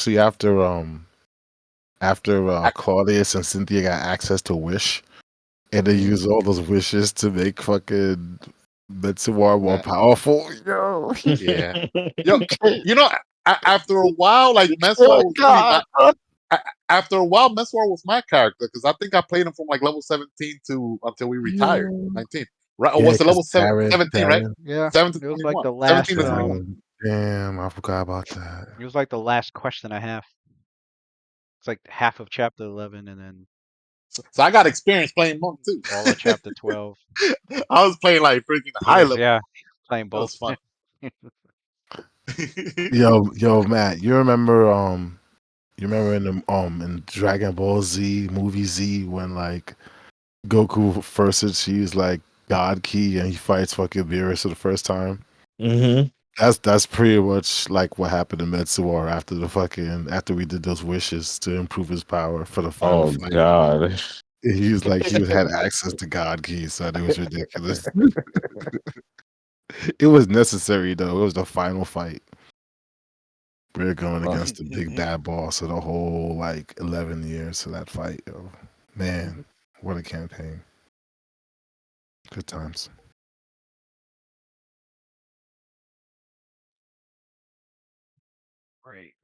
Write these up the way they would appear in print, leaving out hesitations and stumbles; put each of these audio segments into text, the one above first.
especially after Claudius and Cynthia got access to Wish, and they used all those wishes to make fucking Metsuar more powerful. Yo, Yeah. Yo, after a while, like oh Messwar was really God, my. After a while, Messwar was my character because I think I played him from like level 17 to until we retired, yeah, 19. Right? Or yeah, was it because level 17, right? Yeah, 7 to it was like 21. the 17 last. to 21. Damn, I forgot about that. It was like the last question and a half. It's like half of chapter 11 and then So I got experience playing Monk too. all of chapter 12. I was playing like freaking high Yes, level. yeah, playing That both. was fun. Yo, Matt, you remember in the in Dragon Ball Z movie Z when like Goku first achieves like God Key and he fights fucking Beerus for the first time? Mm-hmm. That's pretty much like what happened to Metsuar after we did those wishes to improve his power for the final Oh fight. God. He was like he had access to God Keys, so it was ridiculous. It was necessary though. It was the final fight. We're going against the big bad boss of the whole like 11 years of that fight. Yo. Man, what a campaign. Good times. Great.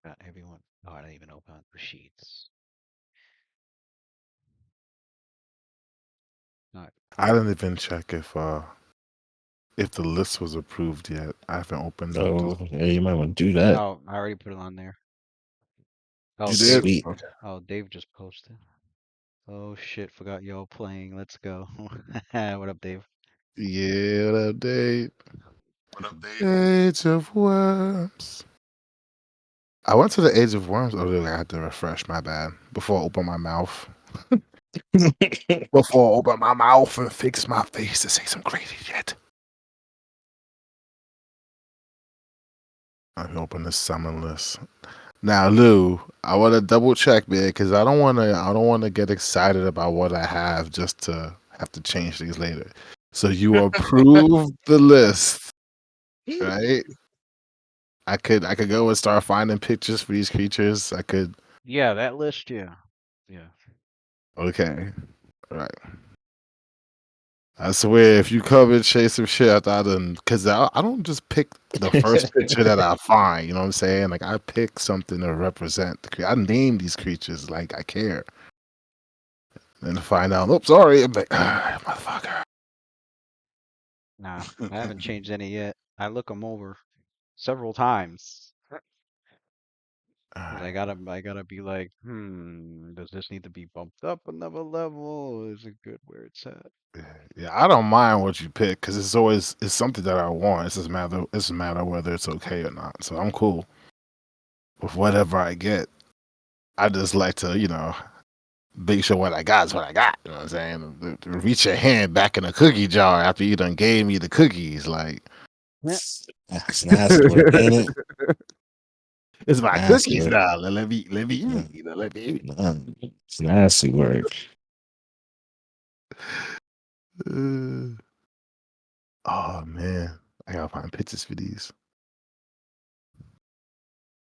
Got everyone. Oh, I didn't even open the sheets. Not. I didn't even check if the list was approved yet. I haven't opened up Oh, yeah, you might want to do that. Oh, I already put it on there. Oh, You Dave. did? Sweet. Okay. Oh, Dave just posted. Oh shit, forgot y'all playing. Let's go. What up, Dave? Yeah, what up, Dave? Age of Worms. I went to the Age of Worms. Oh, really? I had to refresh. My bad. Before I open my mouth. Before I open my mouth and fix my face to say some crazy shit. I can open the summon list. Now, Lou, I want to double check, man, because I don't want to get excited about what I have just to have to change things later. So you approve the list, right? I could go and start finding pictures for these creatures. I could. Yeah, that list. Yeah. Yeah. Okay, all right. I swear, if you come and chase some shit, I done, because I don't just pick the first picture that I find. You know what I'm saying? Like I pick something to represent the creature. I name these creatures like I care. And to find out, oops, sorry, I'm like, motherfucker. Nah, I haven't changed any yet. I look them over several times. 'Cause I gotta be like, does this need to be bumped up another level? Is it good where it's at? Yeah, I don't mind what you pick because it's something that I want. It's a matter whether it's okay or not. So I'm cool with whatever I get. I just like to, make sure what I got is what I got. You know what I'm saying? Reach your hand back in the cookie jar after you done gave me the cookies. Like, That's nasty work, ain't it? it's my Nasty cookies work. now. Let me eat. Let me eat. It's nasty work. Oh man, I gotta find pictures for these.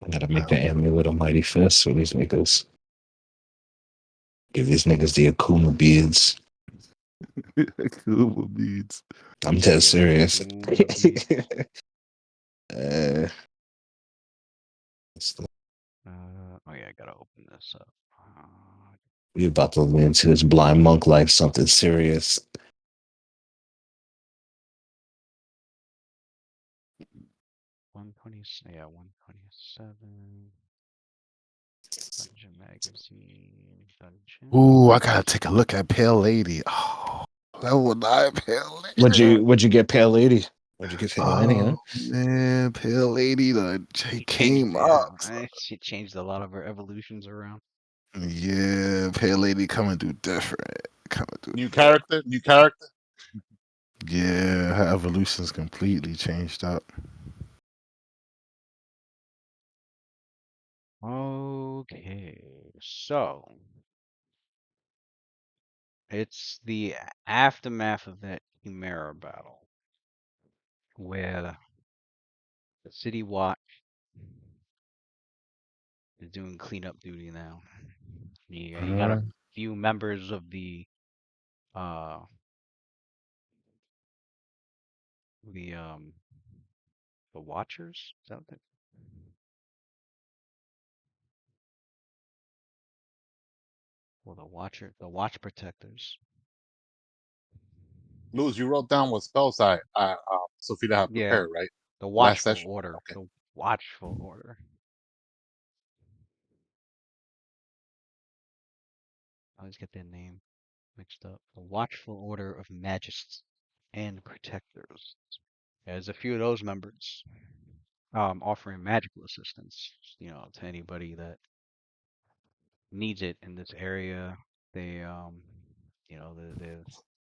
I gotta make the amulet a mighty fist for these niggas. Give these niggas the Akuma beads. Akuma beads. I'm dead serious. Oh yeah, I gotta open this up. We about to live into this blind monk life, something serious. 120. Yeah, 127. Dungeon magazine. Dungeon. Ooh, I gotta take a look at Pale Lady. Oh, level 9 Pale Lady. What'd you get, Pale Lady? What'd you get, Pale Lady? Huh? Oh man, Pale Lady, She came changed. up. Yeah, she changed a lot of her evolutions around. Yeah, Pale Lady coming through different. New character. Yeah, her evolution's completely changed up. Okay, so it's the aftermath of that Chimera battle where the City Watch is doing cleanup duty now. You got a Uh, few members of uh the um the Watchers. Is that what well, the Watch Protectors. Luz, you wrote down what spells Sophia had Yeah, prepared, right? the Last Watchful session. Order. Okay. The Watchful Order. I always get their name mixed up. The Watchful Order of Magists and Protectors. There's a few of those members offering magical assistance, to anybody that needs it in this area. They the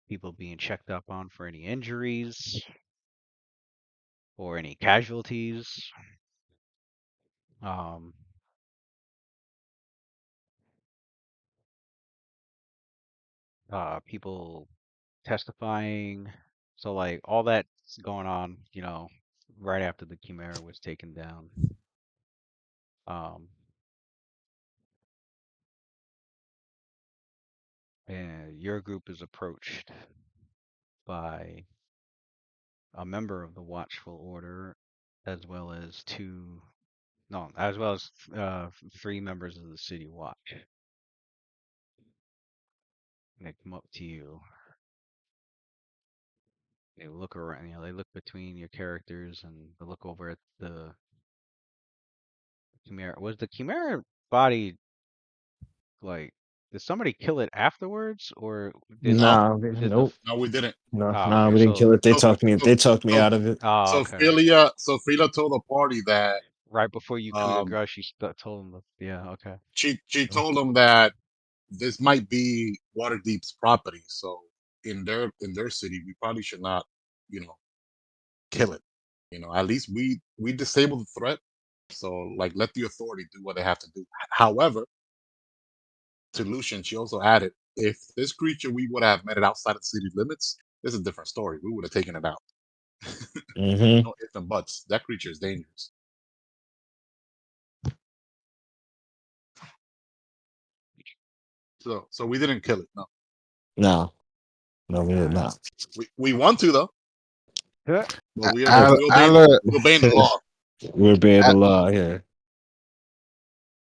people being checked up on for any injuries or any casualties. Um, People testifying. So like all that's going on, right after the Chimera was taken down. Um, and your group is approached by a member of the Watchful Order, as well as two, no, as well as three members of the City Watch. And they come up to you. They look around, they look between your characters and they look over at the Chimera. Was the Chimera body like? Did somebody kill it afterwards, or did No, Nah, did the? nope. no, we didn't. No, Oh, nah, okay. we didn't So, kill it. They So, talked me. so, They talked me so, out of it. oh, okay. Sophia told the party that Right before you coup de um grace, told him. Yeah, okay. she told them that this might be Waterdeep's property. So in their city, we probably should not, you know, kill it. At least we disable the threat. So like, let the authority do what they have to do. However, to Lucian, she also added, if this creature we would have met it outside of the city limits, this is a different story. We would have taken it out. Mm-hmm. No ifs and buts. That creature is dangerous. So we didn't kill it. No, No, no, we All did right. not. we want to though, Yeah. but Look, we Aller obeying the law. we're obeying the law here.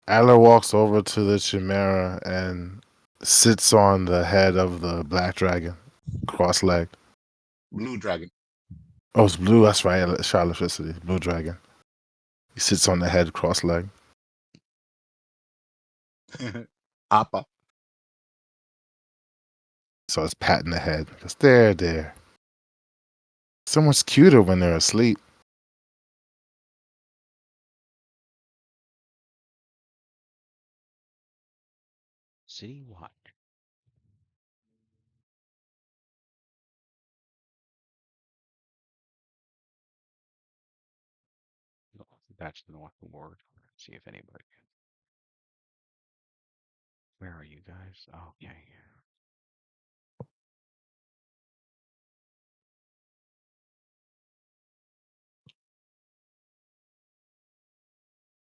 Aller walks over to the Chimera and sits on the head of the black dragon, cross-legged. Blue dragon. Oh, it's blue. That's right. Charlotte City, blue dragon. He sits on the head, cross-legged. Appa. So it's patting the head. Goes, there. Someone's cuter when they're asleep. City Watch. No, that's the North Ward. See if anybody. Where are you guys? Okay.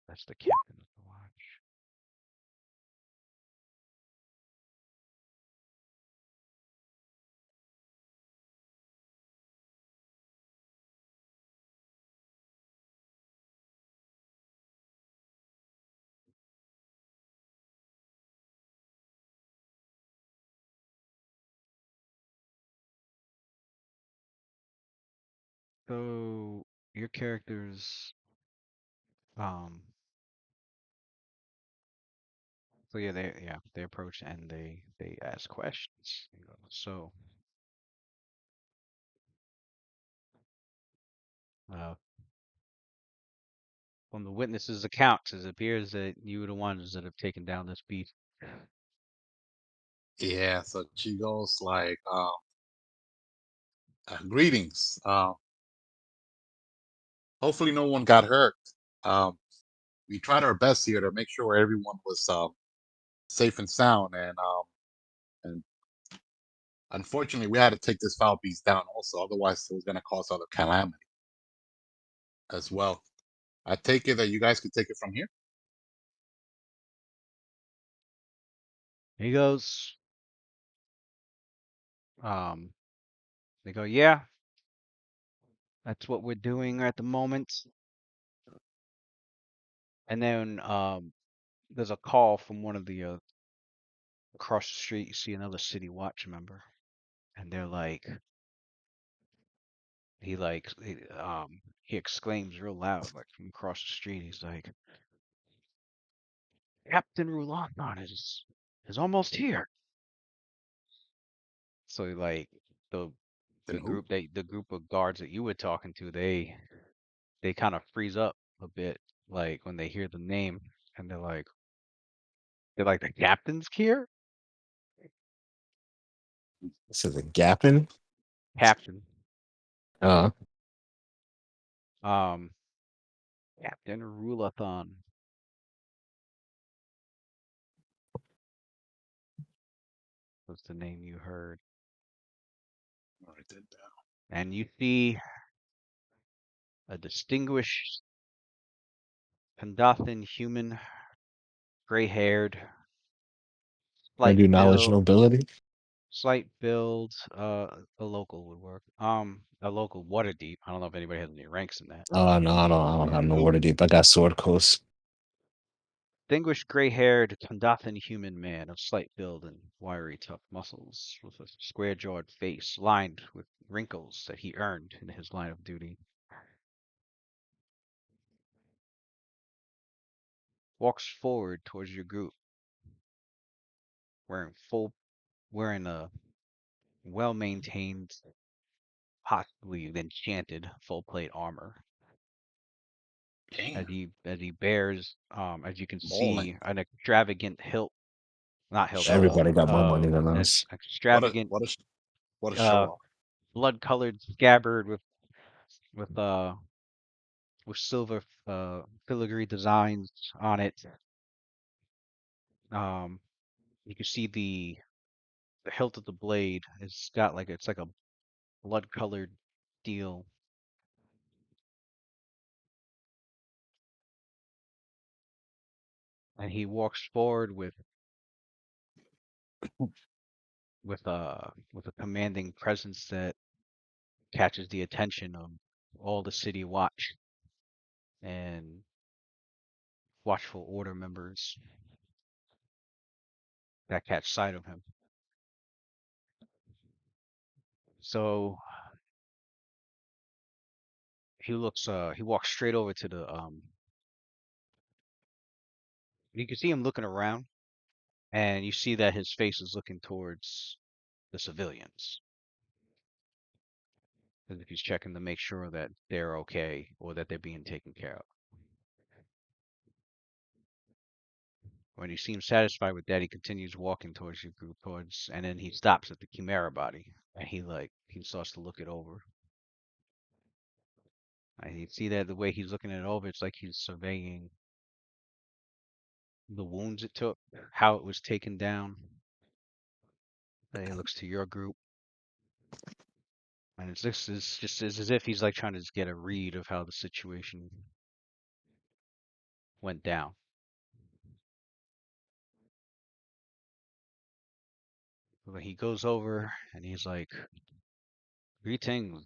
That's the captain of the watch. So your characters, um, so they approach and they ask questions. So, uh, from the witnesses' accounts, it appears that you are the ones that have taken down this beast. Yeah. So she goes like, greetings. Hopefully no one got hurt. Um, we tried our best here to make sure everyone was safe and sound, and unfortunately, we had to take this foul beast down also. Otherwise, it was going to cause other calamity as well. I take it that you guys could take it from here. He goes, they go, yeah, that's what we're doing at the moment. And then there's a call from one of the across the street. You see another city watch member, and they're like, he exclaims real loud, like from across the street. He's like, Captain Rulathon is almost here. So like the Then who? the group of guards that you were talking to, they kind of freeze up a bit, like when they hear the name, and they're like the captain's here, This is a gapping. captain, Uh, um, Captain Rulathon. Was the name you heard, I'll write that down. and you see a distinguished Pandathan human, gray-haired, I slight do knowledge build, nobility. slight build. A local would work. A local Waterdeep. I don't know if anybody has any ranks in that. No, I don't have no Nope. water deep. I got sword coast. Distinguished gray-haired Pandathan human man of slight build and wiry, tough muscles, with a square-jawed face lined with wrinkles that he earned in his line of duty. Walks forward towards your group, wearing a well-maintained, possibly enchanted full plate armor. Damn. As he bears, as you can Balling. see, an extravagant hilt, not hilt, Everybody got more money than an us. What a extravagant, what a what a show uh, off. blood-colored scabbard with with silver filigree designs on it. Um, you can see the hilt of the blade. It's got like it's like a blood-colored steel. And he walks forward with a commanding presence that catches the attention of all the city watch and watchful order members that catch sight of him. So he walks straight over to the you can see him looking around, and you see that his face is looking towards the civilians, as if he's checking to make sure that they're okay or that they're being taken care of. When he seems satisfied with that, he continues walking towards your group, and then he stops at the Chimera body, and he starts to look it over. And you see that the way he's looking it over, it's like he's surveying the wounds it took, how it was taken down. Then he looks to your group, and it's as if he's like trying to just get a read of how the situation went down. But he goes over and he's like, "Greetings,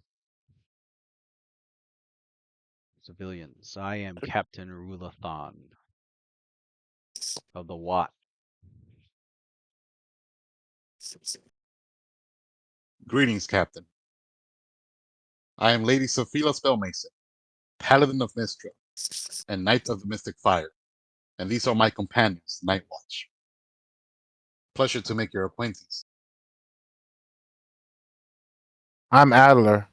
civilians. I am Captain Rulathon of the Watt. Greetings, Captain. I am Lady Sophia Spellmason, Paladin of Mistra, and Knight of the Mystic Fire, and these are my companions, Night Watch. Pleasure to make your acquaintance. I'm Adler,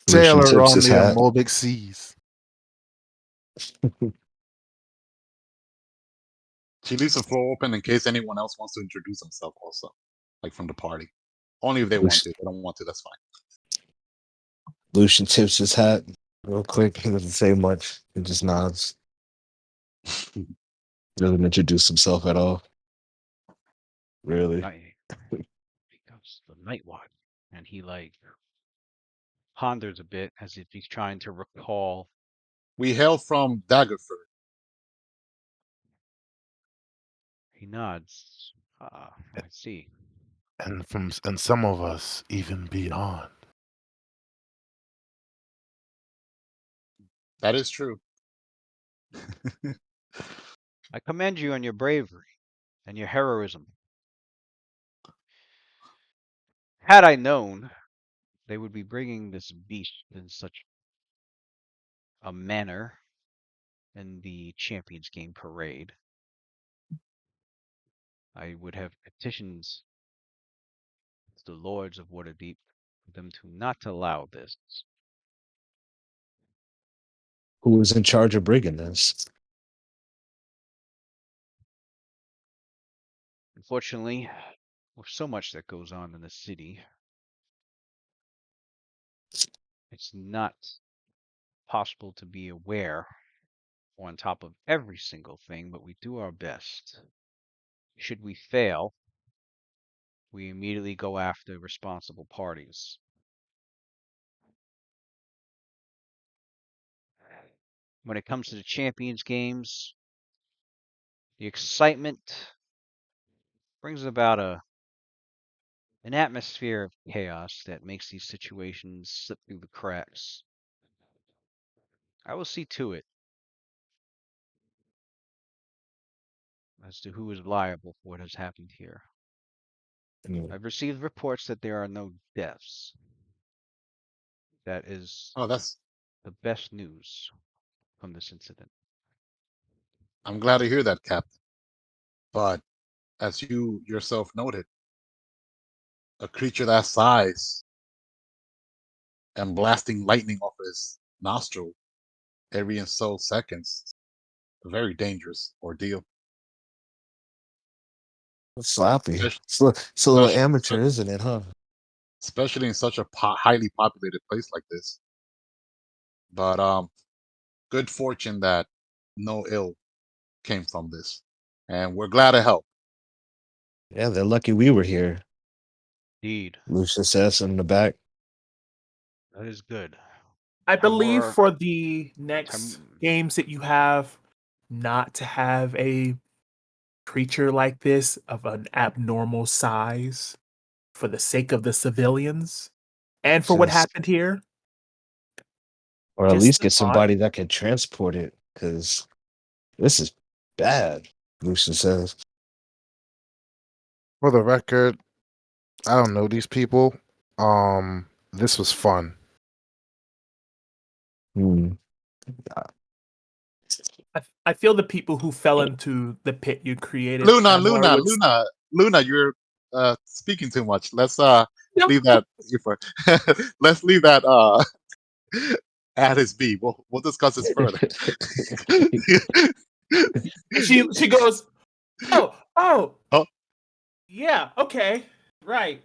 Lucian sailor tips on his the hat. Amobic seas. She leaves the floor open in case anyone else wants to introduce himself also, like from the party. Only if they want to. If they don't want to, that's fine. Lucian tips his hat real quick. He doesn't say much. He just nods. Doesn't introduce himself at all. Really? He goes the Night Watch, and he like ponders a bit as if he's trying to recall. We hail from Daggerford. He nods. Ah, I see. And some of us even beyond. That is true. I commend you on your bravery and your heroism. Had I known they would be bringing this beast in such a manner in the Champions Game parade, I would have petitioned the lords of Waterdeep for them to not allow this. Who was in charge of bringing this? Unfortunately, with so much that goes on in the city, it's not possible to be aware on top of every single thing, but we do our best. Should we fail, we immediately go after responsible parties. When it comes to the Champions Games, the excitement brings about an atmosphere of chaos that makes these situations slip through the cracks. I will see to it as to who is liable for what has happened here. I've received reports that there are no deaths. That is Oh, that's. the best news from this incident. I'm glad to hear that, Captain. But as you yourself noted, a creature that size and blasting lightning off his nostril every and so seconds, a very dangerous ordeal. Sloppy. Especially, It's a little amateur, isn't it, huh? especially in such a highly populated place like this. But good fortune that no ill came from this, and we're glad to help. Yeah, they're lucky we were here. Indeed, Lucius says in the back. that is good. I believe Timur, for the next Tim, games that you have, not to have a creature like this of an abnormal size for the sake of the civilians and for what Says, happened here. or at Just least the get thought. somebody that can transport it, because this is bad. Lucius says. For the record, I don't know these people. This was fun. Hmm. I feel the people who fell into the pit you created, Luna, Timur, Luna, would Luna, Luna, you're speaking too much. Let's no. leave that for let's leave that at his be. We'll discuss this further. And she goes, oh, Oh, yeah, okay, right.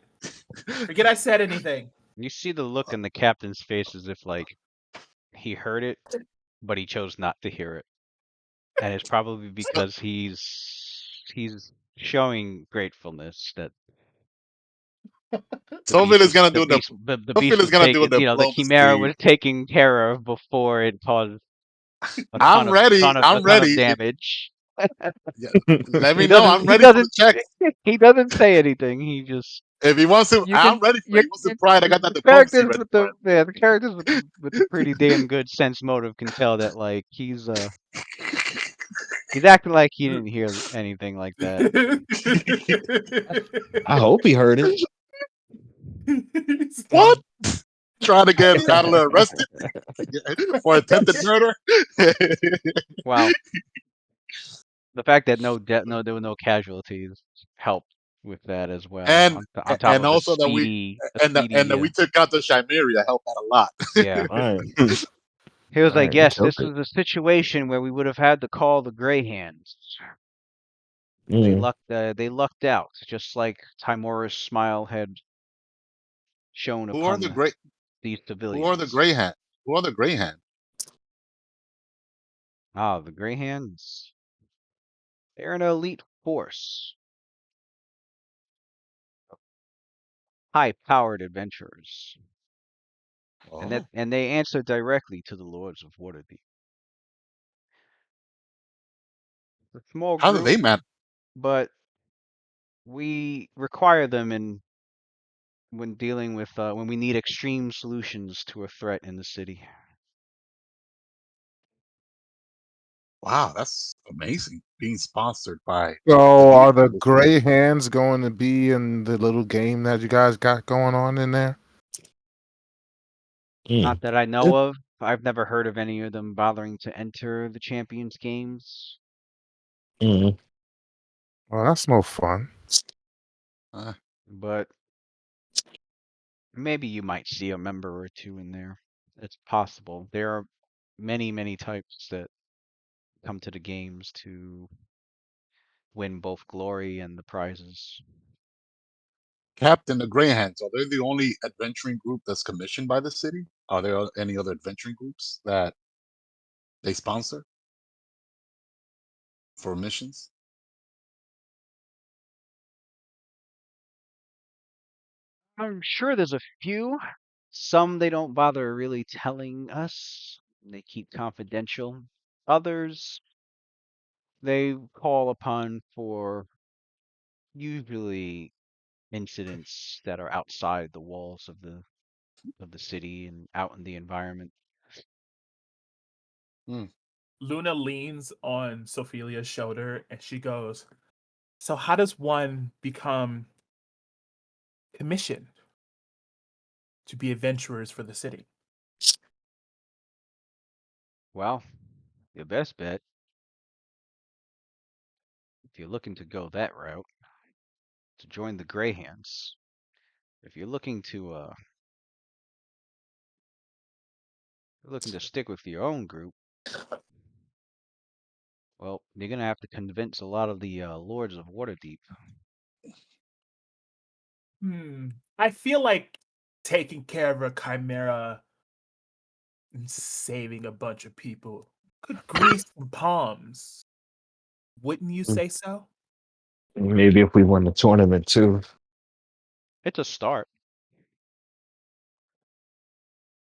Forget I said anything. you see the look in the captain's face as if like he heard it, but he chose not to hear it, and it's probably because he's showing gratefulness that Sophie is gonna do the Sophie beast is was gonna do a taken, the chimera diplomacy. was taken care of before it caused a I'm ready. I'm ton of ready. damage. Yeah, let me He know. doesn't I'm he ready for the doesn't checks. he doesn't say anything. He just If he wants to, you I'm can ready for it. you, He wants to pride. I got that the diplomacy characters ready with for the yeah, the characters with the pretty damn good sense motive can tell that like he's acting like he didn't hear anything like that. I hope he heard it. What? Trying to get Adler arrested for attempted murder? Wow. The fact that there were no casualties helped with that as well. and On top and of also that we a and that speedy we took out the Chimeria helped out a lot. yeah. All right. He was All like, right, we yes, killed this it. is a situation where we would have had to call the Grey Hands. Mm. They lucked out, just like Timora's smile had shown Who are the upon great? these Who are the civilians. Greyhound? Who are the Greyhound? Ah, the Grey Hands. They're an elite force, high-powered adventurers, Oh, and they answer directly to the lords of Waterdeep. A small how do group, they man? but we require them in when dealing with when we need extreme solutions to a threat in the city. Wow, that's amazing. Being sponsored by the So, are leaders the of the city. gray hands going to be in the little game that you guys got going on in there? Not Mm, that I yeah, know of. I've never heard of any of them bothering to enter the Champions Games, mm. Well, that's no fun. Uh, but maybe you might see a member or two in there. It's possible. There are many, many types that come to the games to win both glory and the prizes. Captain, the Greyhands, are they the only adventuring group that's commissioned by the city? Are there any other adventuring groups that they sponsor for missions? I'm sure there's a few. Some they don't bother really telling us. They keep confidential. Others they call upon for usually incidents that are outside the walls of the city and out in the environment. Hmm. Luna leans on Sophilia's shoulder and she goes, "So how does one become commissioned to be adventurers for the city?" Well, your best bet, if you're looking to go that route, to join the Greyhands. If you're looking to stick with your own group, well, you're gonna have to convince a lot of the lords of Waterdeep. I feel like taking care of a chimera and saving a bunch of people could grease some palms. Wouldn't you say so? Maybe if we won the tournament too. It's a start.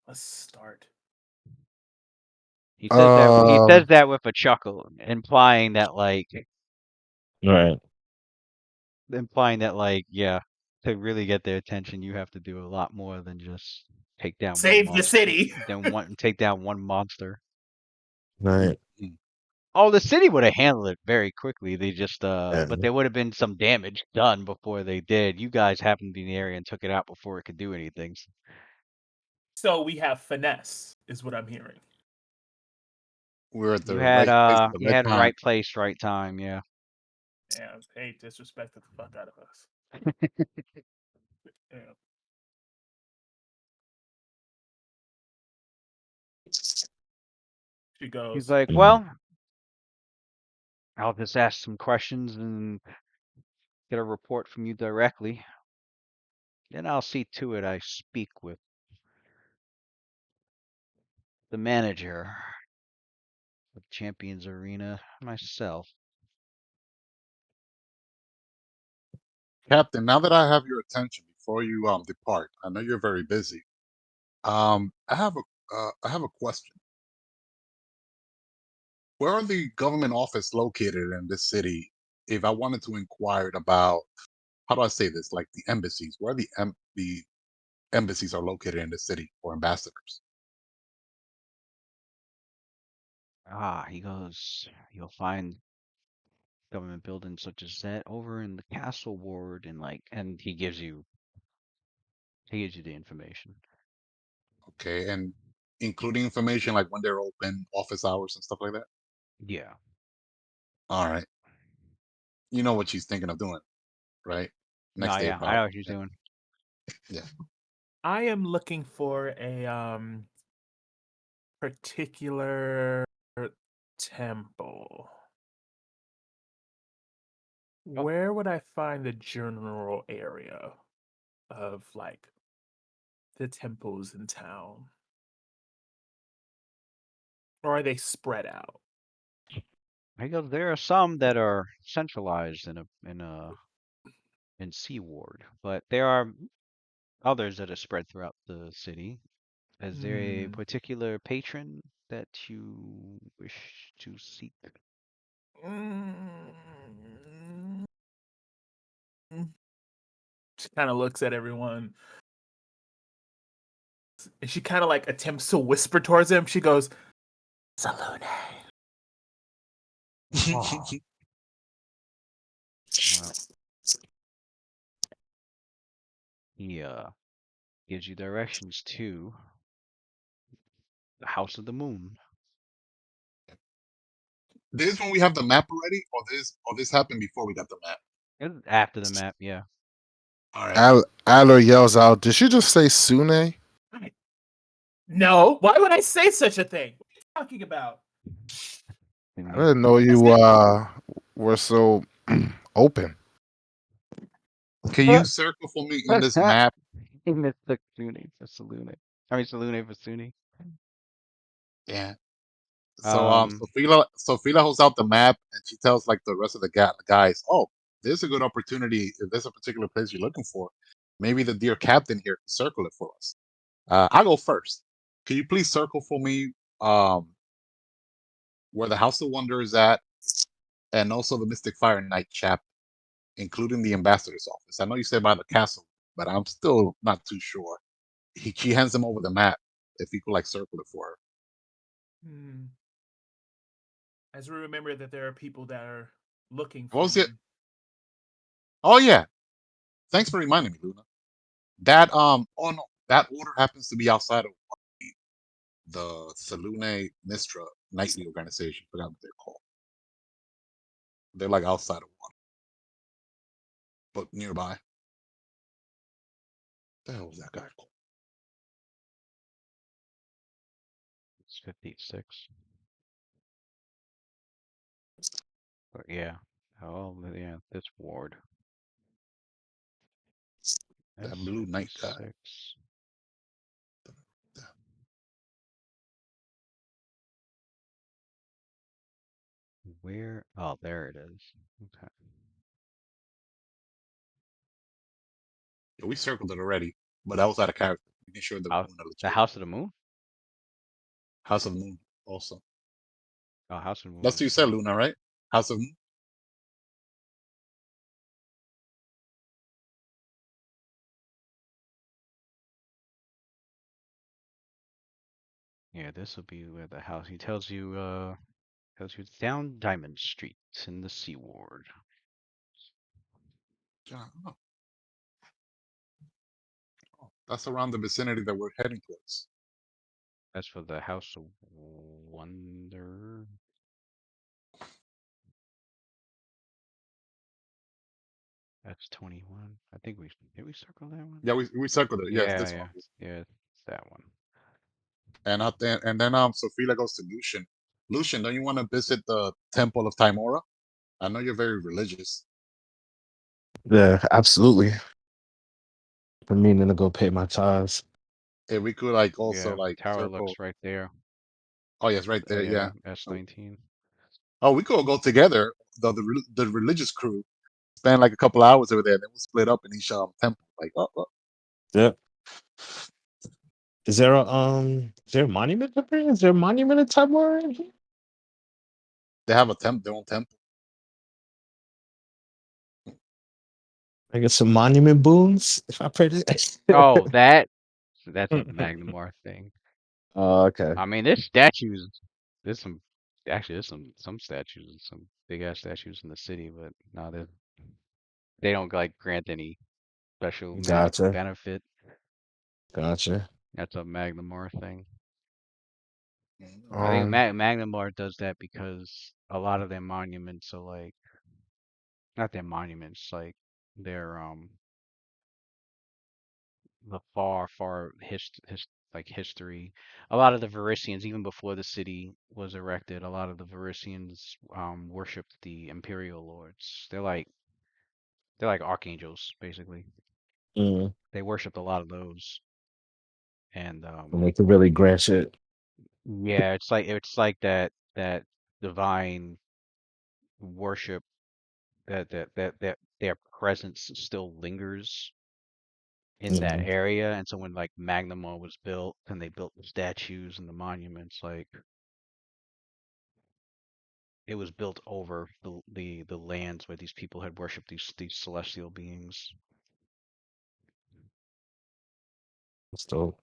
Let's start. He Um, says that with a chuckle, Right. implying that like, yeah, to really get their attention, you have to do a lot more than just take down one Save the monster, city. take down one monster. Mm, Right. mm. Oh, the city would have handled it very quickly. They just Yeah. but there would have been some damage done before they did. You guys happened to be in the area and took it out before it could do anything. So we have finesse, is what I'm hearing. We're at the right place at the You right had time. right place, right time, yeah. Yeah, they disrespected the fuck out of us. Yeah. She He's goes, like, Mm. well, I'll just ask some questions and get a report from you directly. Then I'll see to it I speak with the manager of Champions Arena myself. Captain, now that I have your attention before you depart, I know you're very busy. I have a question. Where are the government office located in this city? If I wanted to inquire about, how do I say this, like the embassies, where the embassies are located in the city or ambassadors? He goes, you'll find government buildings such as that over in the castle ward and he gives you the information. Okay, and including information like when they're open, office hours, and stuff like that. Yeah. All right, you know what she's thinking of doing, right? No, Next day, yeah, I know probably. what you're Yeah, doing. yeah. I am looking for a particular temple. Oh, Where would I find the general area of like the temples in town? Or are they spread out? I go, there are some that are centralized in Seaward, but there are others that are spread throughout the city. Is there a Hmm. particular patron that you wish to seek? Mm. She kind of looks at everyone, and she kind of like attempts to whisper towards him. She goes, "Salune." Oh, well, he gives you directions to the House of the Moon. This when we have the map already, or this happened before we got the map. It's after the map, yeah. All right. Adler yells out, "Did she just say Sune?" No, why would I say such a thing? What are you talking about? I didn't know That's you it. were so open. Can you circle for me in this map? He mistook Sune for Salune. I mean, Salune for Sune. Yeah. So Um, Sophia holds out the map and she tells like the rest of the guys, "Oh, there's a good opportunity. If there's a particular place you're looking for, maybe the dear captain here can circle it for us. I'll go first. Can you please circle for me where the House of Wonder is at, and also the Mystic Fire Knight chap, including the ambassador's office? I know you said by the castle, but I'm still not too sure." She hands him over the map. If he could like circle it for her. Hmm. As we remember that there are people that are looking What for was it? him. Oh yeah. Thanks for reminding me, Luna. That oh no, that order happens to be outside of the Salune Mistra nightly organization. Forgot what they're called. They're like outside of one, but nearby. The hell was that guy called? it's 56. But yeah. Oh, yeah, this ward. That blue knight guy. S56. Where? Oh, there it is. Okay. Yeah, we circled it already, but that was out of character. Making sure the House, Luna the legit. House of the Moon? House of the Moon also. Oh, House of the Moon That's what is you said, here. Luna, right? House of Moon. Yeah, this will be where the house. He tells you it's down Diamond Street in the Sea Ward. Oh, that's around the vicinity that we're heading towards. That's for the House of Wonder. That's 21. I think did we circle that one? Yeah, we circled it. Yes, Yeah, this one. yeah, yeah. It's that one. And then Sophia goes to Lucian. Lucian, don't you want to visit the Temple of Timora? I know you're very religious. Yeah, absolutely. I'm meaning to go pay my tithes. If we could like also Yeah, like Tower circle. looks right there. Oh yes, right Oh there. yeah, Yeah. Oh, S19. oh, we could go together. The religious crew spend like a couple hours over there. Then we'll split up in each temple. Like, oh, Yep. Is there a monument up here? Is there a monument in Taiwan in here? they have their own temple. I get some monument boons if I pray this. Oh, that's a Magnamar thing. Oh, okay. I mean, there's statues. There's some actually there's some statues, some big ass statues in the city, but no, they don't like grant any special magical Gotcha. benefit. Gotcha. That's a Magnamar thing. I think Mm. Um, Magnamar does that because a lot of their monuments are like not their monuments, like their the far like history. A lot of the Varisians, even before the city was erected, a lot of the Varisians worshipped the Imperial Lords. They're like archangels, basically. Mm. They worshipped a lot of those, and And they could really grant shit. yeah, it's like that divine. worship that their presence still lingers in that Mhm. area. And so when like Magnamore was built and they built the statues and the monuments, like it was built over the lands where these people had worshipped these celestial beings. That's dope.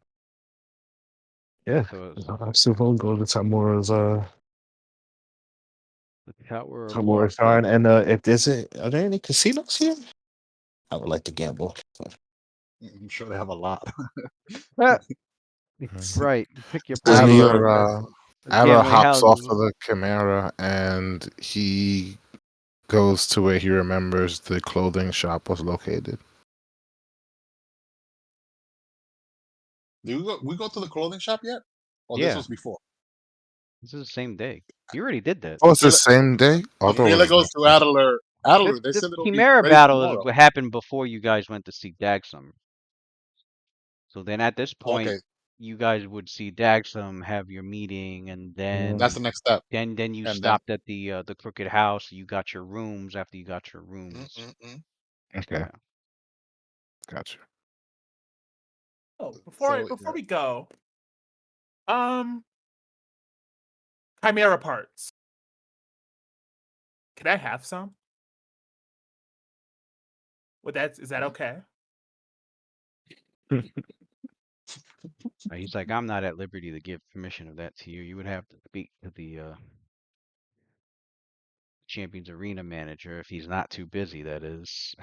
Yeah. So it's I still won't go to Tamora's the Tower of Tamora Lost Shrine. Legends. And if there's are there any casinos here? I would like to gamble. I'm sure they have a lot. Ah, Mhm. right, you pick your Does New poison. York Adler Gambling hops off houses. of the Chimera and he goes to where he remembers the clothing shop was located. Do we go to the clothing shop yet? Or this Yeah, was before? this is the same day. You already did that. Oh, it's the Fila, same day? Oh, I thought it Fila was goes next to day. Adler. Adler, they The said it'll be Chimera ready battle is tomorrow. what happened before you guys went to see Dagsum. So then at this point, Okay, you guys would see Dagsum, have your meeting, and that's the next step. then you And then, stopped at the Crooked House. You got your rooms. After you got your rooms, mm. Okay, yeah. gotcha. Oh, before So before yeah. we go, um, chimera parts. Can I have some? Is that okay? He's like, I'm not at liberty to give permission of that to you. You would have to speak to the Champions Arena manager if he's not too busy. That is.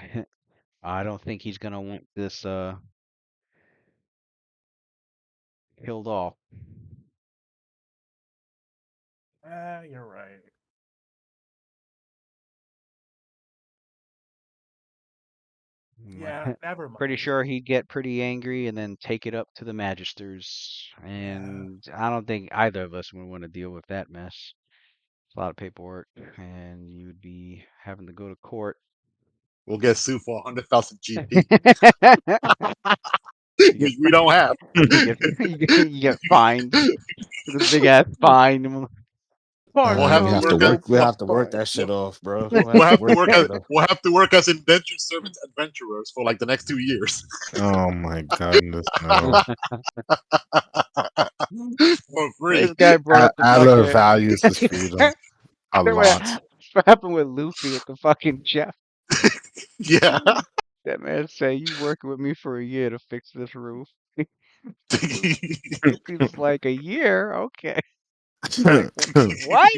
I don't think he's gonna want this killed off. You're right. Yeah, never Pretty mind. sure he'd get pretty angry and then take it up to the Magisters. Yeah. And I don't think either of us would want to deal with that mess. It's a lot of paperwork, and you'd be having to go to court. We'll get sued for 100,000 GP, You get which we don't have. you get fined. The big ass fine. We'll Party have We to on have the to work as work. We fuck have to work fine. that shit off, bro. we'll, We we'll have to have to work work that as shit off. we'll have to work as indentured servants adventurers for like the next 2 years Oh my goodness, no. for free. This guy brought up the Adler fucking. values his freedom a What lot. happened with Luffy at the fucking chef? Yeah. That man say you working with me for a year to fix this roof. Luffy's like a year, okay. Like what?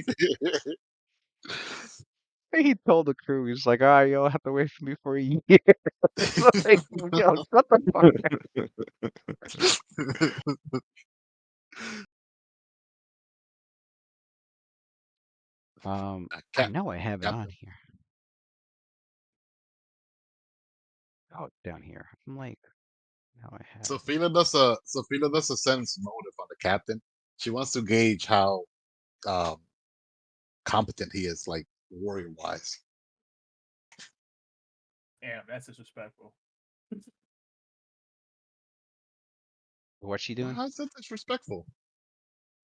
He told the crew, he's like, all right, y'all have to wait for me for a year. It's like, yo, shut the fuck up. I Cap, know I have it on Captain. here. Oh, it's down here. I'm like, now I have it. Sophia does a sense motive on the captain. She wants to gauge how um, competent he is, like warrior wise. Damn, that's disrespectful. What's she doing? How's that disrespectful?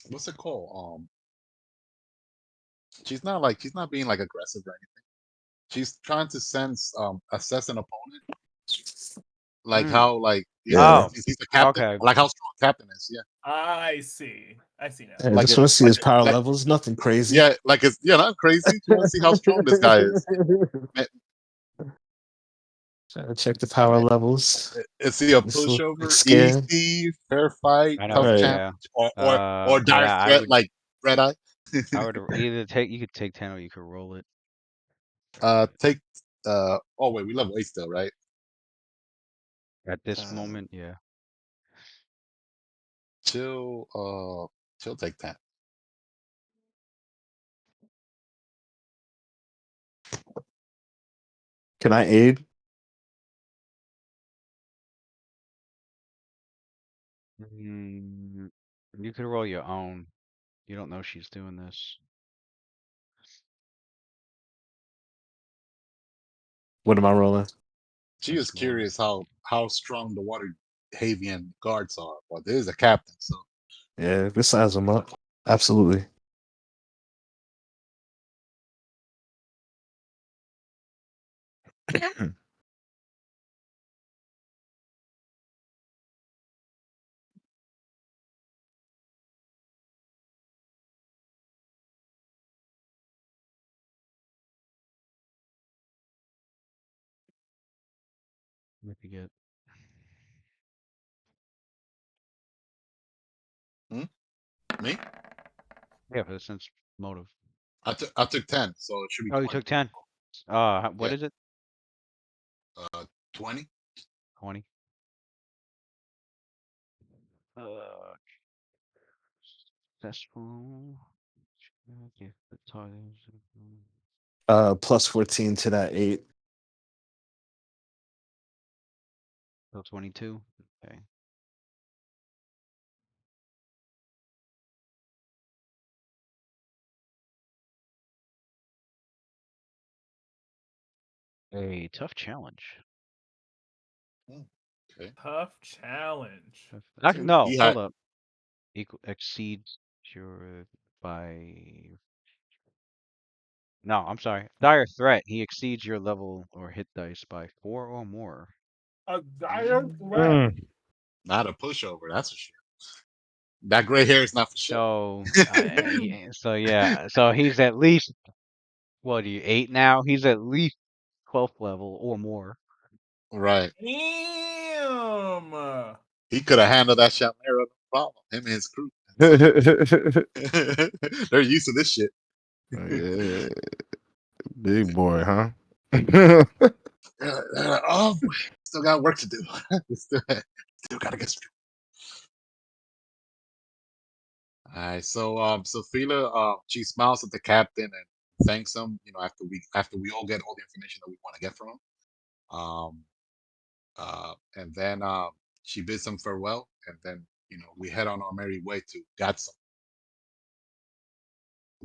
What's it called? She's not being like aggressive or anything. She's trying to assess an opponent, like Mm. how like Yeah. Oh, he's the captain, okay. like how strong captain is. Yeah, I see. I see now. I like just it, want to see like his it, power like levels. Nothing crazy. yeah, like it's not crazy. She wants to see how strong this guy is. Ma- Trying to check the power levels. Is he a Just look like pushover, scared. easy, fair fight, I tough know. Right. champ, Yeah. or dire Yeah. threat like Red Eye? I would either take. You could take 10 or you could roll it. Take oh wait, we level 8 still, right? At this Uh, moment, yeah. chill chill take 10. Can I aid? Mm, you could roll your own. You don't know she's doing this. What am I rolling? She is Sense motive. curious how strong the water Havian guards are. Well, there's a captain, so Yeah, this size them up. Absolutely. What you get? Me? Yeah, for the sense motive. I took 10, so it should be Oh, you 20. took 10. What Yeah, is it? 20. 20. Uh, successful. If the target Plus 14 to that 8. so 22. Okay. A tough challenge. Okay. Tough challenge. Actually, So no, he hold had up. Exceeds your by. No, I'm sorry. Dire threat. He exceeds your level or hit dice by 4 or more. A dire threat. Mm. not a pushover. That's for sure. That gray hair is not for show. So, yeah, so he's at least what are you 8 now? He's at least 12th level or more. Right. Damn. He could have handled that Shamira no problem. Him and his crew. They're used to this shit. Yeah, big boy, huh? They're like, oh, boy, still got work to do. still got to get some. All right, so Fila, she smiles at the captain and thanks him. After we all get all the information that we want to get from him. And then she bids him farewell, and then we head on our merry way to Gatsum.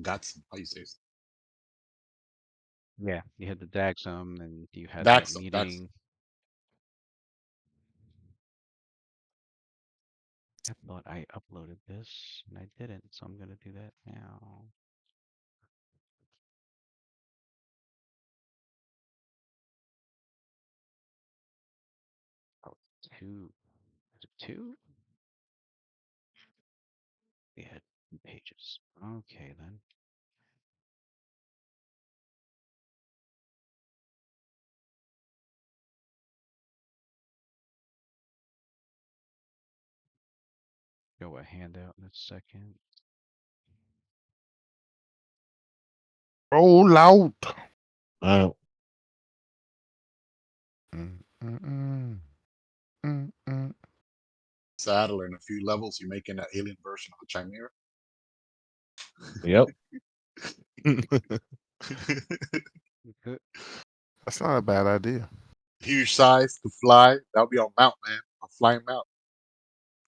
Gatsum, how you say it? Yeah, you had the Dagsum and you had that Daxum, Daxum. meeting. I thought I uploaded this and I didn't, so I'm gonna do that now. Oh, 2. Is it 2? We had 2 pages. Okay then. Go a handout in a second. Roll out. Uh, Mm, mm, mm, mm, mm. Saddle in a few levels, you're making an alien version of a Chimera. yep. Good. That's not a bad idea. Huge size to fly. That'll be our mount, man. A flying mount.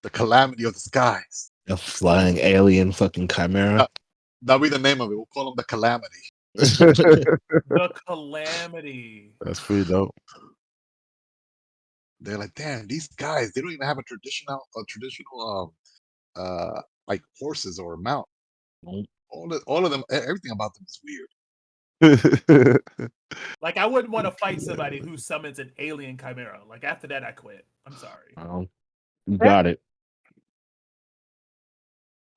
The calamity of the skies. A flying alien fucking chimera. That'll be the name of it. We'll call him the calamity. The calamity. That's pretty dope. They're like, damn, these guys, they don't even have a traditional like horses or a mount. All of them, everything about them is weird. Like, I wouldn't want to fight somebody who summons an alien chimera. Like, after that, I quit. I'm sorry. You got it.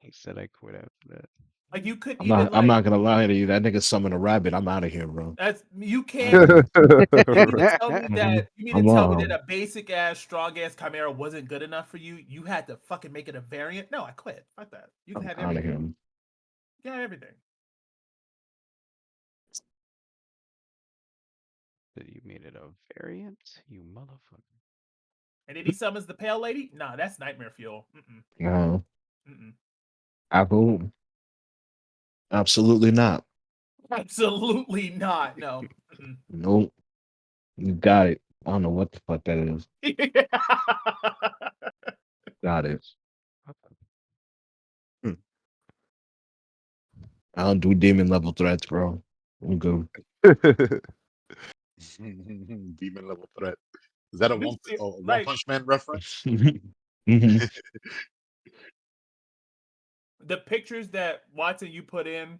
He said I quit after that. Like, you couldn't I'm even not. I'm like. not gonna lie to you. That nigga summoned a rabbit. I'm out of here, bro. You can't. Um, You mean to tell me that? You mean to I'm tell me that on. a basic ass, strong ass chimera wasn't good enough for you? You had to fucking make it a variant. No, I quit. Fuck that. You can I'm have out of everything. here. You can have everything. That you made it a variant, you motherfucker. And then he summons the pale lady. Nah, that's nightmare fuel. No, Mm-mm. Apple. Absolutely not. Absolutely not. No. Mm-mm. Nope. You got it. I don't know what the fuck that is. Got it. Hmm. I don't do demon level threats, bro. I'm good. Demon level threat. Is that a We one see- oh, One like Punch Man reference? Mhm. the pictures that Watson you put in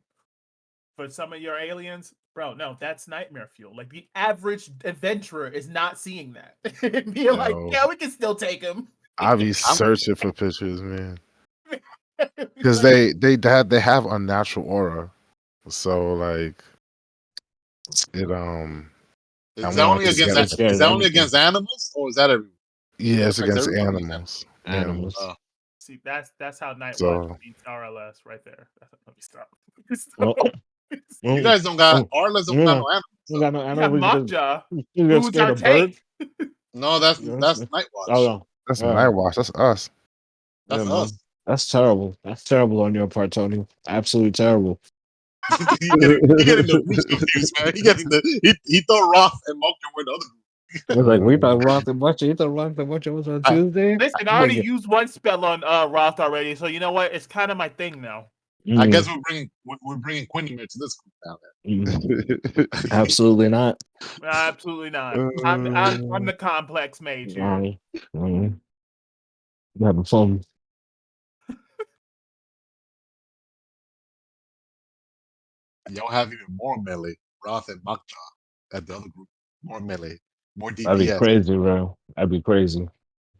for some of your aliens, bro, no, that's nightmare fuel. Like the average adventurer is not seeing that. Being like, Yo, yeah, we can still take him. I be I'm searching for pictures, man, because Like, they have unnatural aura. So like it I is that want only to It's, against get a- it it. is scares that only anything. against animals or is that everyone? Yeah, It it's affects against everybody. Against animals. Animals. see, that's how Night Watch So beats RLS right there. Let me stop. Well, You well, guys don't got oh, Arlas don't got yeah. no animals. We So. got no We have animals. Mockjaw, You get who's scared our of birds. tank. No, Yes. that's Night Oh Watch. no. that's a night Uh, watch. That's us. yeah, That's us. man. That's terrible. That's terrible on your part, Tony. Absolutely terrible. He getting the groups confused, man. He thought Roth and Malkin were the other group. It was like we thought Rock the Butcher. You thought Rock the Butcher was on I, Tuesday. Listen, I already Nigga. used one spell on Roth already, so you know what? It's kind of my thing now. I guess Mm, we're bringing Quinny to this group now. mm, absolutely not. Absolutely not. I'm Uh, the complex mage here. Um, um, I'm having fun. Y'all have even more melee. Roth and Makja at the other group. More melee. More That'd be DPS. crazy, bro. That'd be crazy.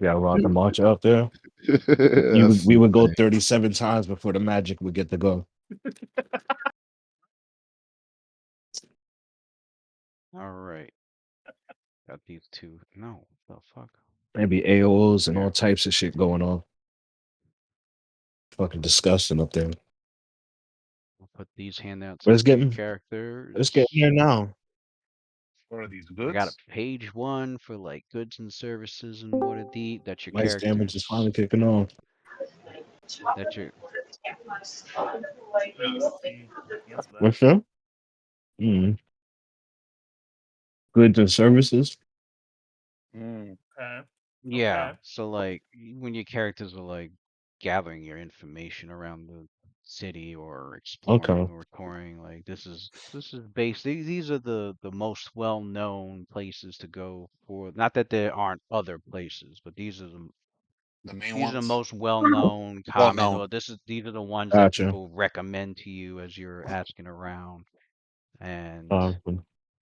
Yeah, Rock the Marcher up there. that's We would go insane. 37 times before the magic would get to go. All right. Got these two. No, the fuck. Maybe AOs and all There. types of shit going on. Fucking disgusting up there. I'll put these handouts But up to your characters. let's get in there now. What are these I got a goods? page one for like goods and services and Waterdeep. That's your Lights damage is characters. finally kicking on. That's your No, see, against that. What's up? Mm. Goods and services. Mm. Okay. yeah. Okay. So like when your characters are like gathering your information around the city or exploring Okay. or touring, like this is based. These are the most well known places to go for. Not that there aren't other places, but The main these are the ones. most well-known, Well common, known. or these are the ones that Gotcha. people recommend to you as you're asking around. And Uh,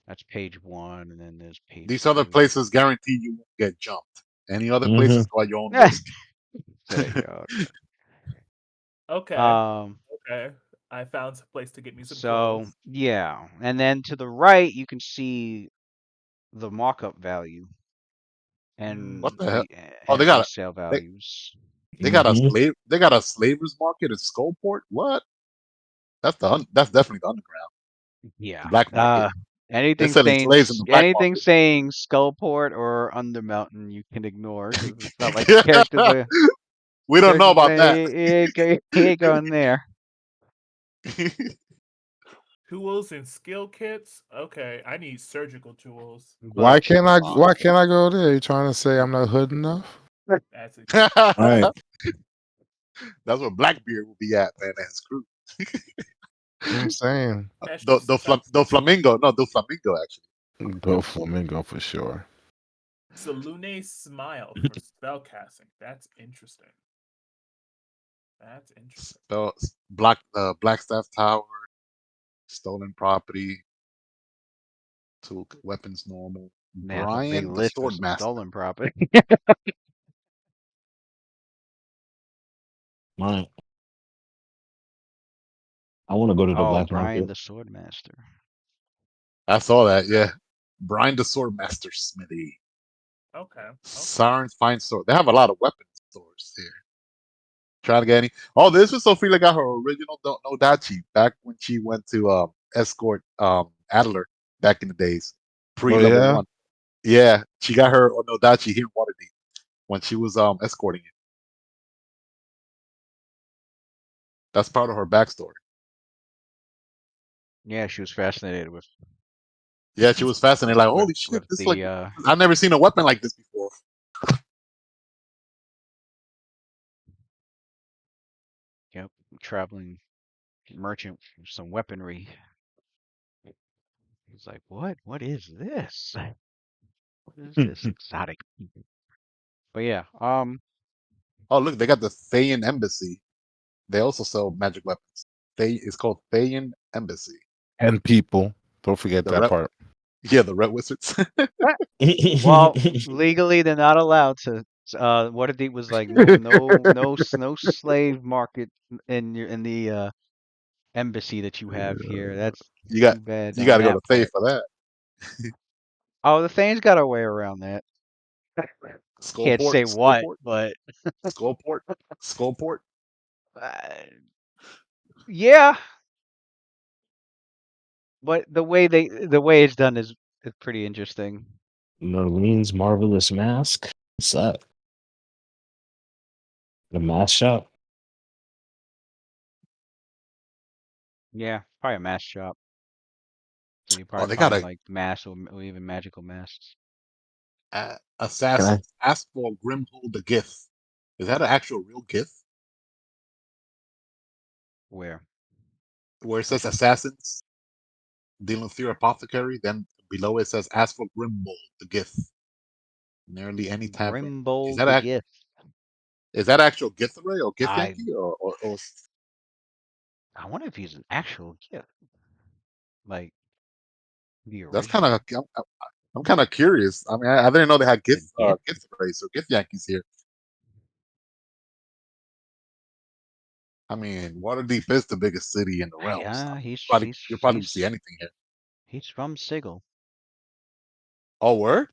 that's page one, and then there's page These other two. places guarantee you won't get jumped. Any other mm-hmm. places go at your own risk. Say, okay. Okay. Um, Okay. I found some place to get me some so clothes. yeah, and then to the right you can see the markup value What Mm, the hell? Oh, and resale they values. they got a Mm-hmm. slave they got a slavers market in Skullport. What? That's definitely the underground, the Yeah. black market. They're Anything selling saying slaves in the black anything market. saying Skullport or Undermountain you can ignore because it's not like the characters are We don't know characters about that. say he ain't going there. tools and skill kits. Okay, I need surgical tools. But Why can't I go there? You trying to say I'm not hood enough? That's a All right. That's where Blackbeard will be at, man, and his crew. You know what I'm saying? special stuff. The Flamingo. No, the Flamingo, actually. Go flamingo for sure. Salune smile for spell casting. That's interesting. That's interesting. So, Blackstaff Tower, stolen property, tool, weapons normal. they have a big Brian the list of Swordmaster. stolen property. Mine. I want to go to the Oh, black Brian market. the Swordmaster. I saw that, yeah. Brian the Swordmaster Smithy. Okay. Okay. Siren's Fine Sword. They have a lot of weapon stores here. Trying to get any. Oh, this was Sophia got her original No Dachi back when she went to escort Adler back in the days, pre Oh level yeah? one. Yeah, she got her Onodachi here in Waterdeep when she was escorting it. That's part of her backstory. Yeah, she was fascinated Yeah, she was fascinated. Like, holy shit, with this like the I've never seen a weapon like this before. yep, traveling merchant with some weaponry. He's like, what? What is this? What is this exotic? But yeah, Oh, look, they got the Thayan Embassy. They also sell magic weapons. It's called Thayan Embassy. And people. Don't forget The that red, part. yeah, the red wizards. Well, legally they're not allowed to. Waterdeep was like, no slave market in the embassy that you have here. That's You got too bad you on got to go to that Thay part. for that. Oh, the Thane's got a way around that. Can't Skullport, say what, Skullport, but Skullport, Skullport. uh, yeah. But the way it's done is pretty interesting. Marlene's marvelous mask. What's that? The mask shop. Yeah, probably a mask shop. So you Oh, probably they got find a like masks or even magical masks. Can I? assassins. Ask for Grimhold the Gith. Is that an actual real Gith? Where? Where it says assassins dealing with your apothecary, then below it says ask for Grimhold the Gith. Nearly any tavern. Is Grimbold that the Gift. is that actual Githray or I Githyanki or I wonder if he's an actual gift, like the that's kind of original. I'm kind of curious. I mean, I didn't know they had The gift? Githrays or Githyankies here. I mean, Waterdeep is the biggest city in the realm, so Yeah, he's probably he's you'll probably see he's anything here. he's from Sigil. Oh, word?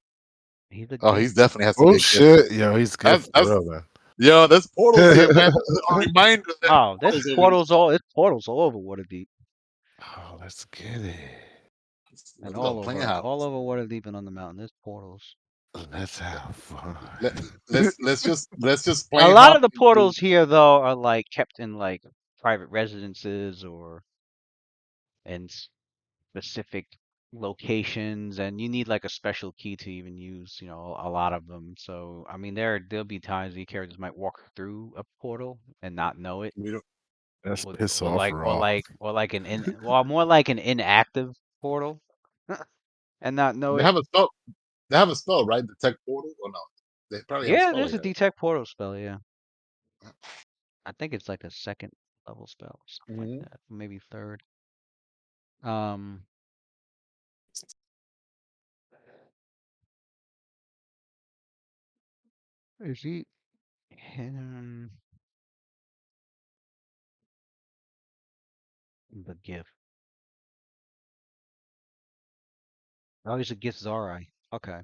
He's a Oh, he's gift. definitely has to be Oh a gift. shit. Yo, he's good for That's real, man. yo, there's portals here, man. This is a reminder that Oh, portals over here. there's portals all over Waterdeep Oh, let's get it. and Let's go playing house. all over Waterdeep and on the mountain. There's portals. Let's have fun. Let, let's just A plain lot hop of the into portals here though are like kept in like private residences or in specific locations, and you need like a special key to even use, a lot of them. So, I mean, there'll be times the characters might walk through a portal and not know it, we don't Let's or piss off raw. well, more like an inactive portal, and not know they it. have a spell they have a spell, right? Detect portal or no? They probably have a Yeah, spell there's like a that. detect portal spell. Yeah, I think it's like a second level spell, something like Hmm. that, maybe third. Um, is he hidden the gift? Oh, he's a gift Zari. Okay.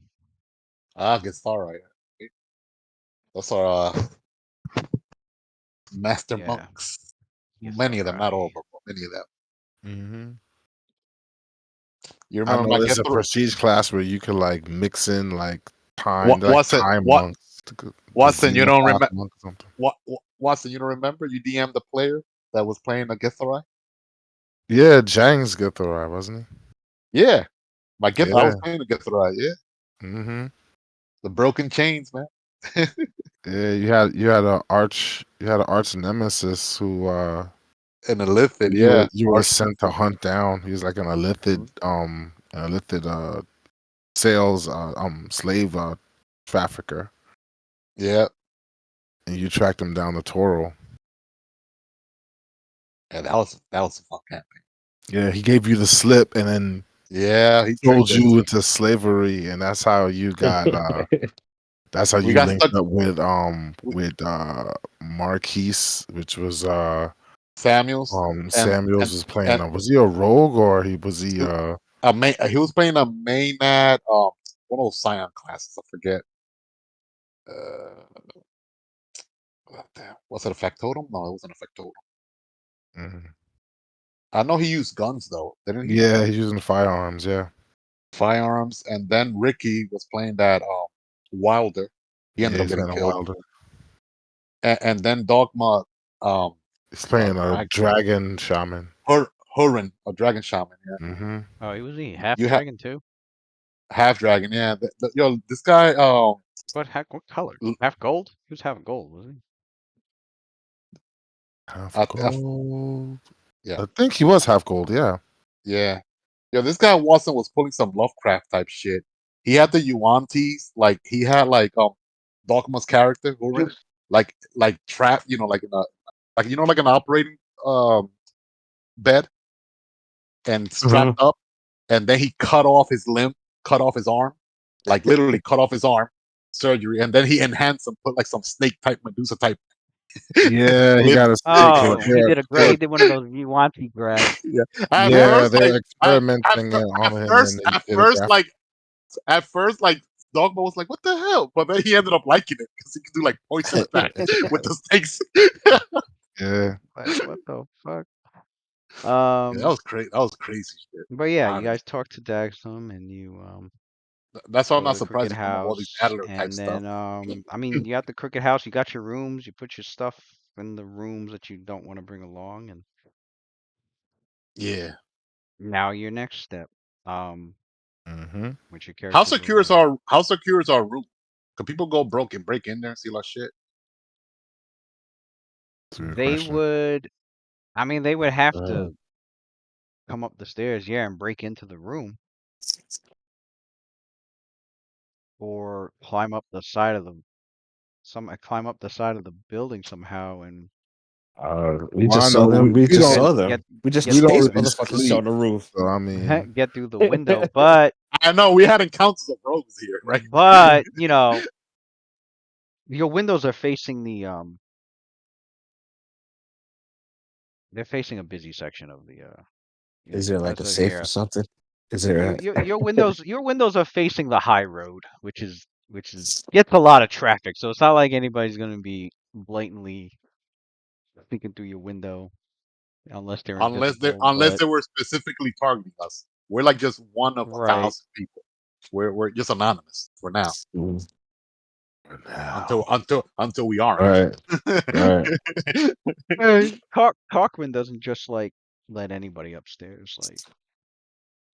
Ah, get star right. Those are master Yeah, monks. gifts Many are of them, not all of right. them, but many of them. Hmm. You I remember know my there's get a through? prestige class where you could like mix in like What time, like Watson? time What monks, the Watson? You don't xenopath remember? monk or something. Watson? You don't remember? You DM the player that was playing a Githrai? Yeah, Jang's good though, right? Wasn't Yeah, my he? Gith. I Yeah. was playing a Githrai. Yeah, Hmm. the broken chains, man. Yeah, you had an arch nemesis who And the lifted, yeah. you were Arch sent to lifted. hunt down. He was like Mhm. an illithid sales slave trafficker, Yeah, and you tracked him down to Toro. and that was a fun campaign. Yeah, he gave you the slip and then Yeah, he sold tricked us. you into slavery, and that's how you got that's how We you got linked stuck. up With with Marquise, which was Samuels Samuels and was playing and was he a rogue or was he he was playing a main at one of those Scion classes. I forget. Uh, what was it a factotum? No, it wasn't a factotum. mhm. I know he used guns though, didn't he? Yeah, he's using firearms, yeah. Firearms, and then Ricky was playing that Wilder. He Yeah, ended up he's getting playing a killed, wilder. and then Dogma, um, He's playing a drag dragon shaman. Hurin, a dragon shaman. Yeah, Hmm. Oh, he was he half you have dragon too? half dragon. Yeah, yo, this guy, What color? l- Half gold? He was half gold, wasn't Half I gold. yeah, I think he was half gold, yeah. yeah, yo, this guy Watson was pulling some Lovecraft type shit. He had the Yuan-Tis, like he had like Dogma's character he? Hurin, like trapped, like in a like like an operating um bed. and Mhm. strapped up, and then he cut off his limb, cut off his arm, like literally cut off his arm, surgery, and then he enhanced him, put like some snake type Medusa type Yeah, he got a limbs. snake Oh, head. he did a great. He did one of those Yuanti grabs. Yeah. At Yeah, first, like they're experimenting on him, and they did a graphic. at first, like Dogma was like, "What the hell?" But then he ended up liking it because he could do like poison attacks with the snakes. Yeah, Like, what the fuck? Yeah, that was crazy. That was crazy shit. But yeah, you Proud of guys it. talk to Daxum and you That's why I'm go to not the Crooked surprised you come up with all these House, Adler type and stuff. then I mean, you at the Crooked House, you got your rooms, you put your stuff in the rooms that you don't want to bring along, and Yeah. now your next step, um, hmm which your characters will How secure is our room? Can people go broke and break in there and steal our shit? that's a good they question. would, I mean, they would have Uh, to come up the stairs, yeah, and break into the room or climb up the side of the climb up the side of the building somehow and we Well, I just saw know them. We we just get don't saw get them. We just get we don't through chased really motherfuckers sleep, on the roof. so I mean, get through the window, but I know we had encounters of rogues here, right? you know, your windows are facing the they're facing a busy section of the Is there like as a a safe or here. something? Is there a Your windows are facing the high road, which is gets a lot of traffic. So it's not like anybody's gonna be blatantly peeking through your window unless they're invisible. Unless But they were specifically targeting us. We're like just one of a right, thousand people. We're just anonymous for now Mm, now, until we aren't. right, right. Cochran doesn't just like let anybody upstairs. Like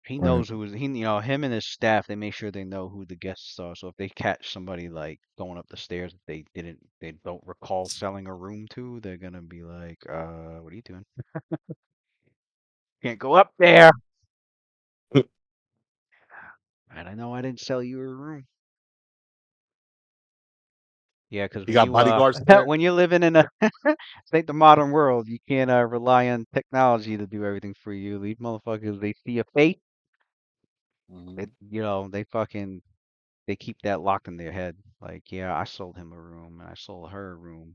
he right. knows him and his staff. They make sure they know who the guests are. So if they catch somebody like going up the stairs that they don't recall selling a room to, they're gonna be like, what are you doing? Can't go up there. And I know I didn't sell you a room. Yeah, because You when got you bodyguards in there. when you're living in a it's like the modern world, you can't rely on technology to do everything for you. These motherfuckers, they see a face, Hmm. they fucking they keep that locked in their head. Like, yeah, I sold him a room and I sold her a room.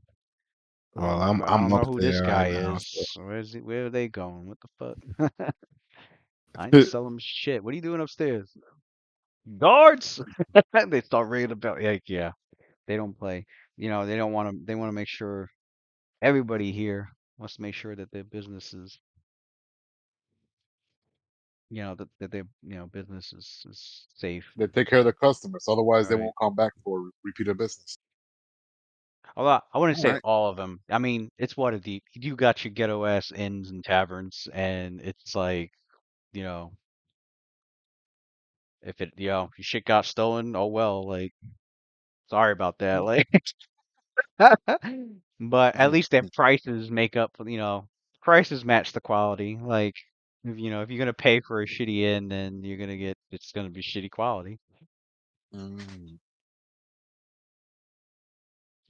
Well, I I'm don't up know who this there right guy now. is. Where are they going? What the fuck? I didn't So. sell him shit. What are you doing upstairs? Guards! They start ringing the bell. Like, yeah, they don't play. They don't want to. They want to make sure everybody here wants to make sure that their business is, that their, business is safe. They take care of the customers, otherwise they Right. won't come back for repeated business. Although I wouldn't All say right. all of them. I mean, it's Waterdeep. You got your ghetto ass inns and taverns, and it's like, you know, if your shit got stolen, oh well, like, sorry about that. Like, but at least their prices make up for, prices match the quality. Like, if you're gonna pay for a shitty inn, then it's gonna be shitty quality. Mm.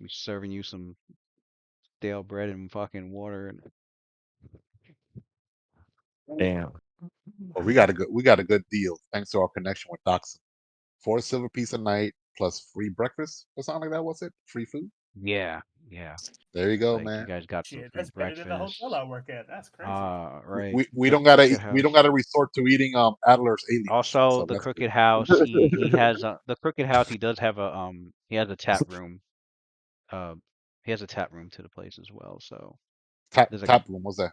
Be serving you some stale bread and fucking water and Damn. Well, we got a good deal thanks to our connection with Doxon. 4 silver piece a night plus free breakfast or something like that. What's it? Free food. yeah, yeah. There you go, Like you man. guys got some Shit, free that's better than the hotel breakfast. I work at. That's crazy. Right. We The don't gotta Crooked we don't House. gotta resort to eating Adler's aliens. Also, So the that's good. Crooked House. He has the Crooked House. He does have he has a tap room. Uh, he has a tap room to the place as well. So there's like Tap room. What's that?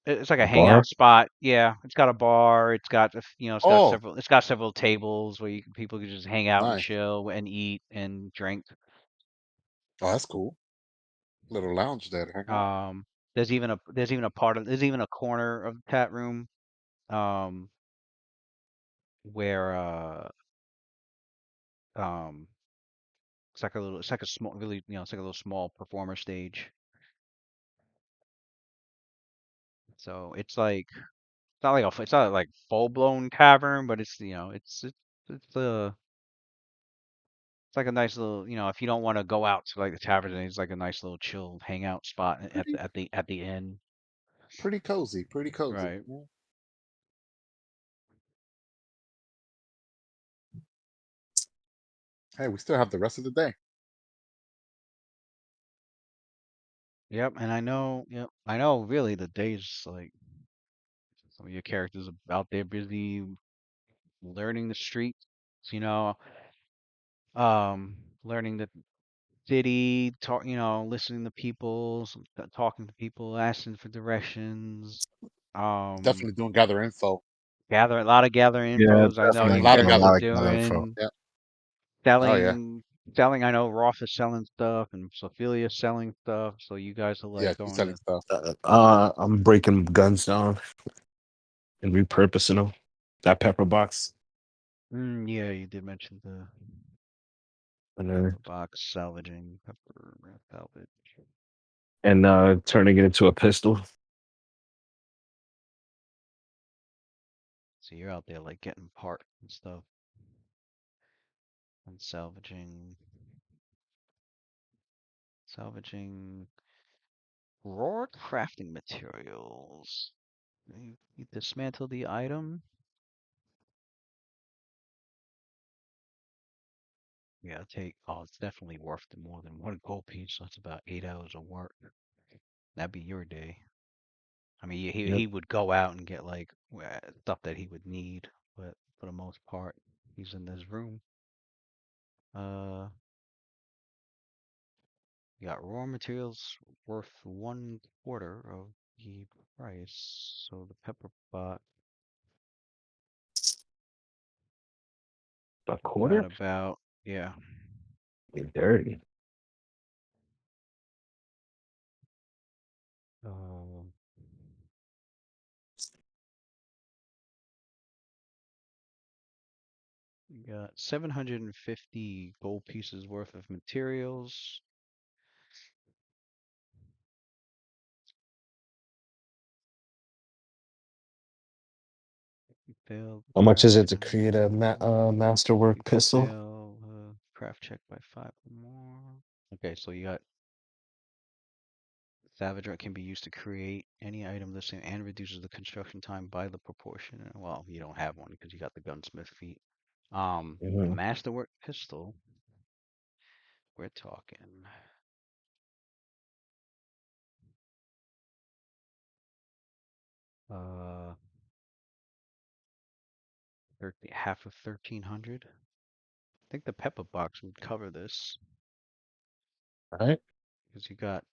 it's like a A bar? hangout spot. Yeah, it's got a bar. It's got Oh, it's got several tables where people can just hang out and nice. chill and eat and drink. Oh, that's cool. Little lounge there to hang out. Um, there's even a corner of the tap room um where um it's like a small really it's like a little small performer stage. So it's not like full blown cavern, but it's like a nice little, if you don't want to go out to like the tavern, then it's like a nice little chill hangout spot at the inn. pretty cozy, pretty cozy. Right. Yeah. Hey, we still have the rest of the day. Yep, and I know, yep, I know really the days like some of your characters are out there busy learning the streets, you know, learning the city, listening to people, talking to people, asking for directions, um, Definitely doing gather info. gather a lot of gathering Yeah, infos. I know Yeah, a definitely you lot of getting a guys are gather. lot of good info. doing Yeah. Oh yeah. selling. I know Roth is selling stuff, and Sophia's selling stuff. So you guys are Yeah, like she's going selling to. stuff. I'm breaking guns down and repurposing them. That pepper box, Yeah, you did mention the and pepper box salvaging pepper salvage. turning it into a pistol. So you're out there like getting parts and stuff and salvaging raw crafting materials. You dismantle the item. Yeah, oh, it's definitely worth more than one gold piece. So that's about 8 hours of work. That'd be your day. I mean, Yep. he would go out and get like stuff that he would need, but for the most part, he's in this room. Uh, you got raw materials worth 1/4 of the price. So the pepper pot A got quarter? about, yeah. You're dirty. Um, you got 750 gold pieces worth of materials. You failed How much is it to crafting. create a masterwork People pistol? fail craft check by 5 or more. Okay, so you got Savager can be used to create any item the same and reduces the construction time by the proportion. Well, you don't have one because you got the gunsmith feat. The Hmm. masterwork pistol, we're talking uh half of 1300. I think the pepper box would cover this All right. because you got,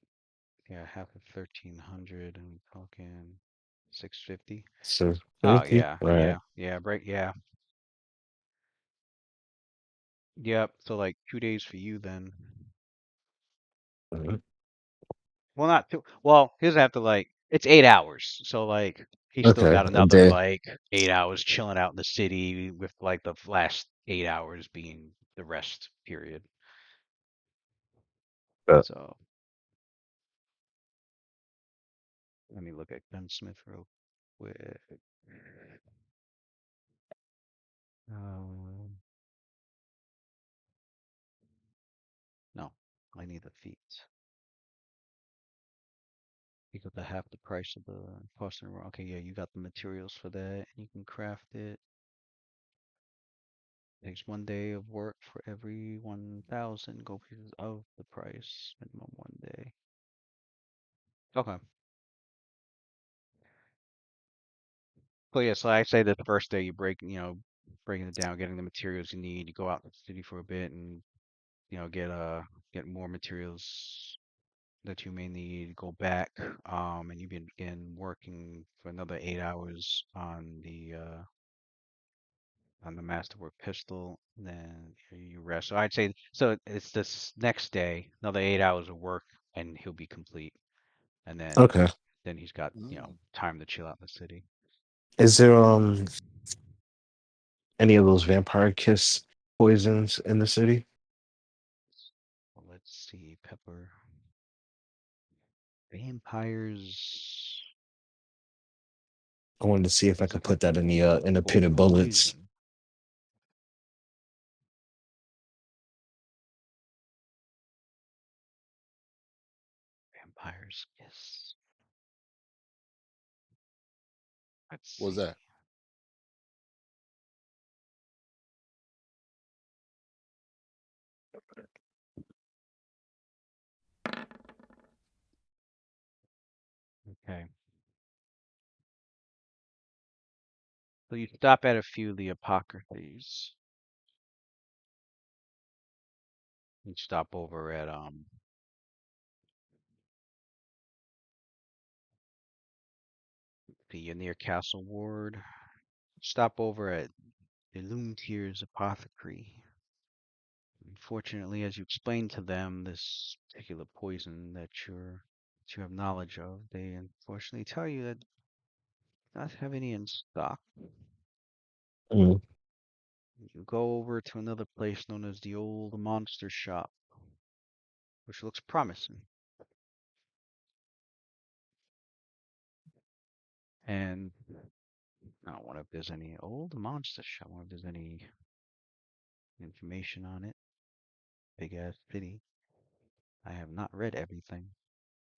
yeah, half of 1300 and we're talking 650. So Oh 50. yeah, Right. yeah. Yep. So like 2 days for you then. Mhm. Well, not two. Well, he doesn't have to like. It's 8 hours, so like he's still Okay. got A another day. like 8 hours chilling out in the city with like the last 8 hours being the rest period. But So let me look at Gunsmith real quick. Um, no, I need the feet. Because I have the price of the cost and okay, yeah, you got the materials for that, and you can craft it. Takes 1 day of work for every 1,000 gold pieces of the price. Minimum 1 day. Okay. So yeah, so I say that the first day you breaking it down, getting the materials you need, you go out in the city for a bit and get more materials that you may need, go back, and you begin working for another 8 hours on the masterwork pistol, then you rest. So I'd say so it's this next day, another 8 hours of work, and he'll be complete. And okay. then he's got, Mm. time to chill out in the city. Is there any of those vampire kiss poisons in the city? Well, let's see, pepper. Vampires. I wanted to see if I Let's could look at put that in a po pit of bullets. poison. Vampires, yes. Let's What's see. that? Okay. So you stop at a few of the apocryphes. You stop over at the near Castle Ward. Stop over at the Loomtier's apothecary. Unfortunately, as you explain to them this particular poison that you have knowledge of, they unfortunately tell you that they not have any in stock. Mm. You go over to another place known as the Old Monster Shop, which looks promising. And I don't wonder if there's any Old Monster Shop. I wonder if there's any information on it. Big ass city. I have not read everything.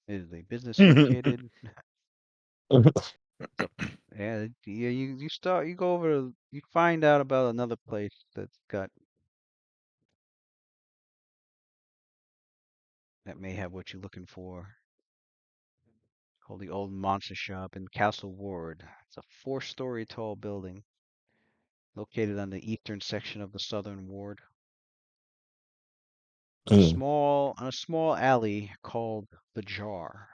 Is the business located? Yeah, yeah. You go over. You find out about another place that may have what you're looking for. Called the Old Monster Shop in Castle Ward. It's a 4-story tall building located on the eastern section of the Southern Ward. Mm. On a small alley called the Jar.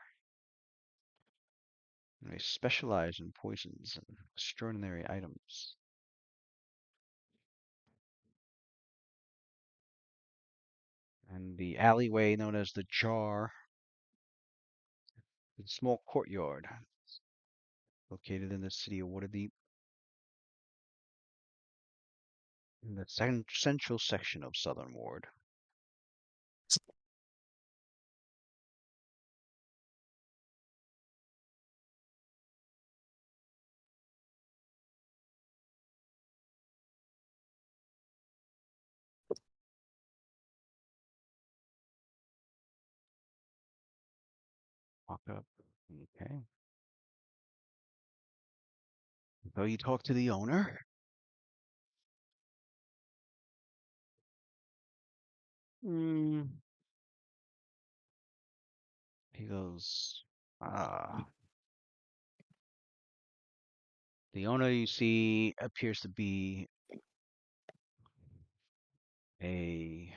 They specialize in poisons and extraordinary items. And the alleyway known as the Jar is a small courtyard located in the city of Waterdeep in the central section of Southern Ward. Walk up. Okay. So you talk to the owner. Hmm. He goes, ah. The owner you see appears to be a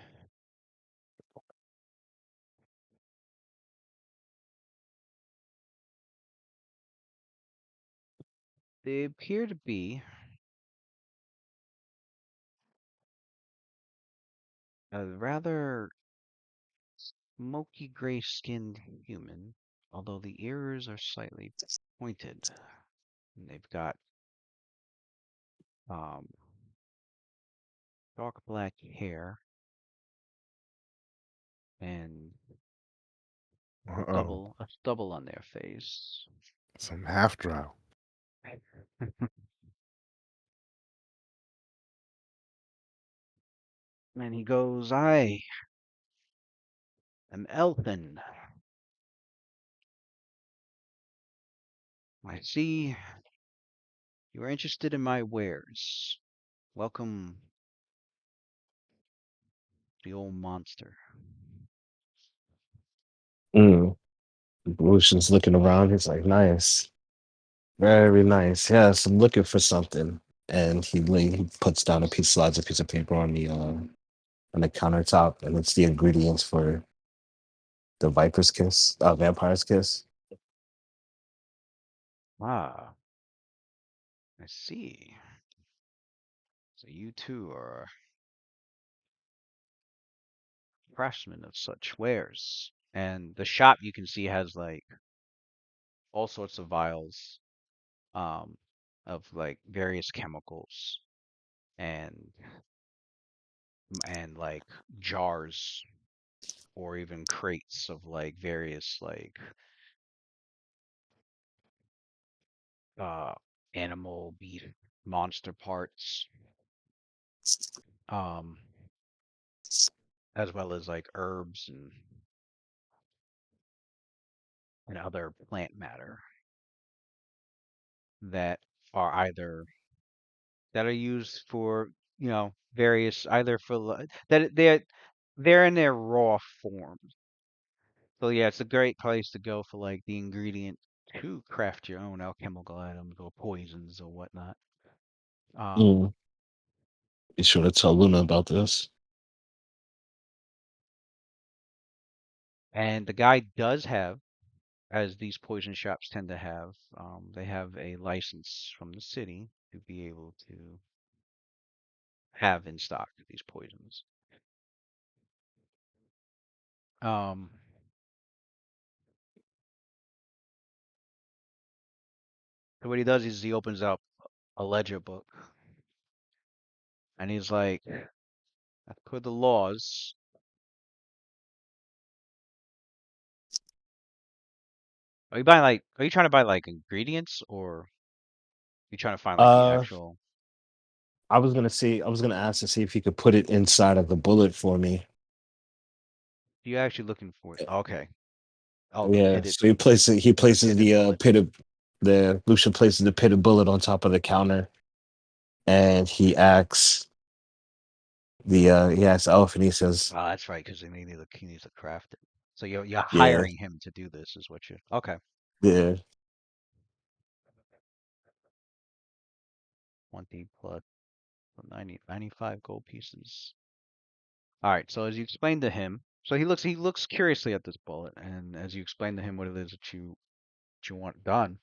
they appear to be a rather smoky gray skinned human, although the ears are slightly pointed. And they've got um, dark black hair and Uh-oh. a stubble on their face. Some half drow. And he goes, I am Elfin. I see you are interested in my wares. Welcome, the old monster. Mm. Lucian's looking around. He's like, nice. Very nice. Yes, I'm looking for something. And he puts down slides a piece of paper on the countertop, and it's the ingredients for the vampire's kiss. Ah, I see. So you two are craftsmen of such wares. And the shop you can see has like all sorts of vials um of like various chemicals and like jars or even crates of like various like uh animal beef monster parts um as well as like herbs and other plant matter that are either that are used for, various either for that they're in their raw form. So yeah, it's a great place to go for like the ingredient to craft your own alchemical items or poisons or whatnot. Um, Mm. Be sure to tell Luna about this. and the guy does have, as these poison shops tend to have, they have a license from the city to be able to have in stock these poisons. Um, so what he does is he opens up a ledger book and he's like, "As per the laws, are you trying to buy like ingredients or are you trying to find like the Uh, actual, I was gonna ask to see if he could put it inside of the bullet for me. you actually looking for it? Okay. Oh, Yeah, so he the places pitted the bullet. pit of the Lucian places the pitted bullet on top of the counter, and he asks Elf, and he says, Oh, that's right, because he needs to craft it. So you're "Yeah, hiring him to do this, is what you're. Okay. yeah." 20 plus 95 gold pieces. All right. So as you explained to him, so he looks curiously at this bullet, and as you explain to him what it is that you want done,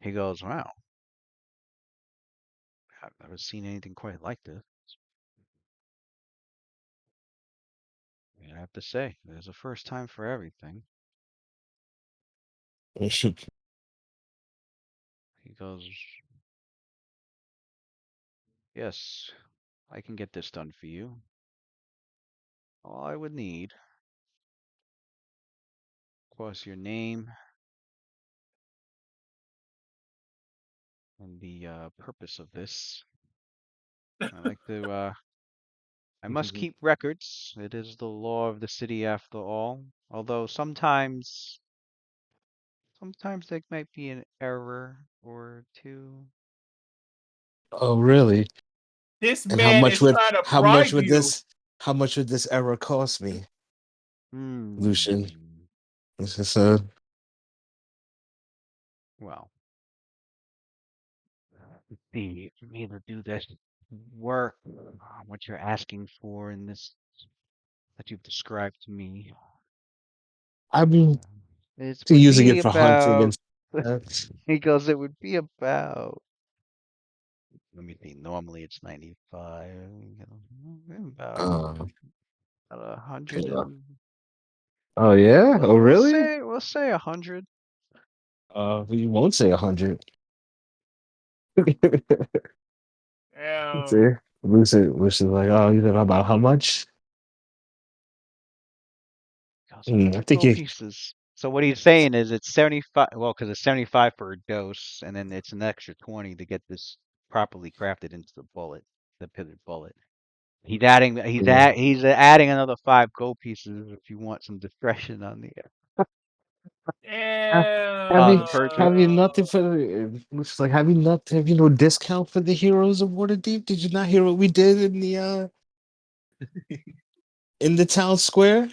he goes, "Wow, I've never seen anything quite like this." I have to say, there's a first time for everything. He goes, "Yes, I can get this done for you. All I would need, of course, your name and the purpose of this. I like to, I must keep records. It is the law of the city after all. Although sometimes there might be an error or two." Oh, really? This And man is trying to bribe you. how much would this error cost me, Lucian? Hmm. This is Well, for me to do this work, what you're asking for in this that you've described to me, I mean, it to would using be it for hunting about. and that's He goes, it would be about. Let me see. Normally it's 95. About uh, a hundred yeah. and Oh yeah? Oh really? we'll say 100. You won't say 100. Um, See? Lucy's like, oh, you know about how much? Goes I 100 think gold you pieces. So what he's saying is it's 75. Well, because it's 75 for a dose, and then it's an extra 20 to get this properly crafted into the bullet, the pitted bullet. yeah. He's adding another 5 gold pieces if you want some discretion on the Ha- Have you purchase. have you nothing for the looks like have you no discount for the heroes of Waterdeep? Did you not hear what we did in the town square?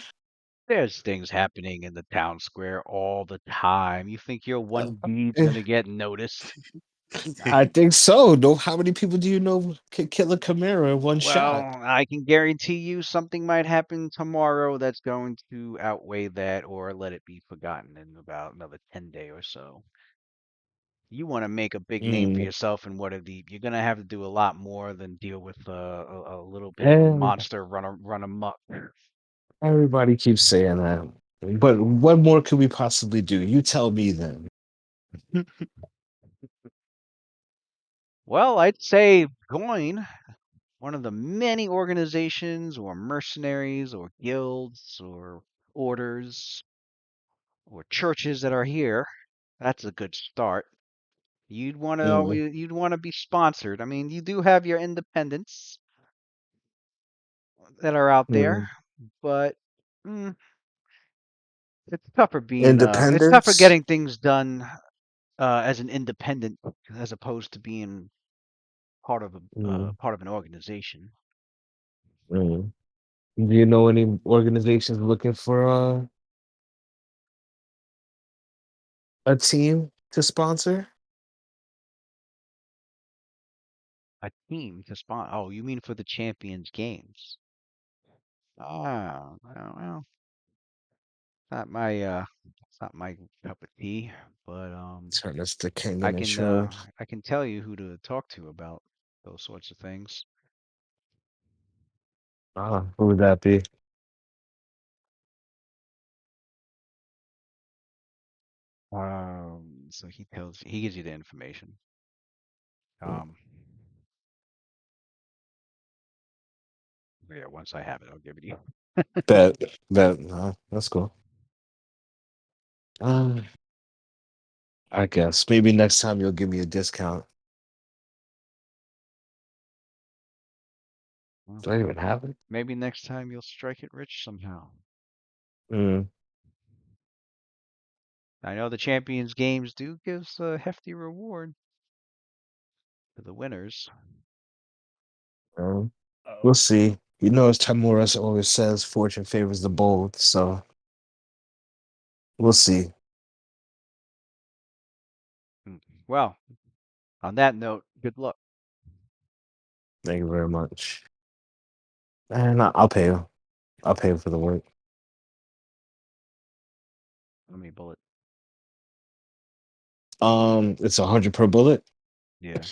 There's things happening in the town square all the time. You think your Uh, one deed's eh, gonna get noticed? I think so. No, how many people do you know can kill a Chimera in one Well, shot? I can guarantee you something might happen tomorrow that's going to outweigh that or let it be forgotten in about another 10 day or so. You want to make a big name for Mm, yourself in Waterdeep, you're gonna have to do a lot more than deal with a little bit of a every- monster run amok. Everybody keeps saying that. But what more could we possibly do? You tell me then. Well, I'd say join one of the many organizations or mercenaries or guilds or orders or churches that are here. That's a good start. Mm, You'd want to be sponsored. I mean, you do have your independents that are out there, mm. but mm, it's tougher Independence? getting things done as an independent, as opposed to being part of Mm, part of an organization. mm. Do you know any organizations looking for a team to sponsor? A team to spawn. Oh, you mean for the Champions Games? Ah, well, it's not my cup of tea. But Turn us to king I and can ensure. uh, I can tell you who to talk to about those sorts of things. Who would that be? So he gives you the information. Um, yeah, once I have it, I'll give it to you. That that's cool. Um, I guess maybe next time you'll give me a discount. Well, Do I even have it? maybe next time you'll strike it rich somehow. Mm, I know the Champions Games do gives a hefty reward to the winners. um, we'll Oh, see. You know, as Tamuras always says, fortune favors the bold. So we'll see. Well, on that note, good luck. Thank you very much. And I'll pay you. I'll pay you for the work. Let me bullet. It's 100 per bullet. Yeah.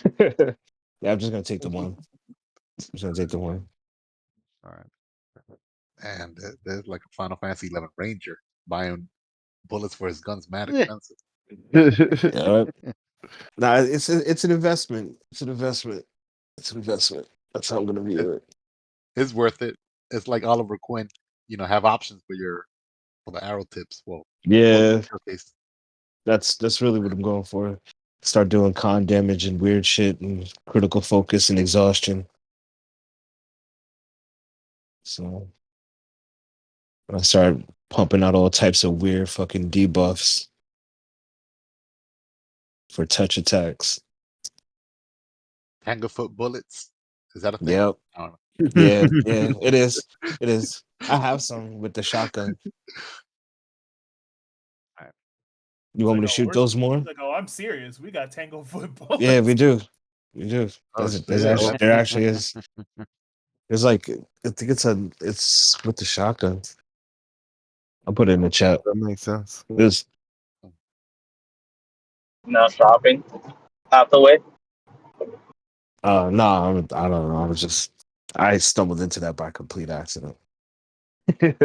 Yeah, I'm just gonna take the one. I'm just gonna take the one. All right. And there's like a Final Fantasy 11 Ranger buying bullets for his guns mad expensive. Yeah. Nah, it's an investment. It's an investment. It's an investment. That's how I'm gonna It, view it. it's worth it. It's like Oliver Quinn, have options for the arrow tips. Well, bullets Yeah, in your case. that's really what I'm going for. Start doing con damage and weird shit and critical focus and exhaustion. So I start pumping out all types of weird fucking debuffs for touch attacks. Tangerfoot bullets. Is that a thing? Yep. I don't know. Yeah, yeah, it is. It is. I have some with the shotgun. All right. You he's want me like, to oh, shoot those he's more? like, oh, I'm serious. We got Tanglefoot Yeah, bullets. we do. We do. Oh There's shit! actually there actually is. There's like I think it's with the shotgun. I'll put it in the chat. That makes sense. There's Now shopping out the way. no, I don't know. I stumbled into that by complete accident. I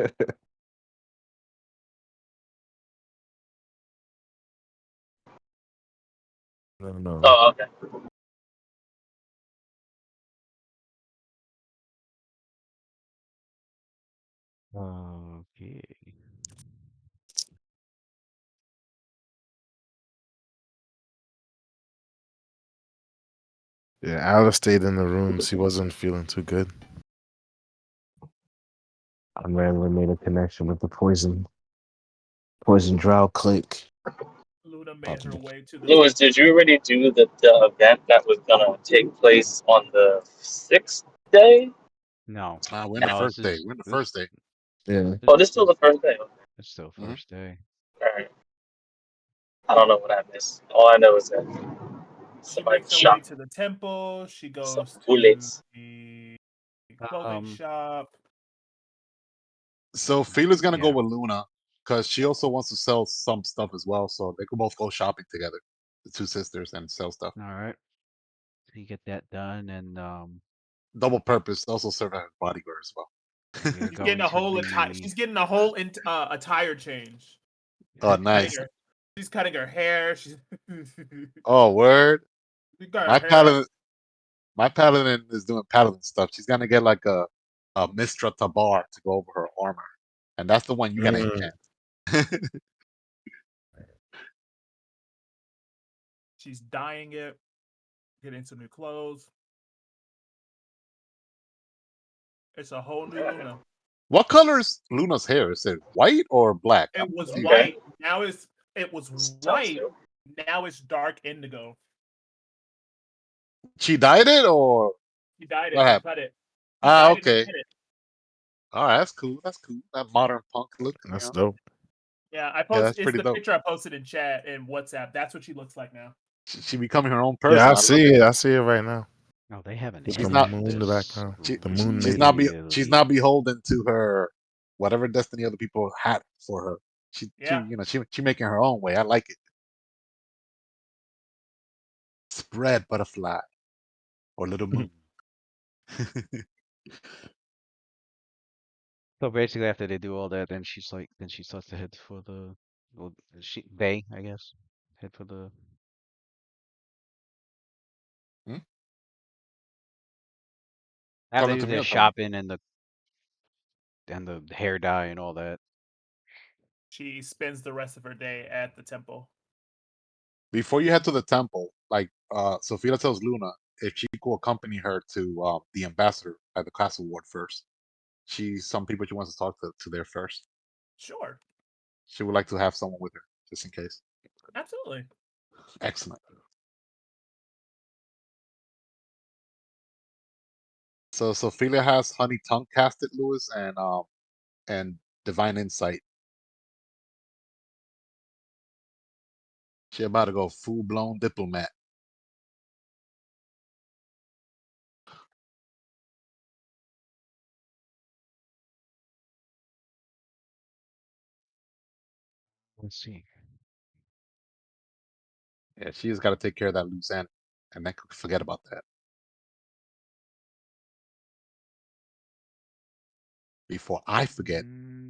don't know. Oh, okay. Okay. Yeah, Alice stayed in the room. She wasn't feeling too good. I randomly made a connection with the poison drow click. Luna made Popping her it. way to the Louis, did you already do the event that was gonna take place on the 6th day? No. We're in the No, first day. We're in the first day. Yeah. Oh, this is still the first day. It's still Mhm. first day. Alright. I don't know what I missed. All I know is that She somebody makes her way shot to the temple. She some goes to bullets. the clothing Um, shop. So Feela's gonna go yeah. with Luna because she also wants to sell some stuff as well. So they could both go shopping together, the two sisters, and sell stuff. All right. So you get that done, and Double purpose, also serve as bodyguard as well. you're She's getting going a to whole attire. the. She's getting a whole attire change. Oh, Cutting nice. her. She's cutting her hair. She's Oh, word. she got My her hair up. paladin, my paladin is doing paladin stuff. She's gonna get like a Mistra Tabar to go over her armor, and that's the one you gotta Mm. enchant. She's dyeing it. Getting some new clothes. It's a whole new Luna. What color is Luna's hair? Is it white or black? It I'm was confused. Okay. white. Now it was This tells white, you. Now it's dark indigo. She dyed it, or He dyed what it. He happened? cut it. He Ah, dyed it and okay. cut it. All right, that's cool. That's cool. That modern punk look. That's dope. Yeah, I Yeah, post. that's It's pretty the dope. picture I posted in chat in WhatsApp. That's what she looks like now. She becoming her own Yeah, person. I I love see it. it. I see it right now Oh, they have an with She's the not. image of moon in the this background. She, The moon she's maiden. not be. She's really. not beholden to her whatever destiny other people had for her. She Yeah. you know, she making her own way. I like it. Spread butterfly or little moon. So basically, after they do all that, then then she starts to head for well, Bay, I guess. Head for the. Hmm? After they Talking do to me their or talking? shopping and the hair dye and all that. She spends the rest of her day at the temple. Before you head to the temple, like Sophia tells Luna if she could accompany her to the ambassador at the castle ward first. Some people she wants to talk to there first. Sure. She would like to have someone with her just in case. Absolutely. Excellent. So Sophia has honey tongue casted Lewis and divine insight. She about to go full blown diplomat. Let's see. Yeah, she just got to take care of that loose end, and then forget about that. Before I forget,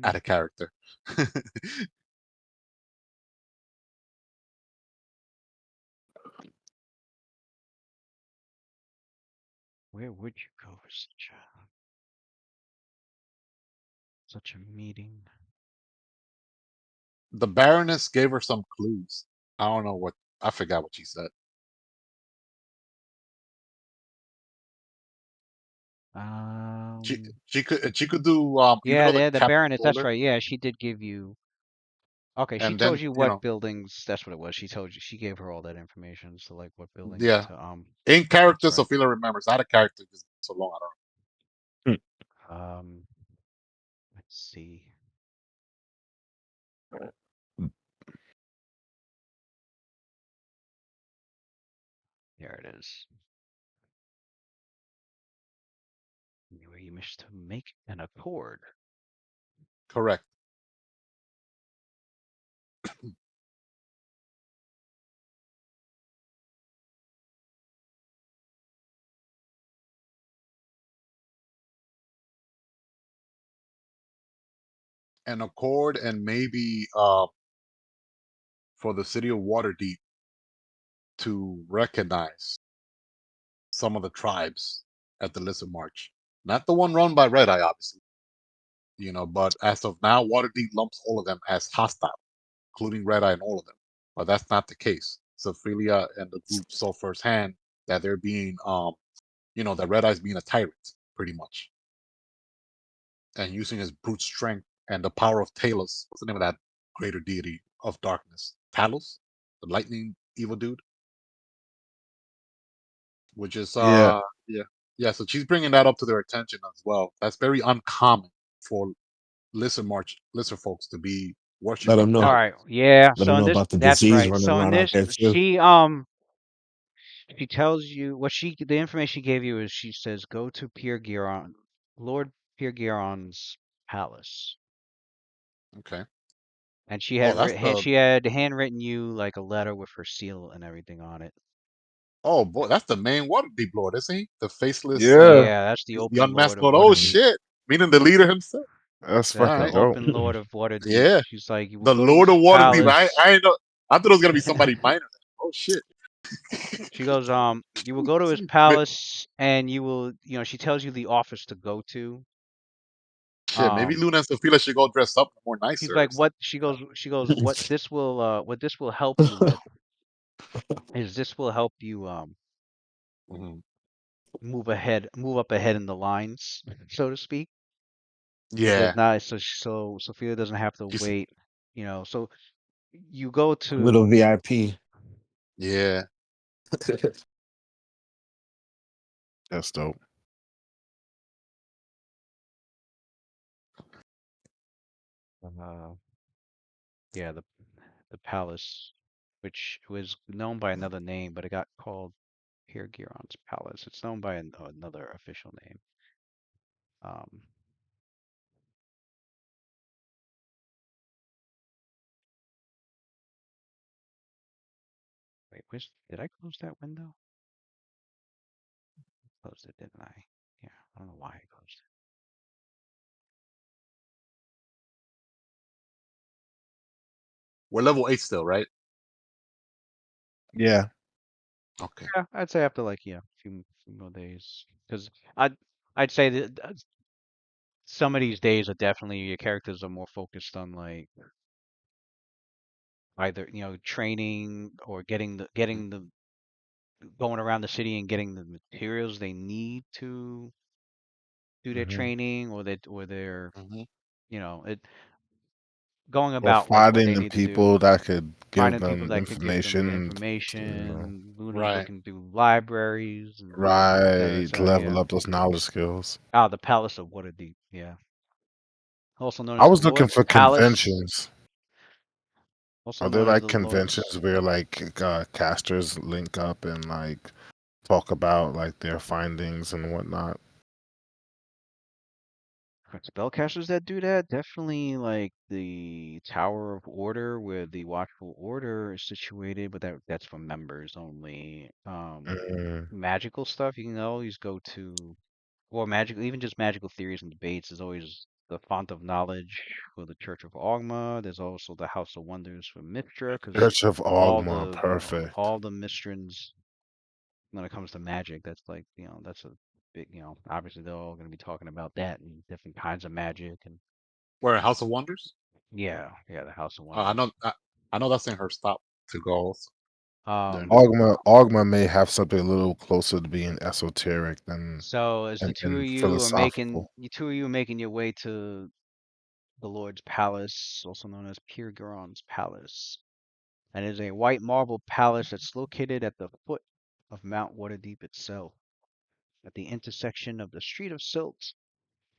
out of character. Where would you go for such a meeting? The Baroness gave her some clues. I don't know what. I forgot what she said. She Um. she could do even Yeah, though the yeah, the captain Baroness. told That's her, right. Yeah, she did give you. Okay, she and told then you what buildings. That's what it was. She told you. She gave her all that. So like what buildings yeah, to in That's character, right. Sophia remembers. Out of character, because so long. I don't Um. Let's see. There it is. Where you wish to make an accord. Correct. An accord, and maybe for the city of Waterdeep to recognize some of the tribes at the Lizard March. Not the one run by Red Eye, obviously. But as of now, Waterdeep lumps all of them as hostile, including Red Eye and all of them. But that's not the case. Sophia and the group saw firsthand that they're being, that Red Eye's being a tyrant, pretty much, and using his brute strength and the power of Talos. What's the name of that greater deity of darkness? Talos, the lightning evil dude, which is Yeah, yeah, yeah. So she's bringing that up to their attention as well. That's very uncommon for lizard folks to be Let worshiping them All know. right. Talos. Yeah. Let them So in know this, about the that's disease right. running So in around out this, there too. she tells you the information she gave you is she says go to Lord Pier Giron's palace, Okay. and Oh, that's the she had handwritten you like a letter with her seal and everything on it. oh boy, that's the main Waterdeep Lord, isn't he? The faceless, yeah, Yeah, that's the the open lord unmasked of Lord. Oh Waterdeep. shit! Meaning the leader himself. that's That's All fucking the right. dope. open lord of Waterdeep. Yeah, She's like, you will the go to Lord his of Waterdeep. palace. I ain't know. I thought it was gonna be somebody minor. Oh shit. She goes, you will go to his Ma- palace and she tells you the office to go to. Shit, maybe Um, Luna and Sophia should go dress up more she's nicer or like, something. what this will help you with is this will help you Mhm. move up ahead in the lines, so to speak. She says, Yeah. nice. So Sophia doesn't have to She's wait, so you go Little to VIP. Yeah. That's dope. Uh, yeah, the palace, which was known by another name, but it got called Pirgiron's Palace. It's known by another official name. Um, Wait, did I close that window? Closed it, didn't I? Yeah, I don't know why I closed it. We're level 8 still, right? Yeah. Okay. Yeah, I'd say after like a few more days, because I'd say that some of these days are definitely your characters are more focused on like either training or Mhm. getting the going around the city and getting the materials they need to do their Hmm. training, or they're Mhm. it going Or about like what finding they the need to do, people that could give finding people them that could give them information. information, Right. looking through libraries and et cetera, et Right. cetera. Level Yeah. up those knowledge skills. Ah, the Palace of Waterdeep. Yeah. Also known I as the was looking Lord's for Palace. conventions. Also Are there known as like the conventions Lord's. where like casters link up and like talk about like their findings and whatnot? Spellcasters that do that, definitely like the Tower of Order where the Watchful Order is situated, but that's for members only. Mm, Magical stuff, you can always go to, or magical, even just magical theories and debates is always the font of knowledge for the Church of Ogma. There's also the House of Wonders for Mithra, because Church of Ogma, perfect. all the Mistrans when it comes to magic, that's like, that's a big, obviously they're all going to be talking about that and different kinds of magic and Where House of Wonders? yeah, the House of I know. Wonders. I know that's in her stop to go. Also. During Um, the Ogma may have something a little closer to being esoteric than so as and philosophical. you two of you are making your way to the Lord's Palace, also known as Pirgaron's Palace, and it is a white marble palace that's located at the foot of Mount Waterdeep itself, at the intersection of the Street of Silt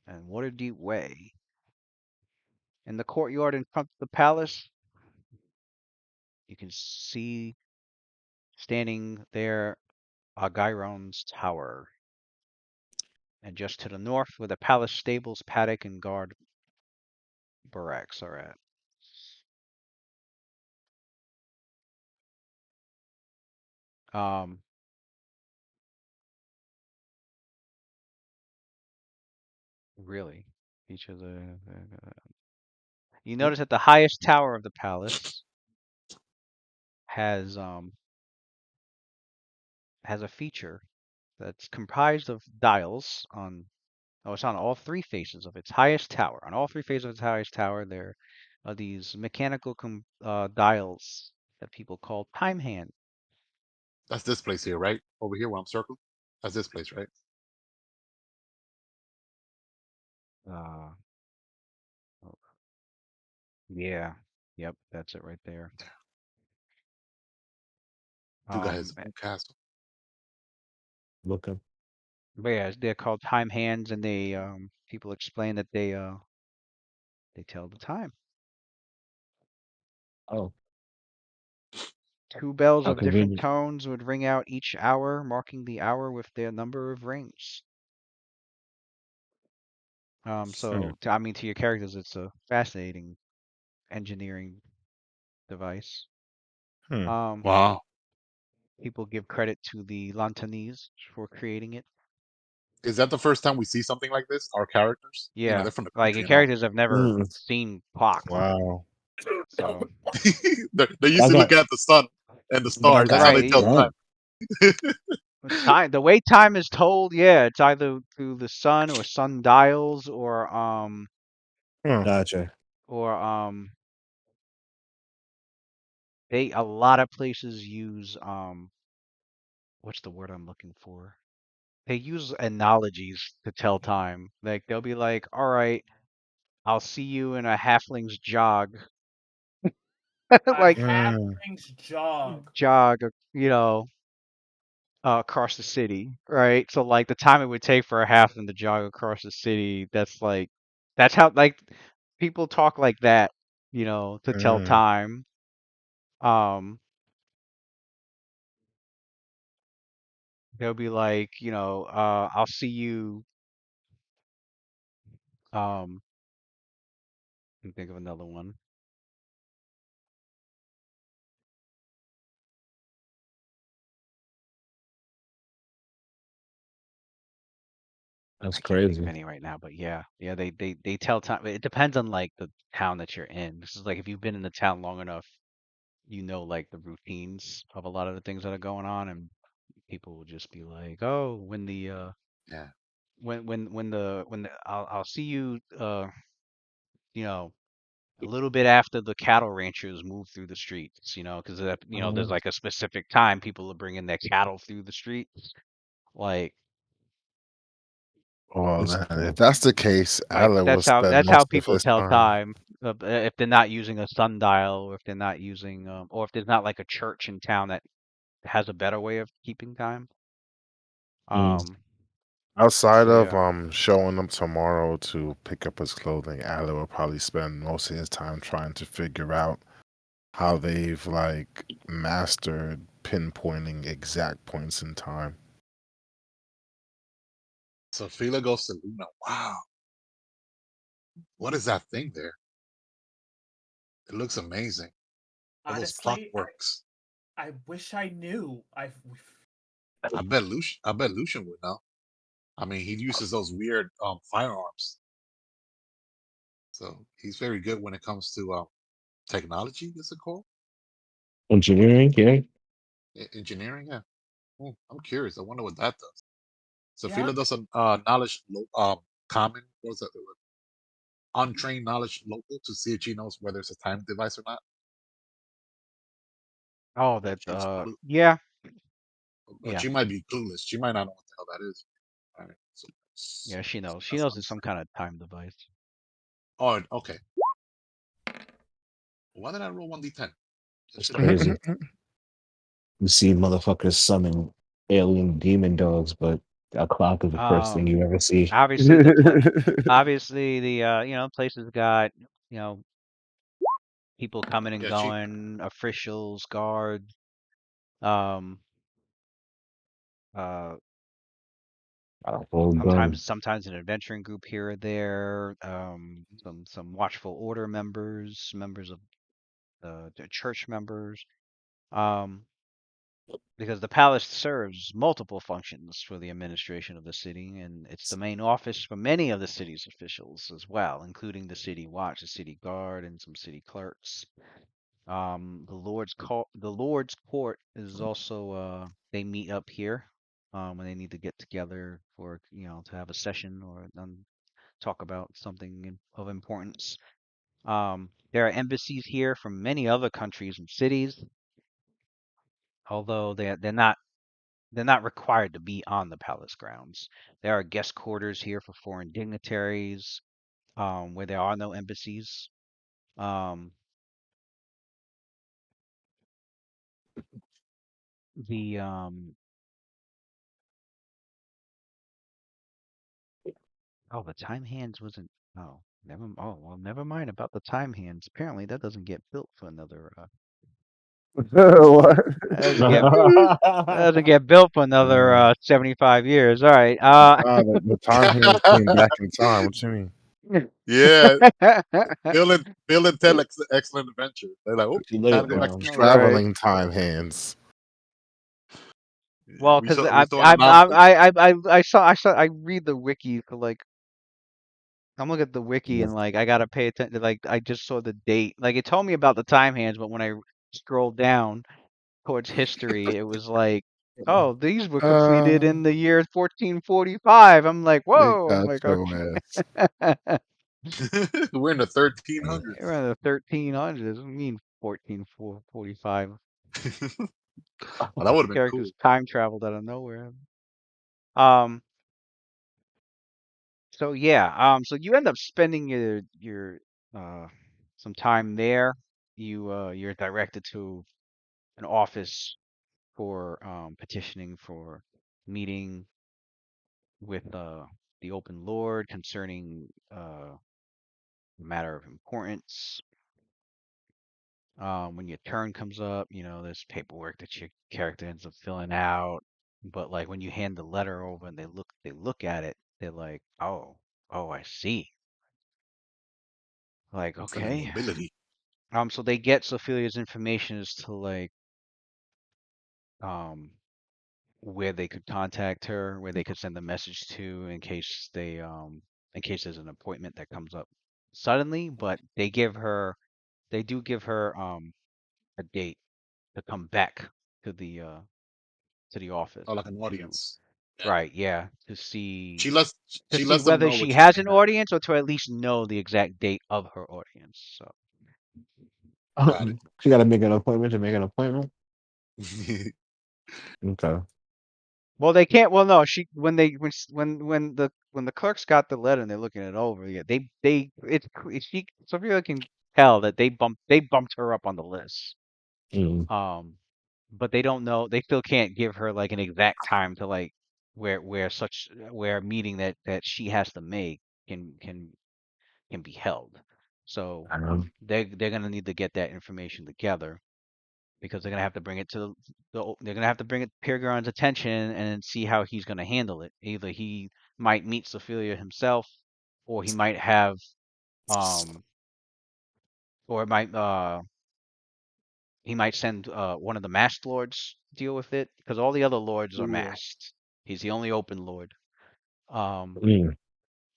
and Waterdeep Way. In the courtyard in front of the palace, you can see standing there Argyron's Tower, and just to the north, where the palace stables, paddock, and guard barracks are at. Um, really, each of you Hmm? notice that the highest tower of the palace has um has a feature that's comprised of dials on. Oh, it's on all three faces of its highest tower. On all three faces of its highest tower, there are these mechanical dials that people call time hand. That's this place here, right? Over here where I'm circled. That's this place, right? Uh, oh, yeah, yep, that's it right there. You guys, Eh, castle. Looking. but yeah, they're called time hands, and they people explain that they tell the time. Oh, Two bells how of different convenient. tones would ring out each hour, marking the hour with their number of rings. Hmm. I mean, to your characters, it's a fascinating engineering device. Hmm. Um, Wow. People give credit to the Lantanese for creating it. Is that the first time we see something like this? Our characters, Yeah, they're from the like your country and all. characters have never Mm, seen clock, Wow. so They used I to look got at the sun and the stars. That's how right. they tell that. time. Time, the way time is told, yeah, it's either through the sun or sundials Huh. Gotcha. or they a lot of places use what's the word I'm looking for? They use analogies to tell time. Like they'll be like, "All right, I'll see you in a halfling's jog." A like Mm, halfling's jog. jog, across the city, right? So like the time it would take for a halfling to jog across the city, that's how like people talk like that, to tell mm. time. Um, they'll be like, I'll see you. Um, let me think of another one. That's I can't think of crazy. any right now, but yeah, they tell time. It depends on like the town that you're in. This is like if you've been in the town long enough, like the routines of a lot of the things that are going on, and people will just be like, "Oh, Yeah. when the I'll see you you know a little bit after the cattle ranchers move through the streets, because there's Oh, like a specific time people are bringing their cattle through the streets, like Well, that's then, if cool. that's the case, Allah will spend that's how most of people his tell time. time, if they're not using a sundial, or if they're not using or if there's not like a church in town that has a better way of keeping time. Mm. Um, Outside so of yeah. showing up tomorrow to pick up his clothing, Allah will probably spend most of his time trying to figure out how they've like mastered pinpointing exact points in time. So Fila goes to Luna. Wow. What is that thing there? It looks amazing. All those Honestly, clockworks. I wish I knew. I bet Lucian would know. I mean, he uses those weird firearms. So he's very good when it comes to technology, is it called? Engineering, yeah. Engineering, yeah. I'm curious. I wonder what that does. So Yeah. Fila does a knowledge common, what was that? Untrained knowledge local to see if she knows whether it's a time device or not. Oh, But that she's clue- yeah, but yeah, she might be clueless. She might not know what the hell that is. All right. So yeah. She knows. She that's knows it's some untrained. kind of time device. Oh, okay. Why did I roll 1d10? That That's should have been crazy. 1d10. You see motherfuckers summon alien demon dogs, but a clock is the first thing Um, you ever see. obviously obviously the places got you know people coming and Yeah, she. going, officials, guards, um, uh, Well done. sometimes an adventuring group here or there, some watchful order members, members of the church members, um, because the palace serves multiple functions for the administration of the city, and it's the main office for many of the city's officials as well, including the city watch, the city guard, and some city clerks. The Lord's Court is also they meet up here when they need to get together for to have a session or talk about something of importance. There are embassies here from many other countries and cities, although they're not required to be on the palace grounds. There are guest quarters here for foreign dignitaries, where there are no embassies. Um, the Oh, the time hands wasn't. Oh, never mind about the time hands. Apparently, that doesn't get built for another. What? That doesn't get that doesn't get built for another Mm. 75 years. All right. Nah, the time hands came back in time. What you mean? Yeah, Bill and Ted Excellent Adventure. They're like, oh, See you time later, to go back to Brown. All school. right. Traveling time hands. Well, because We saw an anomaly. I read the wiki for like I'm looking at the wiki and like I gotta pay attention. Like I just saw the date. Like it told me about the time hands, but when I scrolled down towards history, it was like, oh, these were completed Uh, in the year 1445. I'm like, they whoa. I'm got like, your ass. okay. We're in the 1300s. We're in the 1300s. I mean 1445. Oh, that would have been cool. Characters time traveled out of nowhere. Um. So yeah. So you end up spending your uh some time there. you're directed to an office for petitioning for meeting with the open lord concerning a matter of importance. When your turn comes up, there's paperwork that your character ends up filling out. But like when you hand the letter over and they look at it, they're like, oh, I see. Like, I'm feeling okay. nobility. So they get Sophia's information as to like um where they could contact her, where they could send a message to in case there's an appointment that comes up suddenly, but they do give her a date to come back to the office Or like an to audience. Yeah. right, yeah, to see She lets them whether know she what she's has an getting at. audience or to at least know the exact date of her audience. So Got it. She got to make an appointment to make an appointment. Okay. well, they can't. Well, no, she when the clerks got the letter and they're looking it over, yeah, she Sophia can tell that they bumped her up on the list. Mm. Um, but they don't know. They still can't give her like an exact time to like where a meeting that she has to make can be held. So I know. they're gonna need to get that information together because they're gonna have to bring it to they're gonna have to bring it to Piergon's attention and see how he's gonna handle it. Either he might meet Sophia himself, or um, it might he might send one of the masked lords to deal with it because all the other lords are Yeah. masked. He's the only open lord. Um, Mm.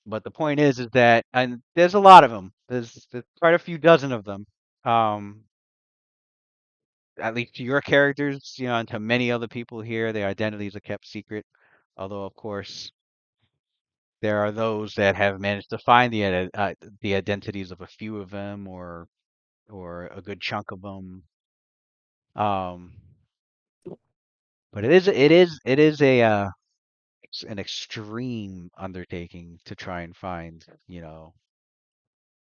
but the point is that and there's a lot of them. There's quite a few dozen of them. Um, at least to your characters, and to many other people here, their identities are kept secret. Although, of course, there are those that have managed to find the identities of a few of them, or a good chunk of them. Um, but it is an extreme undertaking to try and find,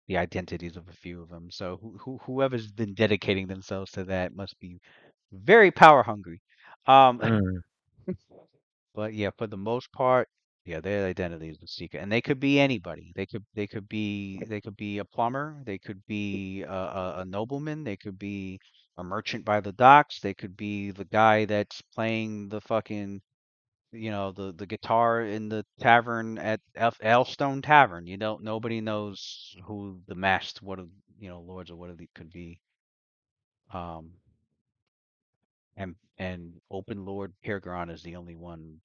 the identities of a few of them. So whoever's been dedicating themselves to that must be very power hungry. Um, Mm. But yeah, for the most part, yeah, their identity is a secret, and they could be anybody. They could be a plumber. They could be a nobleman. They could be a merchant by the docks. They could be the guy that's playing the fucking, the guitar in the tavern at Elstone Tavern. Nobody knows who the masked lords or what it could be. Um, and Open Lord Pirgron is the only one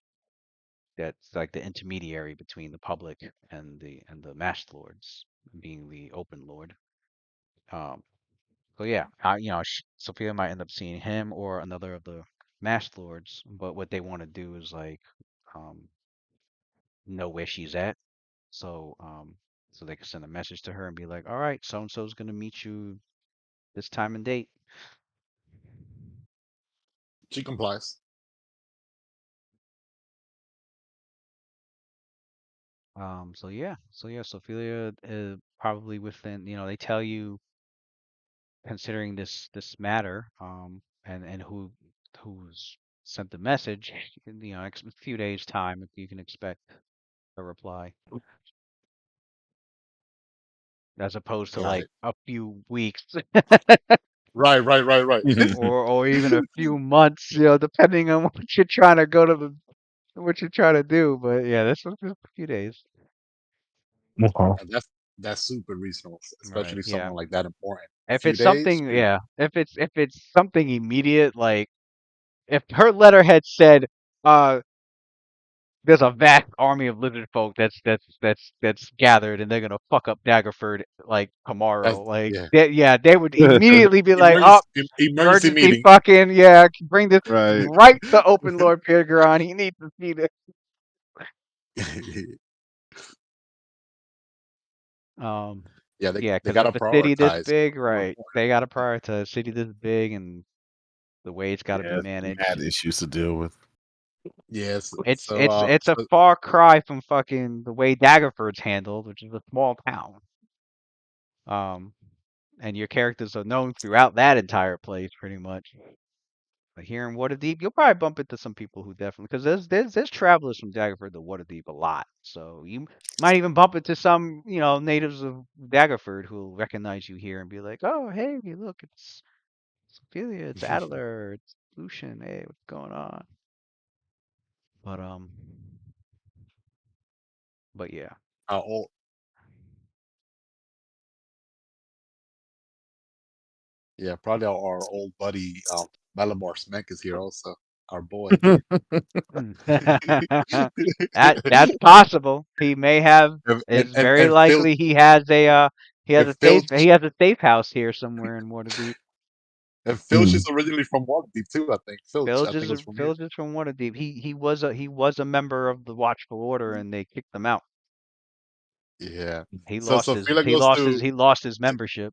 that's like the intermediary between the public and the masked lords, being the open lord. Um, so yeah, Sophia might end up seeing him or another of the masked lords, but what they want to do is like um, know where she's at, so they can send a message to her and be like, all right, so and so's gonna meet you this time and date. She complies. So yeah, Sophia probably within, they tell you considering this matter, and who's sent the message, a few days time if you can expect a reply, as opposed to Got like it. a few weeks Right, right, right, right. or even a few months, depending on what you're trying to do. But yeah, this was just a few days. Okay. And that's super reasonable, Right. especially Yeah. someone like that important. A If few it's days, something, shoot. yeah, if it's something immediate, like if her letter had said, uh, there's a vast army of lizard folk that's gathered and they're gonna fuck up Daggerford like That's tomorrow. Like yeah. yeah, they would immediately be like, "Oh, Emergency emergency meeting. fucking yeah, bring this Right. right to Open Lord Pirgaron. He needs to see this." Um, Yeah, yeah, they because gotta with a city this prioritize big, what's more right? important. They gotta prioritize a city this big and the way it's got to be Yeah, managed. mad issues to deal with. Yes. It's So it's it's a far cry from fucking the way Daggerford's handled, which is a small town. Um, and your characters are known throughout that entire place, pretty much. But here in Waterdeep, you'll probably bump into some people who definitely, because there's travelers from Daggerford to Waterdeep a lot. So you might even bump into some, natives of Daggerford who'll recognize you here and be like, "Oh, hey, look, it's Sophia, it's Adler, it's Lucian. Hey, what's going on?" But but yeah. Our old, yeah, probably our old buddy Malamar Smek is here also. Our boy. That's possible. He may have. and, and It's and very and likely he has and a safe Filch house here somewhere in Waterdeep. and Filch Hmm. is originally from Waterdeep too. I think Filch. I think was from here. Phil's is from Waterdeep. He was a member of the Watchful Order and they kicked him out. Yeah. He So lost his Sophia he goes lost his to he lost his membership.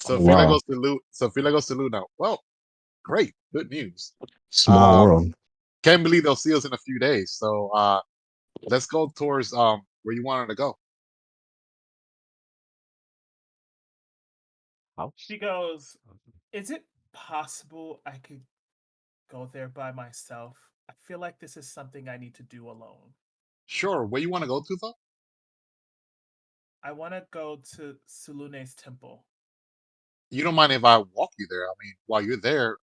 Oh, Sophia wow. goes to Lu. Sophia goes to Luna. Well, great, good news. Small Um, world. can't believe they'll see us in a few days. So let's go towards where you wanted to go. House. She goes, "Is it possible I could go there by myself? I feel like this is something I need to do alone. Sure. Where you want to go to though? I want to go to Sulune's temple." You don't mind if I walk you there? I mean, while you're there,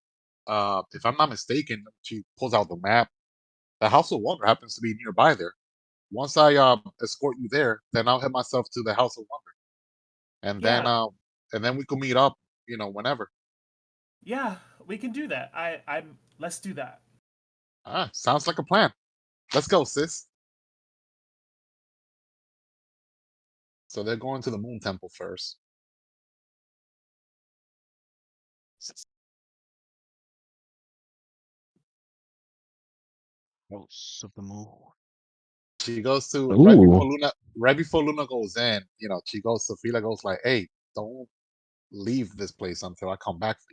if I'm not mistaken, she pulls out the map. The House of Wonder happens to be nearby there. Once I escort you there, then I'll head myself to the House of Wonder, and then Yeah, we can meet up. Whenever. yeah, we can do that. I'm. Let's do that. Sounds like a plan. Let's go, sis. So they're going to the Moon Temple first. House of the Moon. She goes to right before Ooh. Luna. Right before Luna goes in, she goes. Sophia goes like, "Hey, don't leave this place until I come back for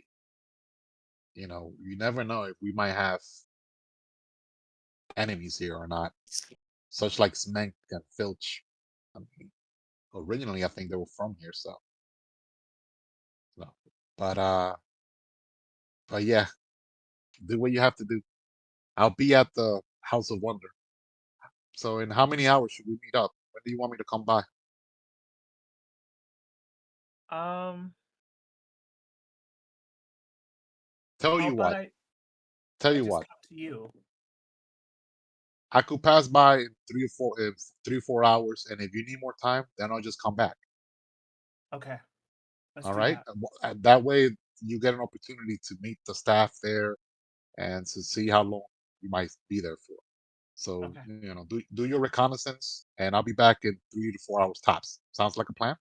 you. You never know if we might have enemies here or not. Such like Smenk and Filch. I mean, originally, I think they were from here, so no. But yeah, do what you have to do. I'll be at the House of Wonder. So in how many hours should we meet up? When do you want me to come by? Um, Tell how you about what. I? Tell I you just what. come to you. I could pass by in 3 or 4 hours, and if you need more time, then I'll just come back. Okay, let's All do right. that. And that way, you get an opportunity to meet the staff there and to see how long you might be there for. So Okay, do your reconnaissance, and I'll be back in 3 to 4 hours tops. Sounds like a plan.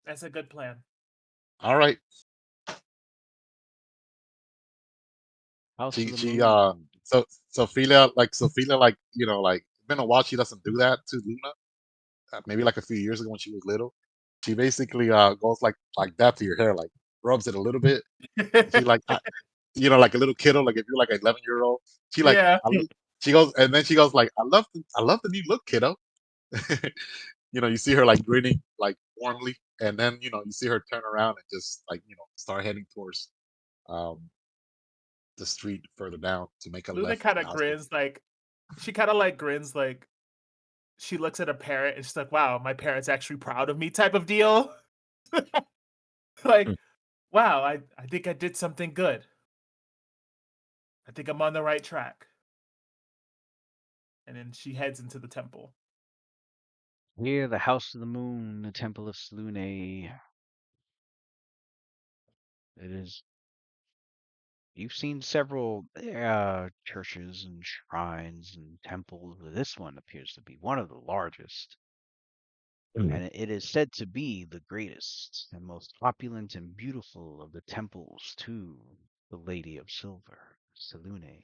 that's a good plan. All right. House of She the she Moon. so Sophia like it's been a while. She doesn't do that to Luna. Maybe like a few years ago when she was little. She basically goes like that to your hair, like rubs it a little bit. She like like a little kiddo, like if you're like an 11-year-old. She like Yeah, she goes and then she goes like I love the new look, kiddo. You see her like grinning like warmly, and then you see her turn around and just like start heading towards um the street further down to make a Luna left kind for the of house. grins like she kind of like grins like she looks at her parent and she's like, "Wow, my parents actually proud of me," type of deal. Like, wow, I think I did something good. I think I'm on the right track. And then she heads into the temple. Here, the House of the Moon, the Temple of Selûne. It is. You've seen several churches and shrines and temples, but this one appears to be one of the largest, Mm. and it is said to be the greatest and most opulent and beautiful of the temples to the Lady of Silver, Selûne.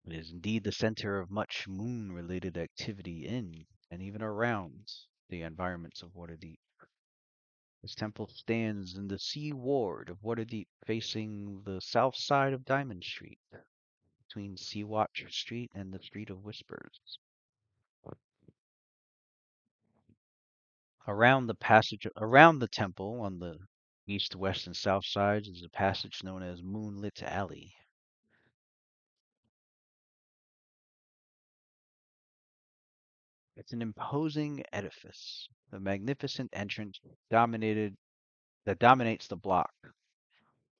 It is indeed the center of much moon-related activity in and even around the environments of Waterdeep. This temple stands in the Sea Ward of Waterdeep, facing the south side of Diamond Street, between Sea-Watch Street and the Street of Whispers. Around the temple on the east, west, and south sides is a passage known as Moonlit Alley. It's an imposing edifice, a magnificent entrance that dominates the block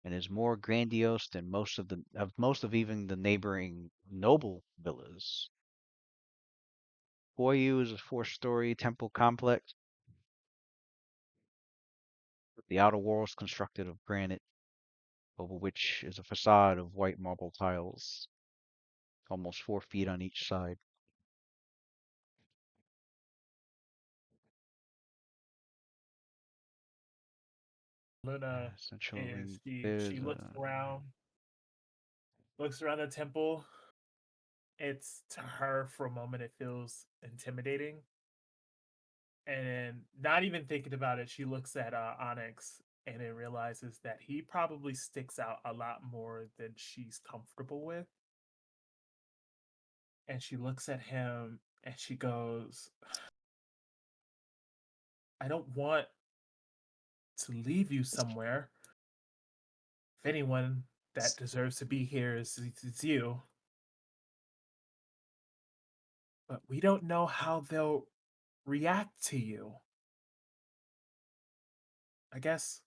and is more grandiose than most of even the neighboring noble villas. Before you is a four-story temple complex, with the outer walls constructed of granite, over which is a facade of white marble tiles, almost 4 feet on each side. Luna is Essentially, she there's looks around the temple. It's to her for a moment it feels intimidating. And not even thinking about it, she looks at Onyx and then realizes that he probably sticks out a lot more than she's comfortable with. And she looks at him and she goes, I don't want to leave you somewhere. If anyone that deserves to be here it's you. But we don't know how they'll react to you. I guess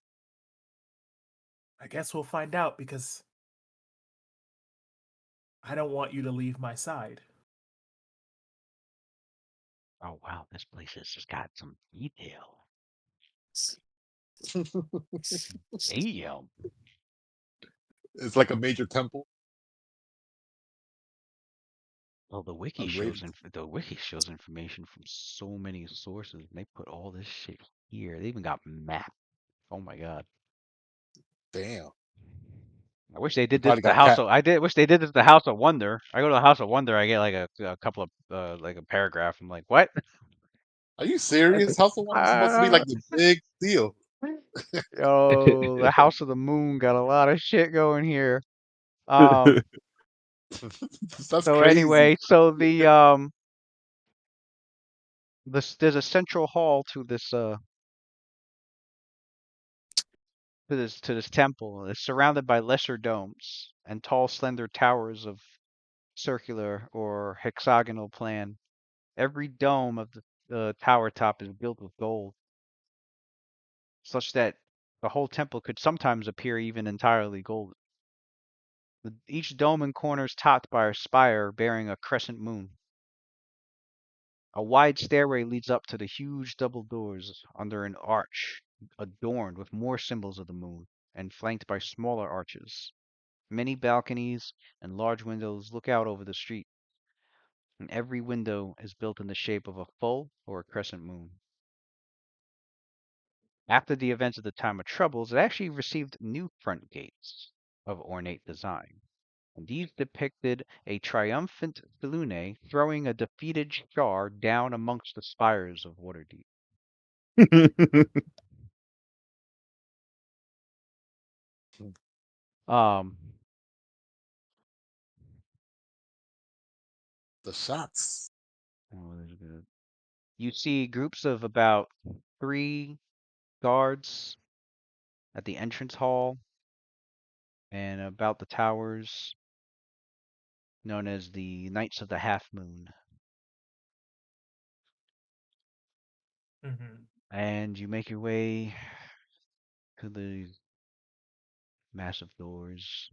we'll find out because I don't want you to leave my side. oh wow, this place has just got some detail. Damn. It's like a major temple. Well, A great. the wiki shows information from so many sources, and they put all this shit here. They even got maps. Oh my god. Damn. I wish they They did this probably at the got House cat. of. I did wish they did this at the House of Wonder. I go to the House of Wonder, I get like a couple of like a paragraph. I'm like, what? Are you serious? House of Wonder is supposed to be Uh, like the big deal. Yo, the House of the Moon got a lot of shit going here. Um. That's So crazy. anyway, there's a central hall to this temple. It's surrounded by lesser domes and tall, slender towers of circular or hexagonal plan. Every dome of the tower top is built with gold, such that the whole temple could sometimes appear even entirely golden. Each dome and corner is topped by a spire bearing a crescent moon. A wide stairway leads up to the huge double doors under an arch adorned with more symbols of the moon and flanked by smaller arches. Many balconies and large windows look out over the street, and every window is built in the shape of a full or a crescent moon. After the events of the Time of Troubles, it actually received new front gates of ornate design, and these depicted a triumphant Selûne throwing a defeated Shar down amongst the spires of Waterdeep. Um, The shots. oh, there's good. You see groups of about 3 guards at the entrance hall and about the towers, known as the Knights of the Half Moon. Mm-hmm. And you make your way to the massive doors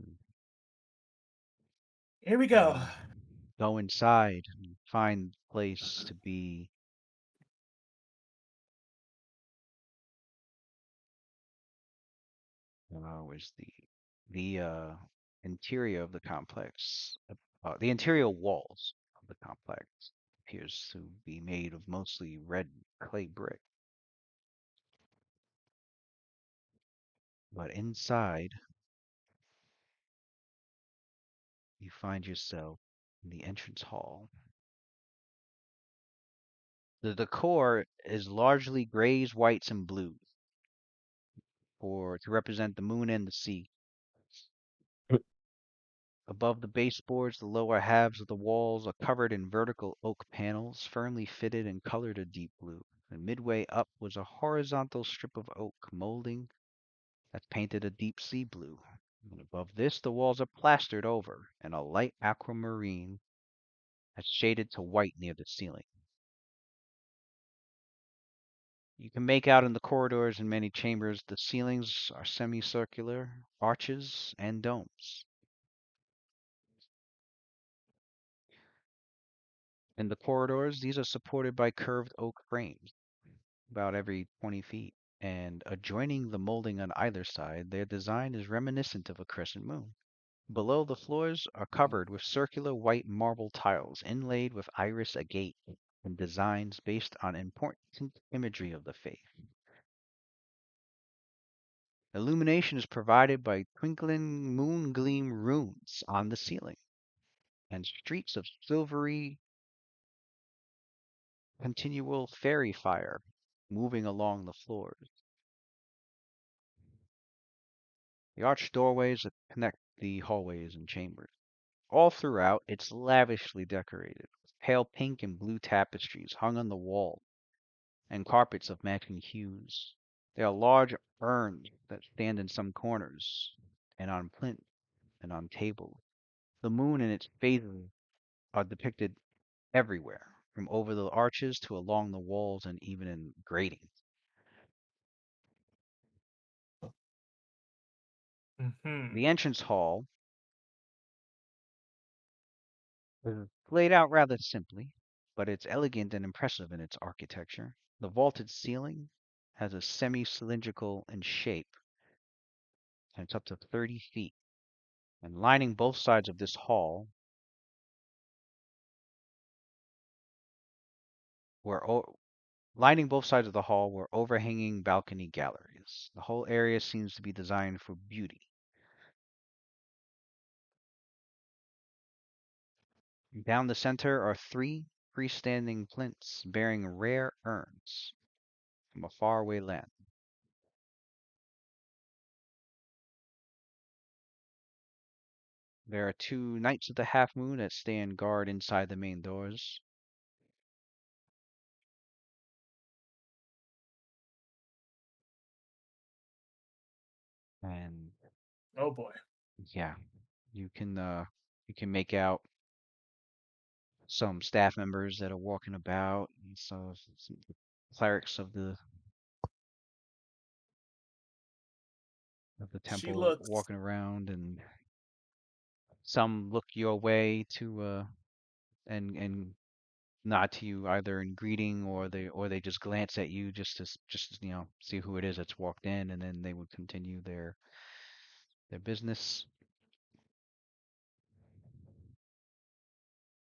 Here we go. and go inside and find a place to be. Where's the interior of the complex? The interior walls of the complex appears to be made of mostly red clay brick. But inside, you find yourself in the entrance hall. The decor is largely grays, whites, and blues to represent the moon and the sea. Above the baseboards, the lower halves of the walls are covered in vertical oak panels, firmly fitted and colored a deep blue. And midway up was a horizontal strip of oak molding that's painted a deep sea blue. And above this, the walls are plastered over in a light aquamarine that's shaded to white near the ceiling. You can make out in the corridors and many chambers the ceilings are semicircular arches and domes. In the corridors, these are supported by curved oak frames, about every 20 feet, and adjoining the molding on either side, their design is reminiscent of a crescent moon. Below, the floors are covered with circular white marble tiles inlaid with iris agate and designs based on important imagery of the faith. Illumination is provided by twinkling moon gleam runes on the ceiling and streaks of silvery continual fairy fire moving along the floors. The arched doorways that connect the hallways and chambers. All throughout, it's lavishly decorated, with pale pink and blue tapestries hung on the wall and carpets of matching hues. There are large urns that stand in some corners and on plinth and on tables. The moon and its phases are depicted everywhere, from over the arches to along the walls and even in gratings. Mm-hmm. The entrance hall is laid out rather simply, but it's elegant and impressive in its architecture. The vaulted ceiling has a semi-cylindrical in shape, and it's up to 30 feet. And lining both sides of this hall lining both sides of the hall were overhanging balcony galleries. The whole area seems to be designed for beauty. Down the center are 3 freestanding plinths bearing rare urns from a faraway land. There are 2 Knights of the Half Moon that stand guard inside the main doors. And Oh boy. yeah, you can make out some staff members that are walking about, and some clerics of the She temple looks walking around, and some look your way to and nod to you either in greeting, or they just glance at you just to see who it is that's walked in, and then they would continue their business.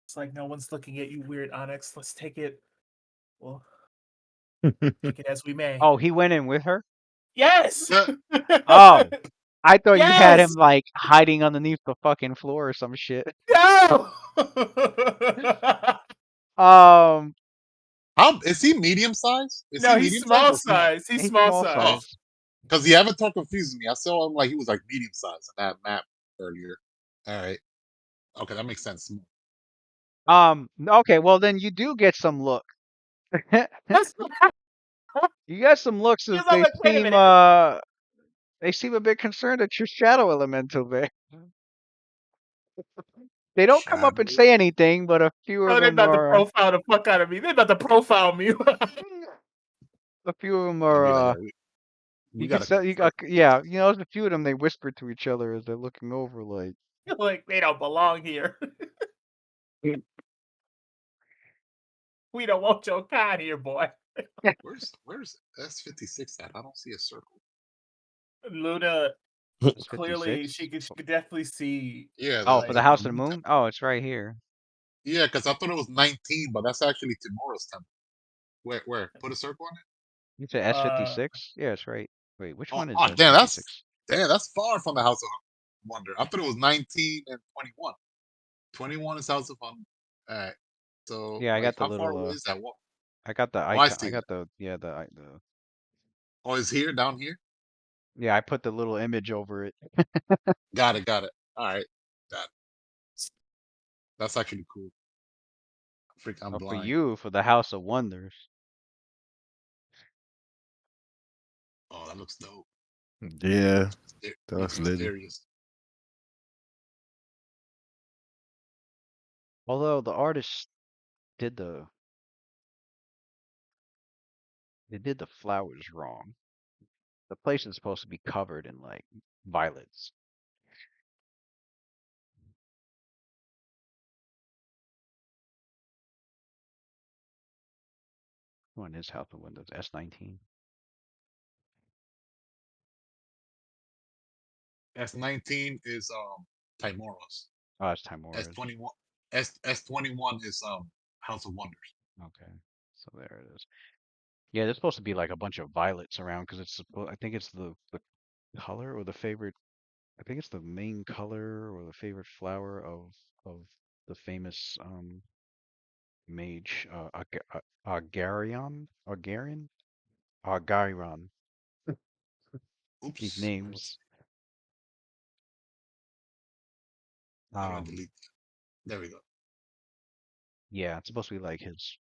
it's like no one's looking at you weird, Onyx. Let's take it. Well, take it as we may. Oh, he went in with her? Yes. Oh, I thought you had him Yes. like hiding underneath the fucking floor or some shit. No. Um, How is he medium size? Is he No, he's medium size small or small? size. He's he's small small size. Oh, size. because the Avatar confused me. I saw him like he was like medium size on that map earlier. All right, okay, that makes sense. Okay, well then you do get some look. That's You got some looks as because I'm like, wait a minute. they seem a bit concerned at your shadow elemental there. They don't come up and Shadow. say anything, but a few Oh, of they're them about to are profile the fuck out of me. They're about to profile me. a few of them I'll are be like, yeah, we you can gotta tell confirm this. yeah, there's a few of them they whisper to each other as they're looking over like Like they don't belong here. We don't want your kind here, boy. Where's S56 at? I don't see a circle. Luna it's clearly 56. she could definitely see Yeah, Oh, for like the the House of the moon Moon? temple. Oh, it's right here. Yeah, because I thought it was 19, but that's actually tomorrow's temple. Where? Put a circle on it. You said uh S56? Yeah, it's right. Wait, which Oh, one is oh, S56? damn, that's far from the House of Wonder. I thought it was 19 and 21. 21 is House of Wonder. All right. So, Yeah, I like, got the how far little away is that? What? I got the Oh, I icon. I see that. got the yeah, the Oh, it's here, down here. yeah, I put the little image over it. Got it, got it. All right, that that's actually cool. Freak, I'm Oh, for blind. you, for the House of Wonders. Oh, that looks dope. Yeah, Looks that's lit. mysterious. Although the artist did the they did the flowers wrong. The place is supposed to be covered in like violets. On his house of windows, S19. S19 is Timoros. Oh, it's Timora's. S21 S21 is House of Wonders. Okay, so there it is. Yeah, there's supposed to be like a bunch of violets around because I think it's the color or the favorite. I think it's the main color or the favorite flower of the famous mage Agarion. These Oops. names. How do I Um, delete that? There we go. yeah, it's supposed to be like his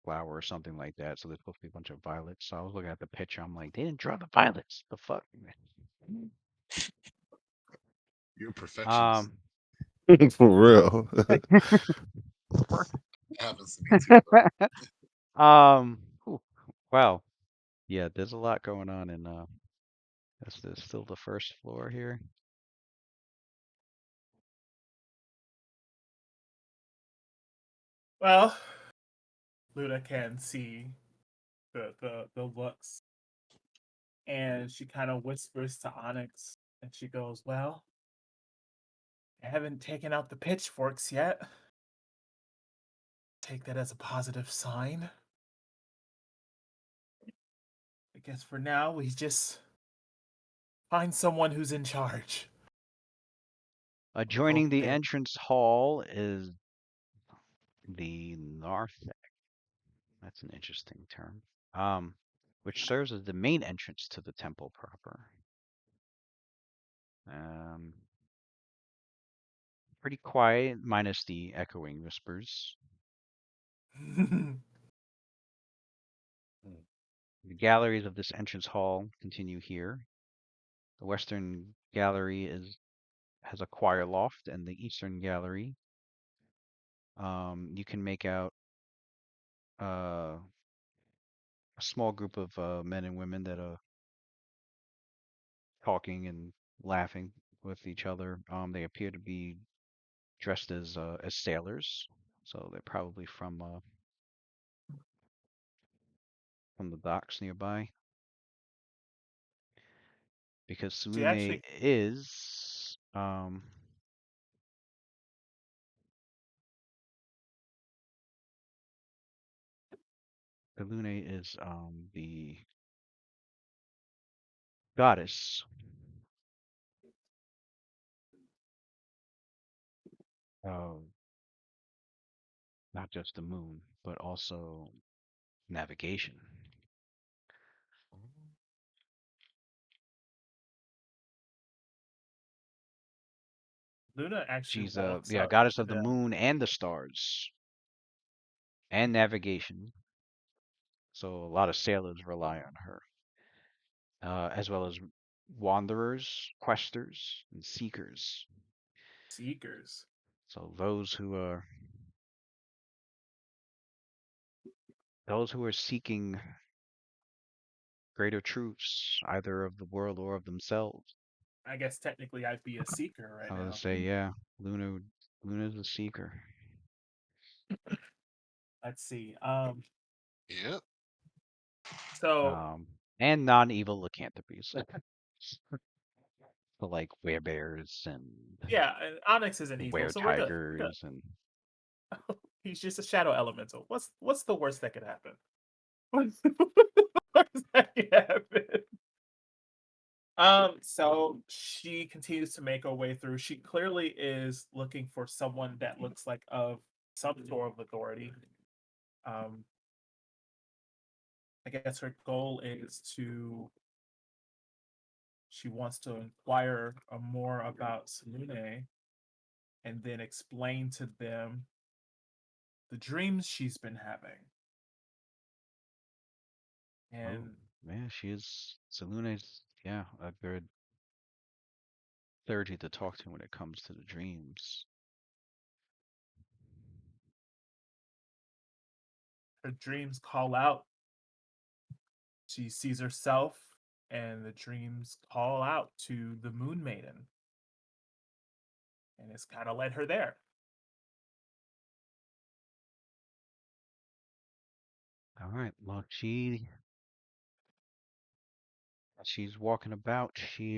flower or something like that. So there's supposed to be a bunch of violets. So I was looking at the picture. I'm like, they didn't draw the violets. The fuck? You're a perfectionist. Um, For real. That happens to me too, bro. whew, wow. Yeah, there's a lot going on in this is still the first floor here. Well, Luna can see the looks, and she kind of whispers to Onyx, and she goes, "Well, I haven't taken out the pitchforks yet. Take that as a positive sign. I guess for now we just find someone who's in charge." Adjoining the Okay. entrance hall is the narthex. That's an interesting term. Which serves as the main entrance to the temple proper. Um, Pretty quiet, minus the echoing whispers. The galleries of this entrance hall continue here. The western gallery has a choir loft, and the eastern gallery, you can make out a small group of men and women that are talking and laughing with each other. They appear to be dressed as sailors, so they're probably from the docks nearby. Because she Salune actually is the goddess of not just the moon, but also navigation. Luna actually She's walks yeah, up goddess to of the them. moon and the stars and navigation. So a lot of sailors rely on her, as well as wanderers, questers, and seekers. Seekers. So those who are seeking greater truths, either of the world or of themselves. I guess technically I'd be a seeker right I would now. say, yeah, Luna's a seeker. Let's see. Yep. So Um, and non-evil lycanthropies. So like werebears and yeah, Onyx isn't evil, so we're good. We're good. were-tigers and He's just a shadow elemental. What's the worst that could happen? What's the worst that could happen? So she continues to make her way through. She clearly is looking for someone that looks like of some sort of authority. Um, I guess her goal is to she wants to inquire more about Salune and then explain to them the dreams she's been having. Oh, And man, she is. Salune's, yeah, a good authority to talk to when it comes to the dreams. her dreams call out. She sees herself, and the dreams call out to the Moon Maiden, and it's kind of led her there. All right, well, she's walking about. She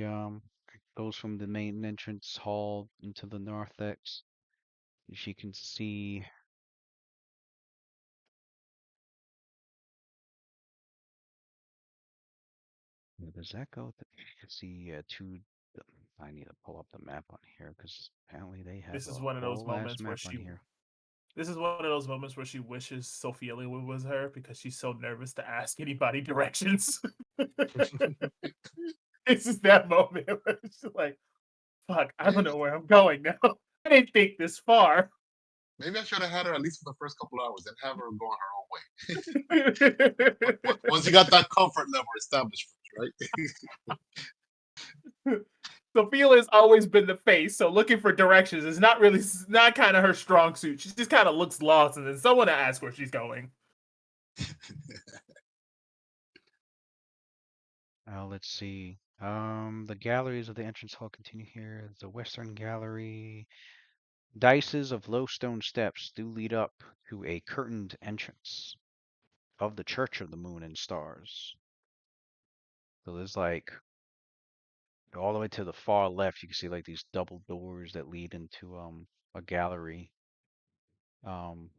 goes from the main entrance hall into the narthex. She can see. Where does that go? You can see two. I need to pull up the map on here because apparently they have This is a one of those whole ass moments where map on she. here. This is one of those moments where she wishes Sophia was her because she's so nervous to ask anybody directions. This is that moment where she's like, "Fuck, I don't Maybe know where I'm going now. I didn't think this far." maybe I should have had her at least for the first couple hours and have her go on her own way. Once you got that comfort level established, right? Sophia has always been the face, so looking for directions is not really not kind of her strong suit. She just kind of looks lost, and then someone to ask where she's going. Let's see. The galleries of the entrance hall continue here. The western gallery. Dices of low stone steps do lead up to a curtained entrance of the Church of the Moon and Stars. So there's like all the way to the far left, you can see like these double doors that lead into a gallery. Um,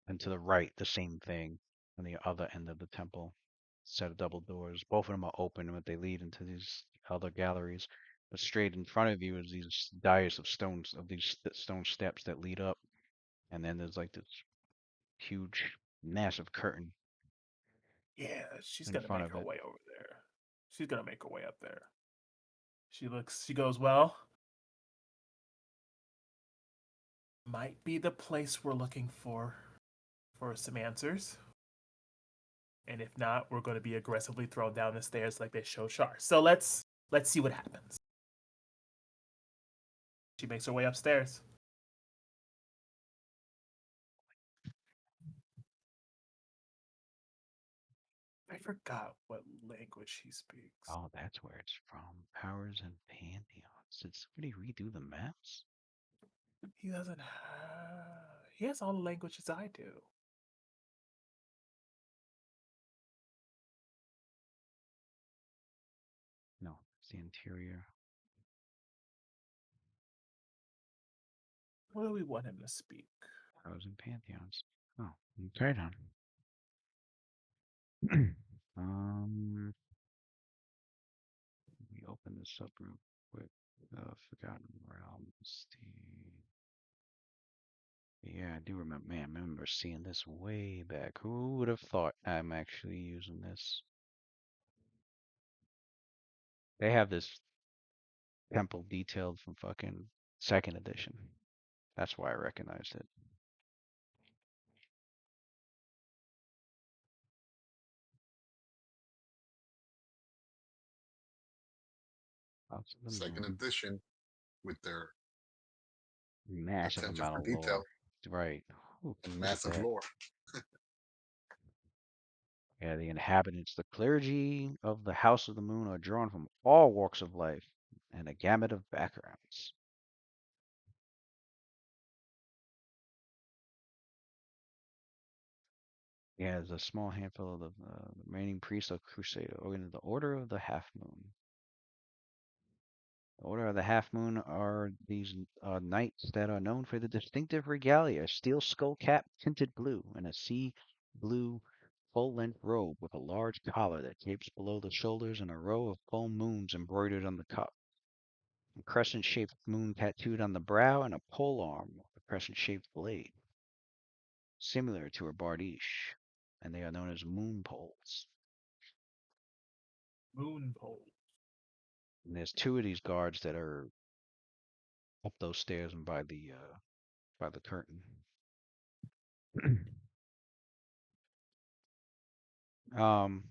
and to the right, the same thing on the other end of the temple. Set of double doors. Both of them are open, but they lead into these other galleries. But straight in front of you is these dais of stones, of these stone steps that lead up, and then there's like this huge, massive curtain Yeah, she's in gonna front make of her it. way over there. She's gonna make her way up there. She looks. She goes, "Well, might be the place we're looking for some answers. And if not, we're going to be aggressively thrown down the stairs like they show Char. So let's see what happens." She makes her way upstairs. I forgot what language he speaks. Oh, that's where it's from. Powers and pantheons. Did somebody redo the maps? He doesn't have. He has all the languages I do. No, it's the interior. What do we want him to speak? Powers and pantheons. Oh, okay then. Let me open this up real quick. Forgotten Realms. Yeah, I do remember. Man, I remember seeing this way back. Who would have thought I'm actually using this? They have this temple detailed from fucking second edition. That's why I recognized it. House of the Second Moon. edition with their Massive attention amount for of lore. detail Right. Ooh, and look at massive that. lore. Yeah, the inhabitants, the clergy of the House of the Moon are drawn from all walks of life and a gamut of backgrounds. Yeah, there's a small handful of the remaining priests of Crusader, or in the Order of the Half Moon. The Order of the Half Moon are these knights that are known for the distinctive regalia, steel skull cap tinted blue, and a sea blue full-length robe with a large collar that tapes below the shoulders and a row of full moons embroidered on the cuff. A crescent-shaped moon tattooed on the brow, and a polearm with a crescent-shaped blade, similar to a bardiche, and they are known as moon poles. Moon pole. And there's two of these guards that are up those stairs and by the curtain. Um,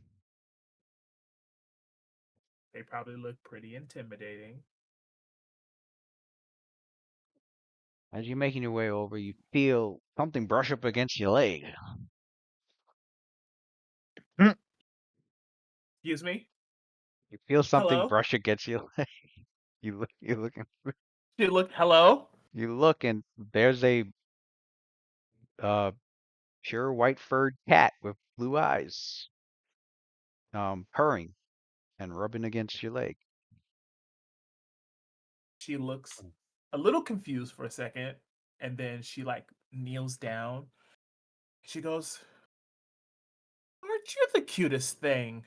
They probably look pretty intimidating. as you're making your way over, you feel something brush up against your leg. Excuse me? You feel something Hello? brush against your leg. She looked, hello? You look, and there's a uh pure white furred cat with blue eyes, purring and rubbing against your leg. She looks a little confused for a second, and then she like kneels down. She goes, "Aren't you the cutest thing?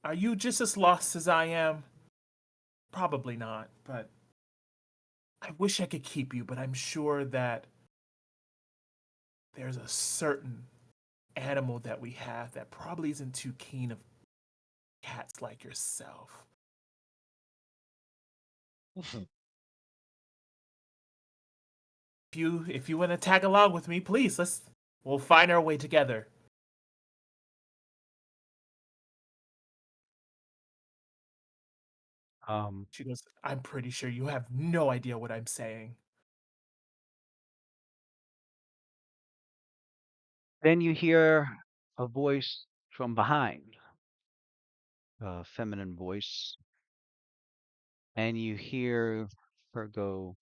Are you just as lost as I am?" Probably not, but I wish I could keep you, but I'm sure that there's a certain animal that we have that probably isn't too keen of cats like yourself. If you want to tag along with me, please, we'll find our way together. Um, She goes, "I'm pretty sure you have no idea what I'm saying." then you hear a voice from behind, a feminine voice, and you hear her go,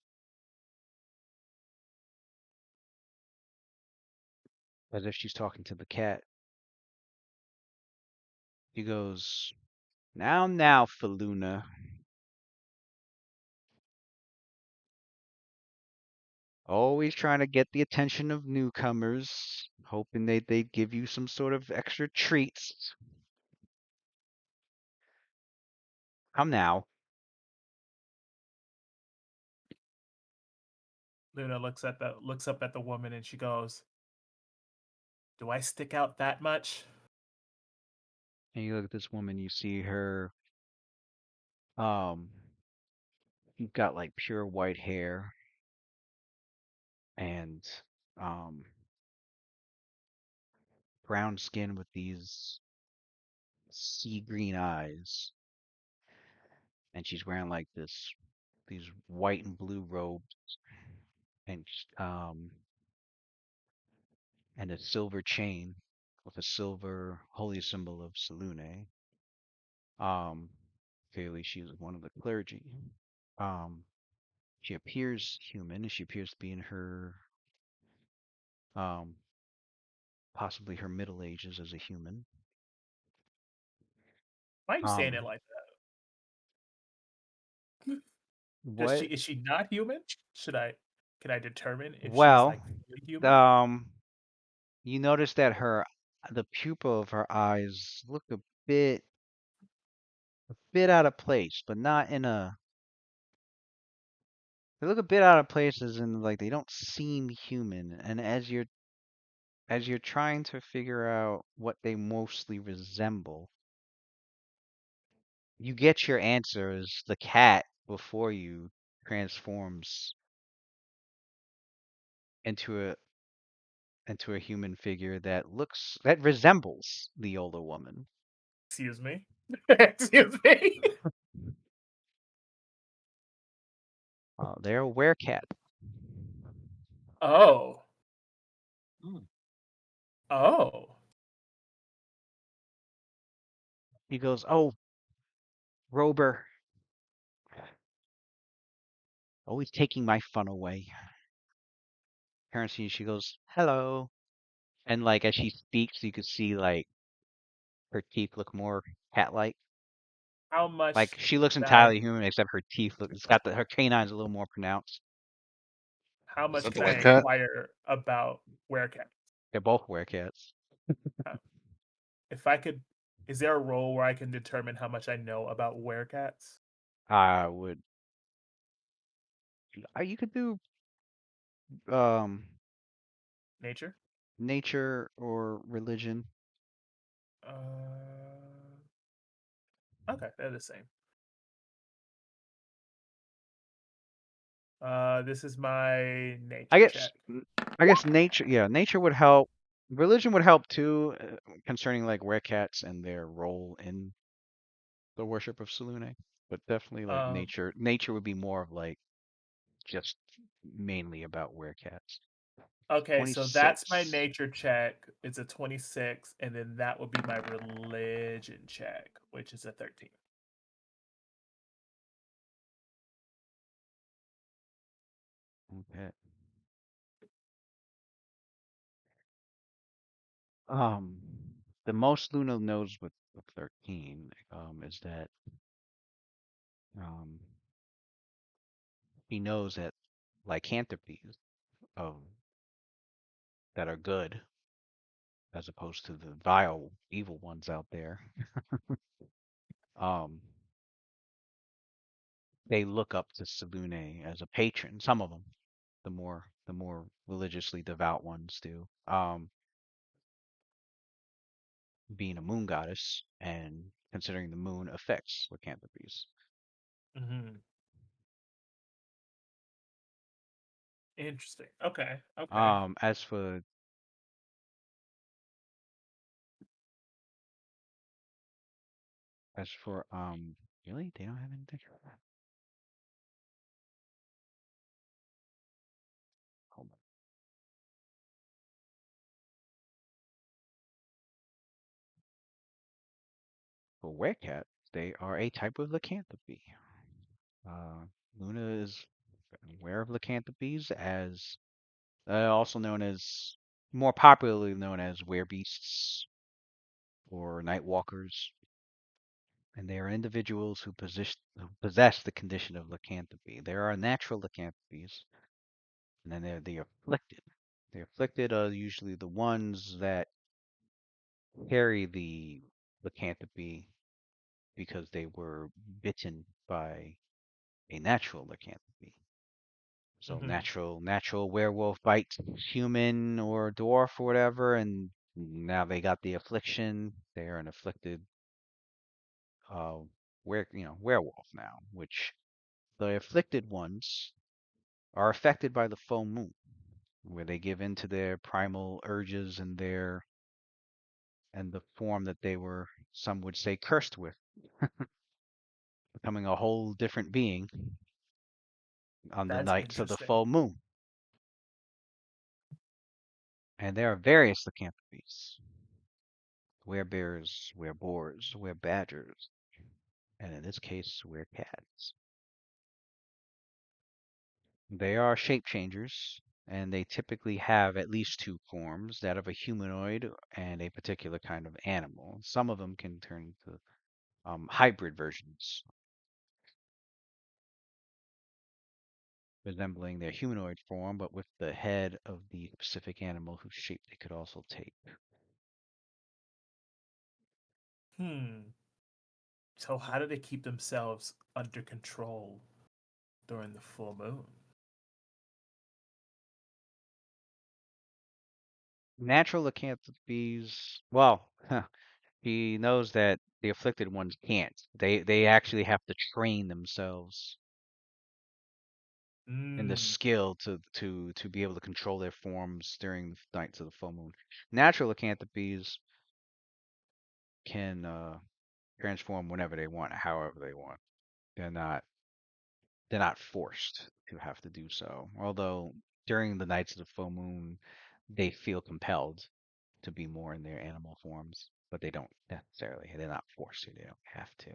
as if she's talking to the cat. She goes, now, Faluna. Always trying to get the attention of newcomers, hoping they give you some sort of extra treats. Come now." Luna looks up at the woman and she goes, "Do I stick out that much?" And you look at this woman, you see her, um, you've got like pure white hair and, um, brown skin with these sea green eyes. And she's wearing like these white and blue robes and, um, and a silver chain with a silver holy symbol of Selune. Um, Clearly she's one of the clergy. Um, she appears human. She appears to be in her, um, possibly her middle ages as a human. Why are you saying it Um, like that? what? Is she not human? Should I Can I determine if she's Well, like really human? um, you notice that the pupil of her eyes look a bit out of place, but not in a. They look a bit out of place as in like they don't seem human. And as you're trying to figure out what they mostly resemble, you get your answer as the cat before you transforms into a human figure that resembles the older woman. Excuse me. Excuse me. They're a werecat. Oh. Hmm. Oh. He goes, "Oh, Rober, always taking my fun away." Apparently, she goes, "Hello," and like as she speaks, you could see like her teeth look more cat-like. How Like much she looks can I entirely human, except her teeth look. It's got her canines a little more pronounced. how Is much that the can I white cat? inquire about werecats? They're both werecats. Uh, If I could, is there a role where I can determine how much I know about werecats? I would. You could do um Nature? nature or religion. Uh, okay, they're the same. This is my I nature guess check. I guess nature. Yeah, nature would help Religion would help too, concerning like werecats and their role in the worship of Selûne. But definitely like Um, nature. Nature would be more of like just mainly about werecats. okay, so that's my 26. nature check. It's a 26, and then that would be my religion check, which is a 13. Okay. Um, the most Luna knows with 13 is that um he knows that lycanthropes of that are good as opposed to the vile evil ones out there. Um, they look up to Selûne as a patron. Some of them, the more religiously devout ones do. Being a moon goddess and considering the moon affects lycanthropes. Hmm. Interesting. Okay. Okay. As for really, they don't have anything. Hold on. For werecat, they are a type of lycanthropy. Uh, Luna is aware of lycanthropes as also known as more popularly known as werebeasts or nightwalkers, and they are individuals who possess the condition of lycanthropy. There are natural lycanthropes, and then there are the afflicted. The afflicted are usually the ones that carry the lycanthropy because they were bitten by a natural lycanthropy. So Hmm. natural werewolf bites human or dwarf or whatever, and now they got the affliction. They are an afflicted uh werewolf now, which the afflicted ones are affected by the full moon, where they give in to their primal urges and the form that they were, some would say, cursed with, becoming a whole different being on the That's nights of the interesting. full moon. And there are various lycanthropies: werebears, wereboars, werebadgers, and in this case, werecats. They are shape changers, and they typically have at least two forms, that of a humanoid and a particular kind of animal. Some of them can turn into hybrid versions, resembling their humanoid form, but with the head of the specific animal whose shape they could also take. Hmm. So how do they keep themselves under control during the full moon? Natural lycanthropes, well, he knows that the afflicted ones can't. They actually have to train themselves in the Mm. skill to be able to control their forms during the nights of the full moon. Natural lycanthropes can transform whenever they want, however they want. They're not they're not forced to have to do so. Although during the nights of the full moon, they feel compelled to be more in their animal forms, but they don't necessarily. They're not forced to. They don't have to.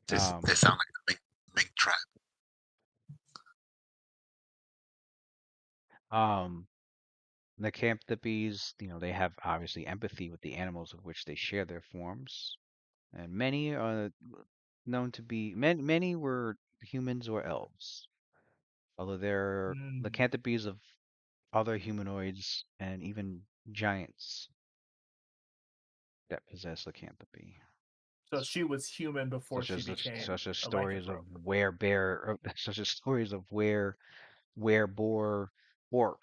They Um, sound like a mink trap. um, lycanthropes, they have obviously empathy with the animals of which they share their forms, and many are known to be many were humans or elves. Although there are Mm. lycanthropes of other humanoids and even giants that possess lycanthropy, So she was human before such she as became such as a stories of lycanthrope. such as stories of wereboar orc